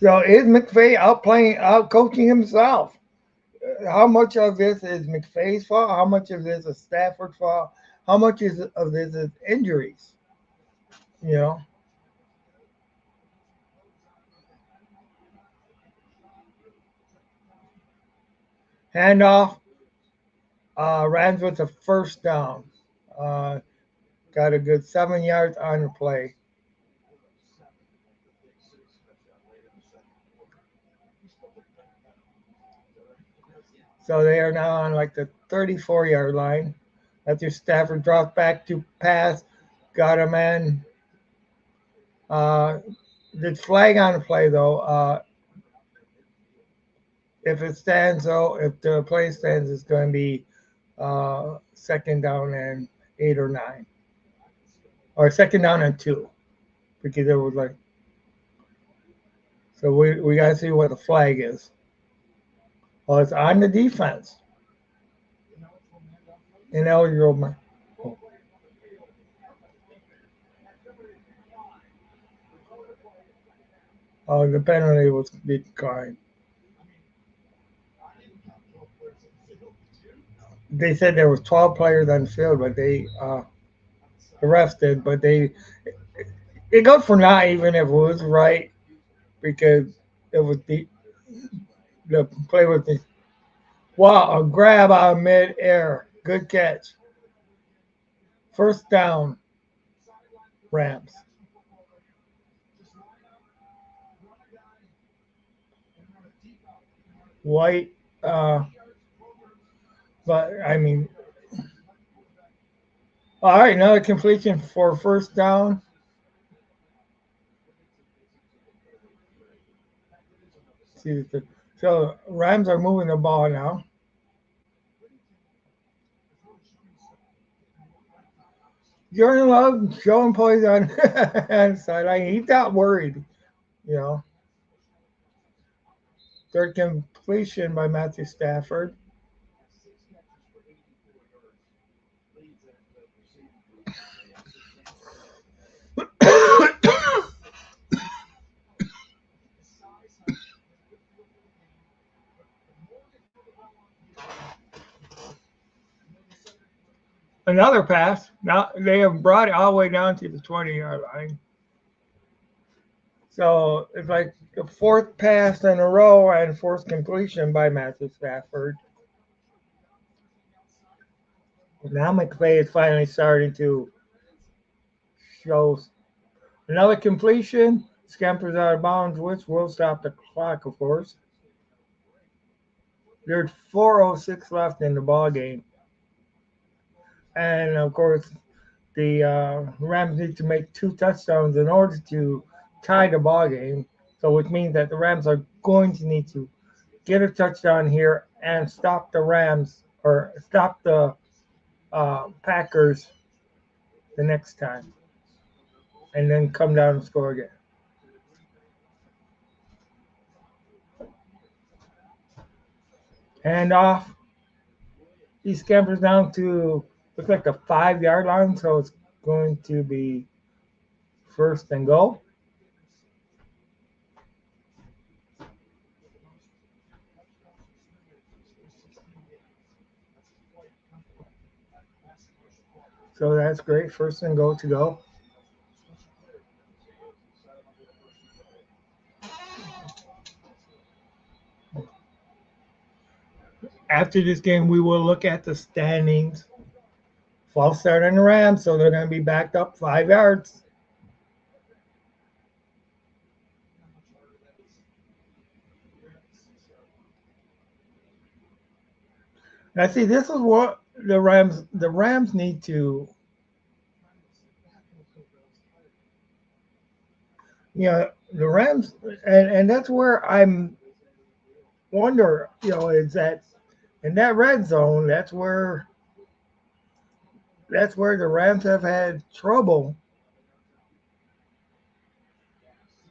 So is McVay out coaching himself? How much of this is McVay's fault? How much of this is Stafford's fault? How much of this is injuries? You know? Handoff. Rams with a first down. Got a good 7 yards on the play. So they are now on like the 34-yard line. After Stafford dropped back to pass, got a man. The flag on the play though. If the play stands, it's going to be second down and 8 or 9, or second down and 2, because it was like. So we got to see what the flag is. Well, it's on the defense. Ineligible. Oh, the penalty was declined. They said there was 12 players on the field, but they arrested. But it goes for not even if it was right, because it was the play was the. Wow, a grab out of mid-air. Good catch. First down, Rams. White, but I mean, all right, another completion for first down. So Rams are moving the ball now. Jordan Love showing plays on the sideline. He's not worried, you know. Third completion by Matthew Stafford. Another pass. Now they have brought it all the way down to the 20-yard line. So it's like the fourth pass in a row and fourth completion by Matthew Stafford. Now McVay is finally starting to show another completion. Scampers out of bounds, which will stop the clock, of course. There's 4:06 left in the ball game. And, of course, the Rams need to make 2 touchdowns in order to tie the ball game. So which means that the Rams are going to need to get a touchdown here and stop the Rams or stop the Packers the next time. And then come down and score again. Hand off. He scampers down to looks like the 5-yard line, so it's going to be first and goal. So that's great. First and goal to go. After this game, we will look at the standings. False start on the Rams, so they're going to be backed up 5 yards. Now, see, this is what the Rams need to The Rams, and that's where I'm wonder, is that in that red zone, that's where the Rams have had trouble.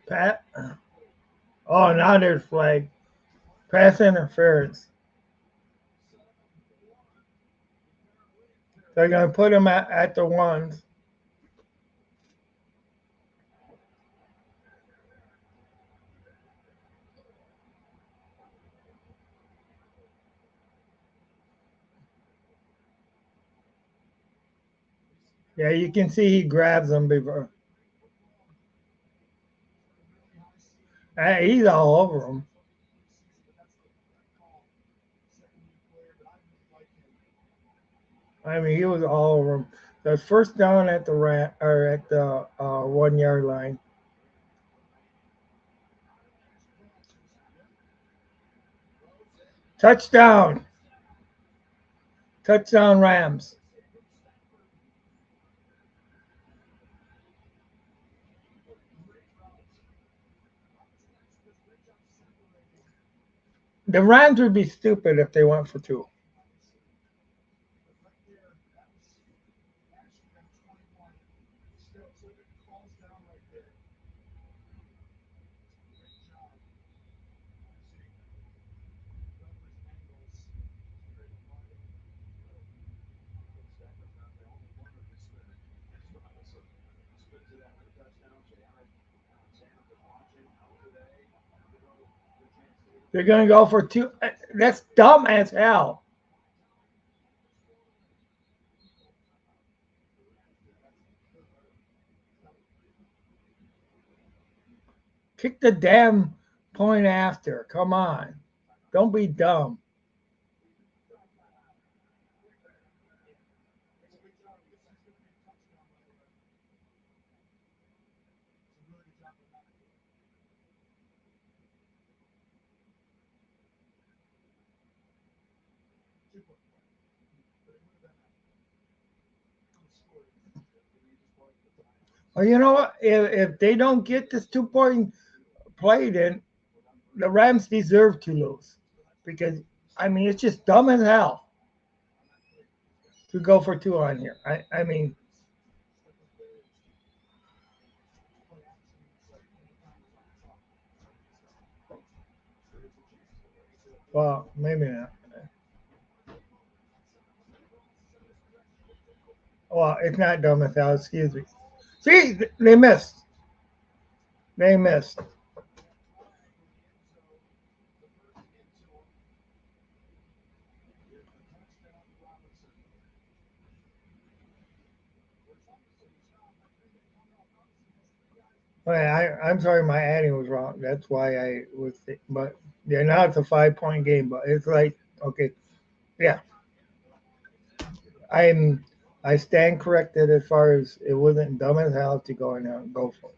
Pat, oh, now there's flag, pass interference. They're gonna put him at the ones. Yeah, you can see he grabs them before. He's all over them. I mean, he was all over them. The first down at the or at the 1 yard line. Touchdown! Touchdown, Rams. The Rams would be stupid if they went for two. They're going to go for two. That's dumb as hell. Kick the damn point after. Come on. Don't be dumb. Well, you know what? If they don't get this 2 point play, then the Rams deserve to lose. Because, I mean, it's just dumb as hell to go for two on here. I mean, well, maybe not. Well, it's not dumb as hell. Excuse me. See, they missed. They missed. I'm sorry, my adding was wrong. That's why I was. But yeah, now it's a 5 point game. But it's like, okay, yeah, I'm. I stand corrected as far as it wasn't dumb as hell to go in there and go for it.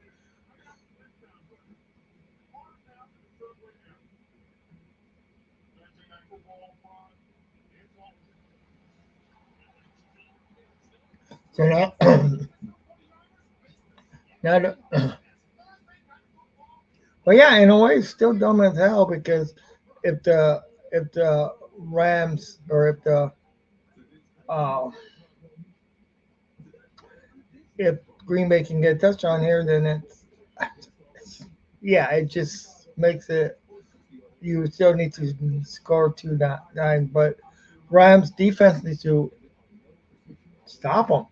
So now, now, but yeah, in a way, it's still dumb as hell because if the Rams or uh, if Green Bay can get a touchdown here, then yeah, it just makes it. You still need to score 2-9, but Rams defense needs to stop them.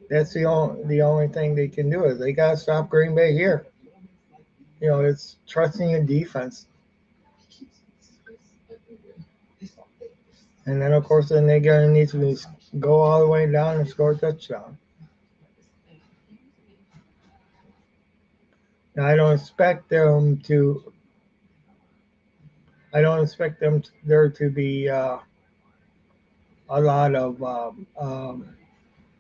That's the only thing they can do is they gotta stop Green Bay here. It's trusting your defense, and then of course then they're gonna need to go all the way down and score a touchdown. Now I don't expect them to. I don't expect there to be a lot of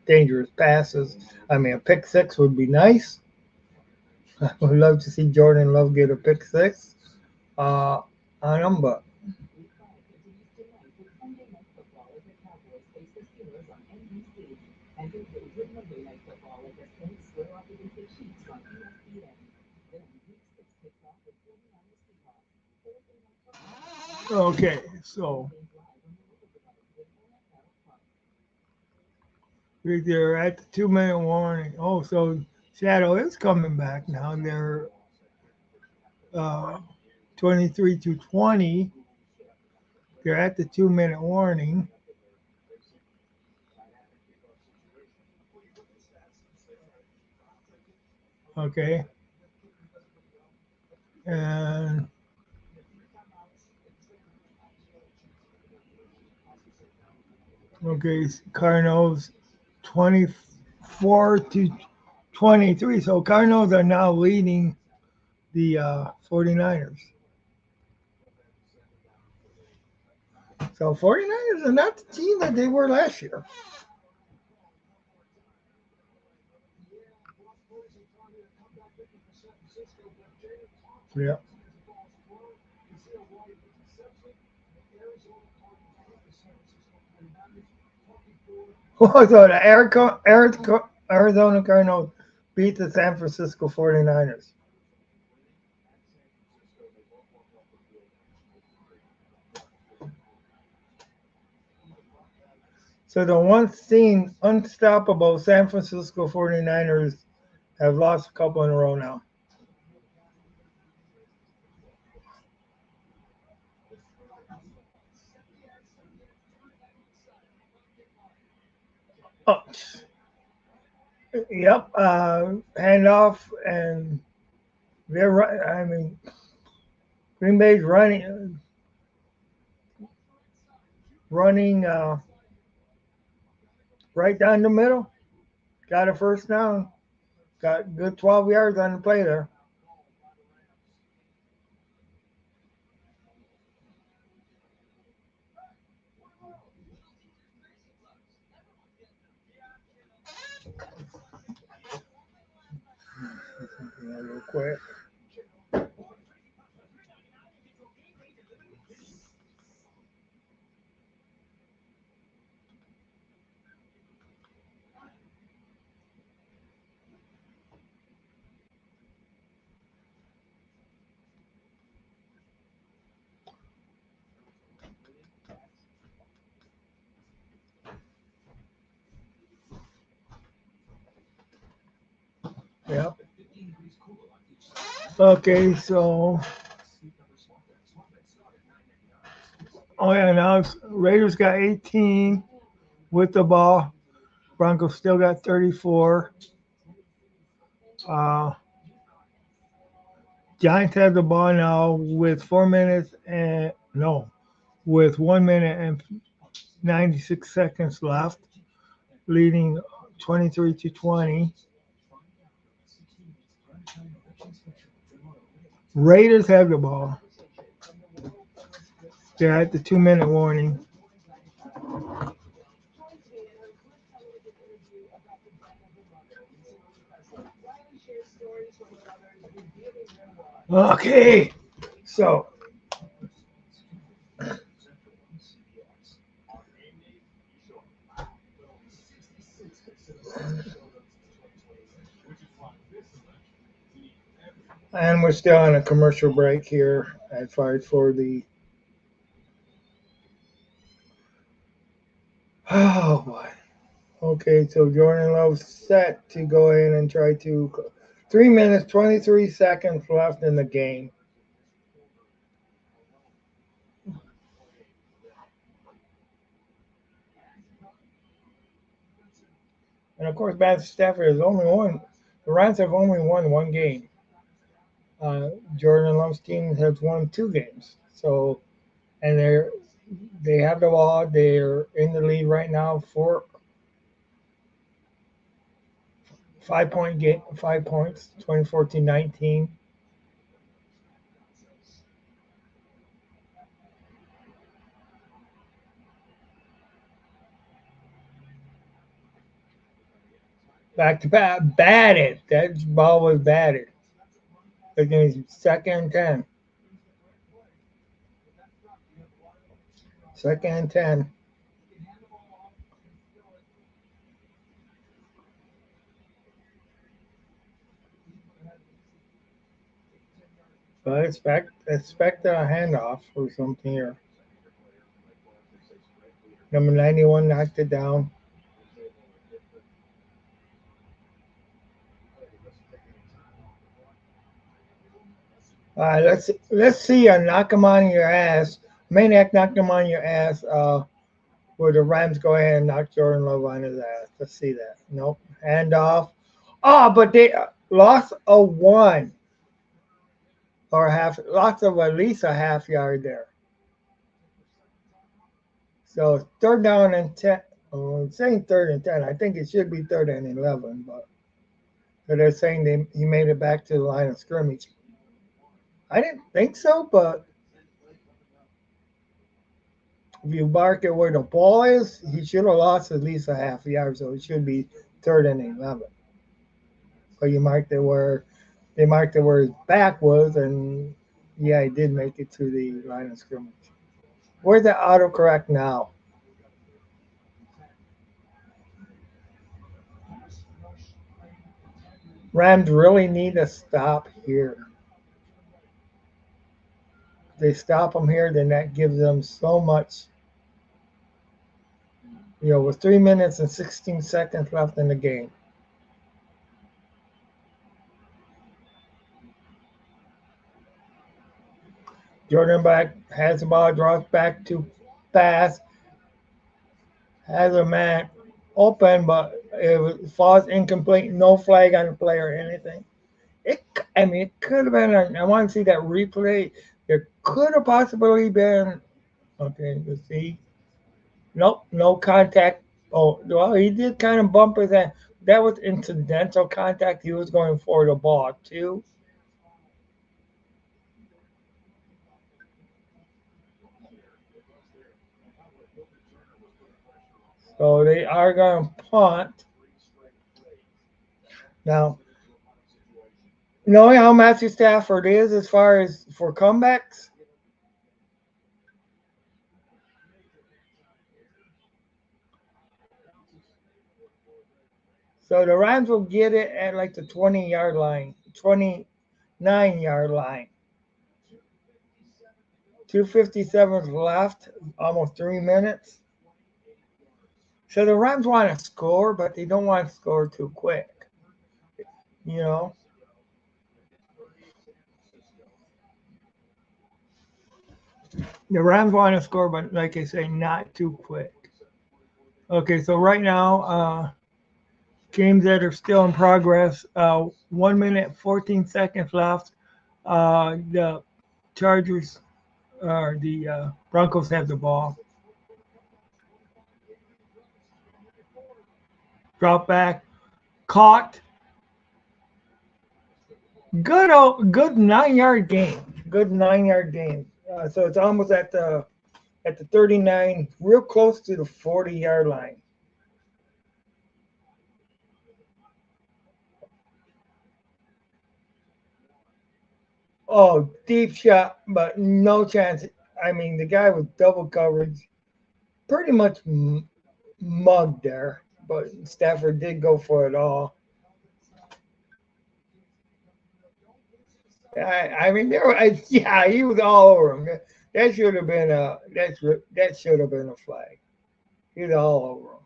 dangerous passes. I mean, a pick six would be nice. I would love to see Jordan Love get a pick six on him, but Okay, so they're at the 2 minute warning. Oh, so Shadow is coming back now. They're uh, 23-20. They're at the 2 minute warning. Okay. And okay, Cardinals 24-23. So Cardinals are now leading the 49ers. So 49ers are not the team that they were last year. Yeah. So the Arizona Cardinals beat the San Francisco 49ers. So the once seen unstoppable San Francisco 49ers have lost a couple in a row now. Oh, yep. Handoff and they're right. I mean, Green Bay's running right down the middle. Got a first down. Got good 12 yards on the play there. Real quick. Yep. Okay, so now Raiders got 18 with the ball. Broncos still got 34. Giants have the ball now with 4 minutes and with 1 minute and 96 seconds left, leading 23-20. Raiders have the ball. They're at the 2 minute warning. Okay, so and we're still on a commercial break here as far as for the oh boy. Okay, so Jordan Love's set to go in and try to 3 minutes 23 seconds left in the game. And of course, Matthew Stafford has only won. The Rams have only won one game. Jordan Love's team has won 2 games. So, and they have the ball. They're in the lead right now for 5 points, 2014-19. Back to back, batted. That ball was batted. Against second and 10. Second and 10. But expect a handoff or something here. Number 91 knocked it down. Let's see a knock him on your ass. Maniac knocked him on your ass. Where the Rams go ahead and knock Jordan Love on his ass. Let's see that. Nope. Handoff. Oh, but they lost a one or lost of at least a half yard there. So third down and 10. I'm saying third and 10. I think it should be third and 11, but they're saying he made it back to the line of scrimmage. I didn't think so, but if you mark it where the ball is, he should have lost at least a half yard, so it should be third and 11. But you marked it where his back was, and yeah, he did make it to the line of scrimmage. Where's the autocorrect now? Rams really need to stop here. If they stop them here, then that gives them so much. With 3 minutes and 16 seconds left in the game. Jordan back has the ball, draws back to pass. Has a man open, but it falls incomplete. No flag on the play or anything. It could have been. I want to see that replay. There could have possibly been. Okay, let's see. Nope, no contact. Oh, well, he did kind of bump his head. That was incidental contact. He was going for the ball, too. So they are going to punt. Now, knowing how Matthew Stafford is as far as for comebacks, so the Rams will get it at like the 20-yard line, 29-yard line. 2:57 left, almost 3 minutes. So the Rams want to score, but they don't want to score too quick. The Rams want to score, but like I say, not too quick. Okay, so right now, games that are still in progress. 1 minute, 14 seconds left. The Chargers or the Broncos have the ball. Drop back, caught. Good 9-yard game. Good 9-yard game. So it's almost at the 39, real close to the 40-yard line. Oh, deep shot, but no chance. The guy with double coverage pretty much mugged there, but Stafford did go for it all. He was all over him. That should have been a flag. He was all over him.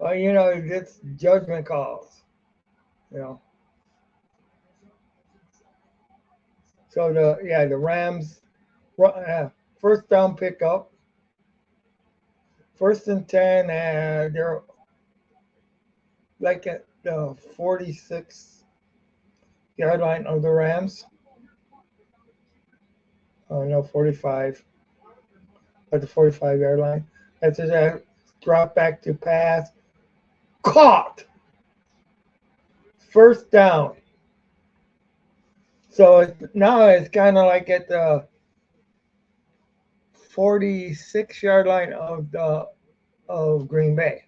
Well, it's judgment calls. So the Rams first down pickup. 1st and 10, and they're like at the 46-yard line of the Rams. Oh no, 45 at the 45-yard line. After that, drop back to pass, caught. 1st down. So now it's kind of like at the 46-yard line of Green Bay.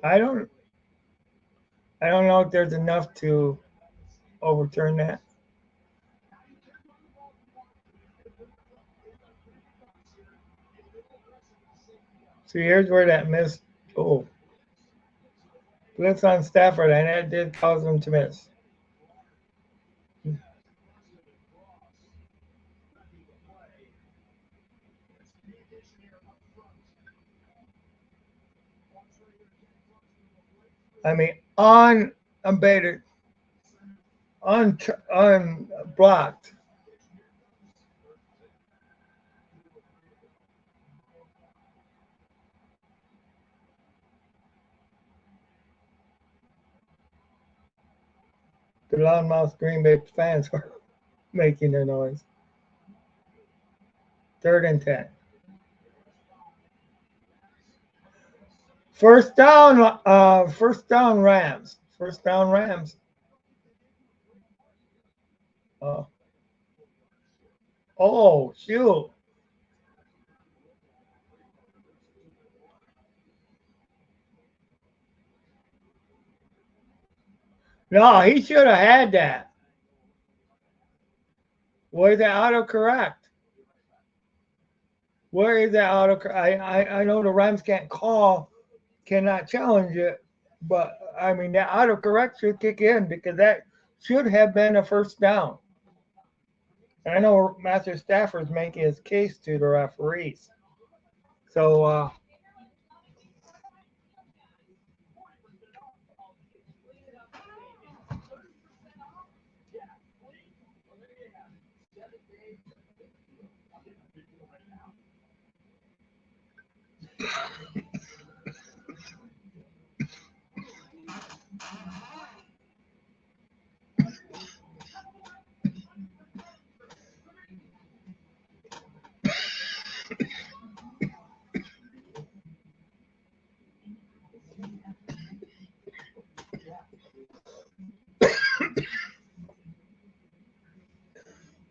I don't know if there's enough to overturn that. So here's where that missed. Oh, blitz on Stafford, and that did cause him to miss. I mean, unbaited, unblocked. The loudmouth Green Bay fans are making their noise. 3rd and 10. First down, Rams. First down, Rams. Oh, shoot. No, he should have had that. Where's that autocorrect? Where is that autocorrect? I know the Rams cannot challenge it, but I mean that autocorrect should kick in because that should have been a first down. And I know Master Stafford's making his case to the referees. So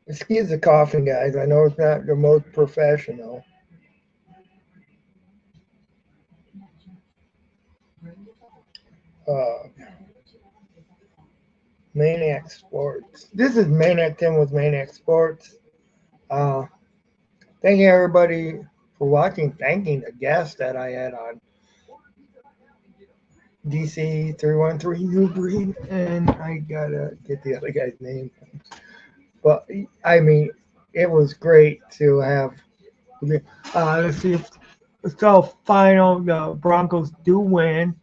excuse the coughing, guys. I know it's not the most professional. Maniac Sports. This is Maniac Tim with Maniac Sports. Thank you everybody for watching. Thanking the guests that I had on. DC 313 New Breed, and I gotta get the other guy's name. But I mean, it was great to have. Let's see if so. Final, the Broncos do win.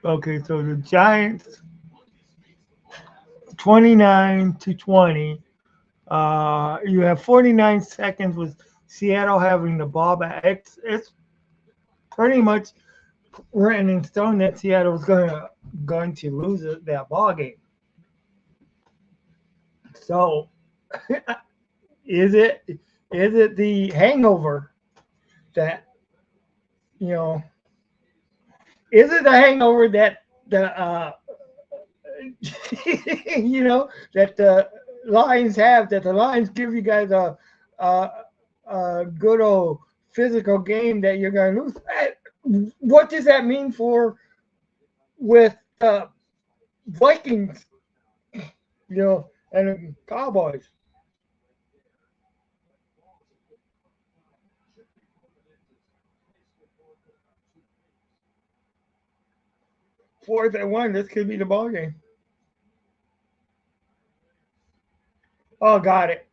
Okay, so the Giants 29-20. You have 49 seconds with Seattle having the ball back. It's pretty much written in stone that Seattle was going to lose that ball game. So, is it the hangover that is it the hangover that the that the Lions have, that the Lions give you guys a good old physical game that you're going to lose? What does that mean with Vikings, and the Cowboys? Fourth and 1, this could be the ball game. Oh, got it.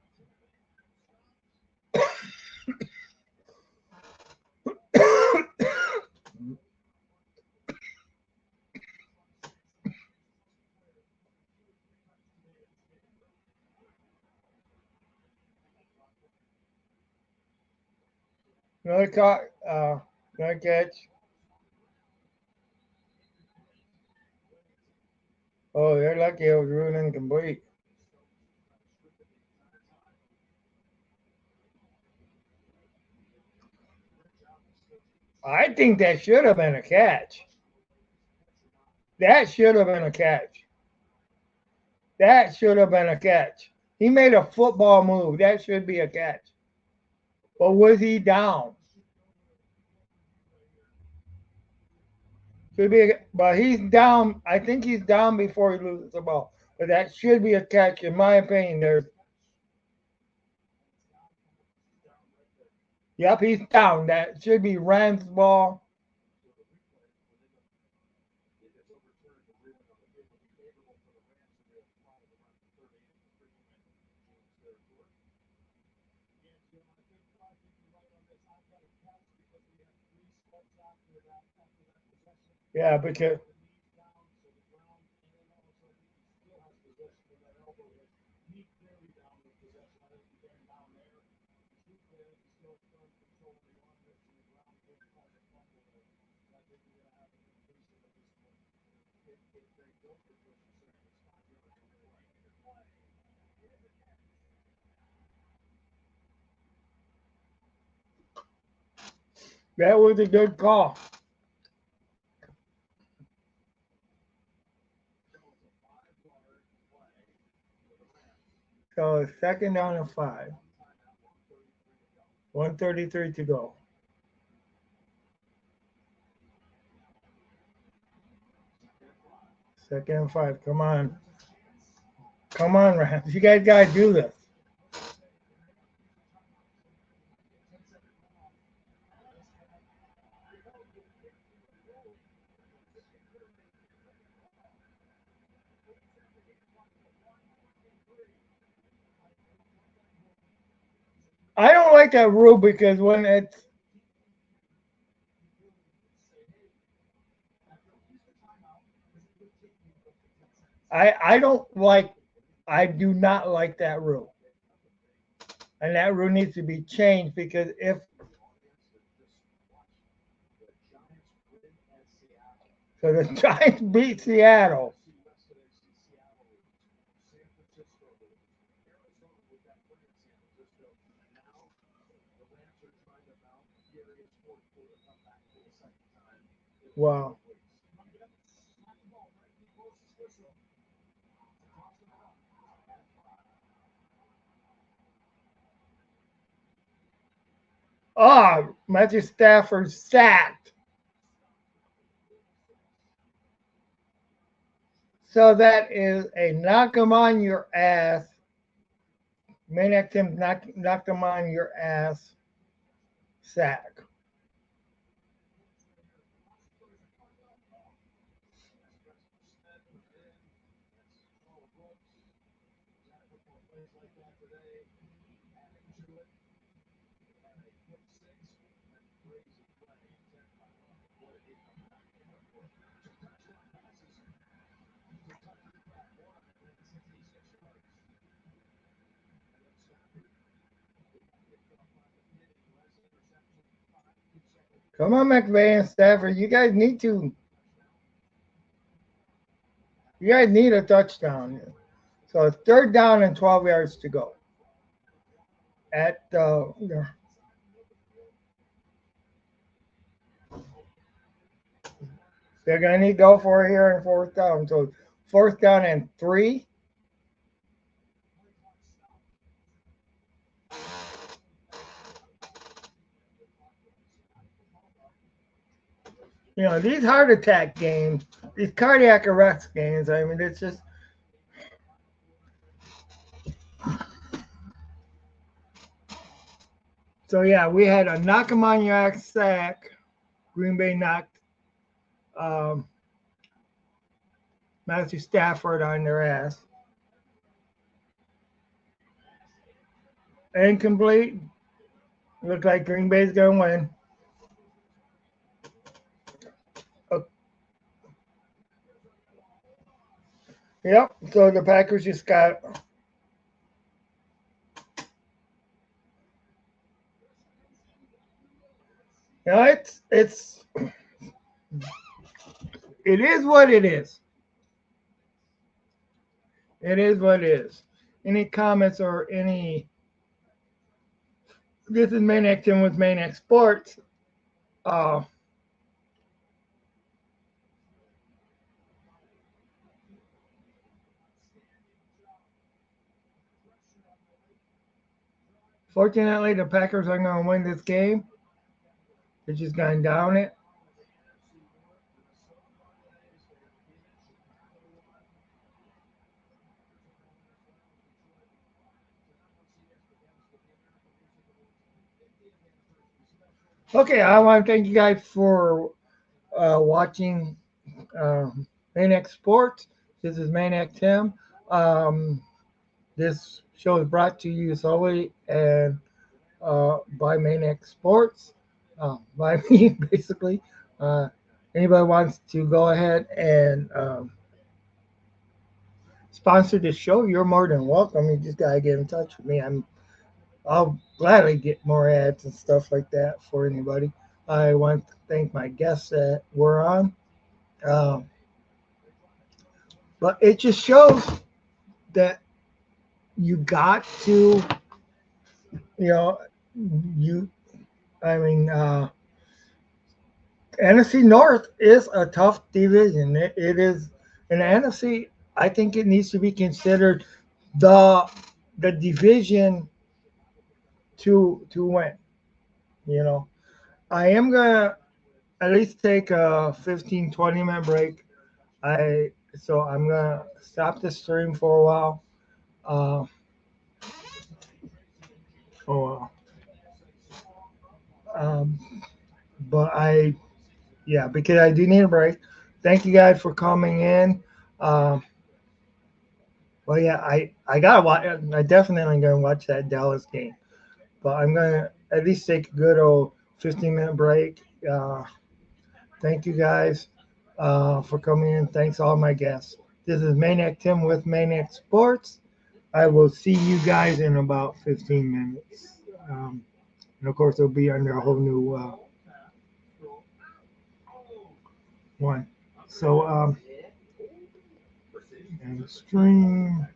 Another catch. Oh, they're lucky it was ruled incomplete. I think that should have been a catch. That should have been a catch. That should have been a catch. He made a football move. That should be a catch. But was he down? Should be, but he's down. I think he's down before he loses the ball. But that should be a catch, in my opinion. Yep, he's down. That should be Rams' ball. Yeah, because that was a good call. So it's 2nd down and 5. 1:33 to go. Second and 5. Come on. Come on, Rams. You guys got to do this. I don't like that rule because when it's I do not like that rule. And that rule needs to be changed because if so the Giants beat Seattle. Wow. Oh, Matthew Stafford sacked. So that is a knock him on your ass. Maniac Tim knocked him on your ass sack. Come on, McVay and Stafford. You guys need a touchdown. So it's 3rd down and 12 yards to go. At they're gonna need to go for it here in 4th down. So 4th down and 3. These heart attack games, these cardiac arrest games, I mean, it's just. So, yeah, we had a knock 'em on your ass sack. Green Bay knocked Matthew Stafford on their ass. Incomplete. Looks like Green Bay's going to win. Yep, so the Packers just got. It is what it is. It is what it is. Any comments or any? This is Maniac Tim with Maniac Sports. 'Fortunately, the Packers are going to win this game. They're just going to down it. Okay, I want to thank you guys for watching Maniac Sports. This is Maniac Tim. Um, this show is brought to you solely and by Maniac Sports, by me basically. Uh, Anybody wants to go ahead and sponsor the show, you're more than welcome. You just gotta get in touch with me. I'll gladly get more ads and stuff like that for anybody. I want to thank my guests that were on. Um, but it just shows that you got to, you know, you, I mean, NFC North is a tough division. It is, in the NFC, I think it needs to be considered the division to win. You know, I am gonna at least take a 15-20 minute break. So I'm gonna stop the stream for a while. Uh, oh, um, but yeah, because I do need a break. Thank you guys for coming in. Well, yeah, I gotta watch. I definitely gonna watch that Dallas game, but I'm gonna at least take a good old 15-minute break. Thank you guys for coming in. Thanks all my guests. This is Maniac Tim with Maniac Sports. I will see you guys in about 15 minutes. And of course, it'll be under a whole new one. So, and stream.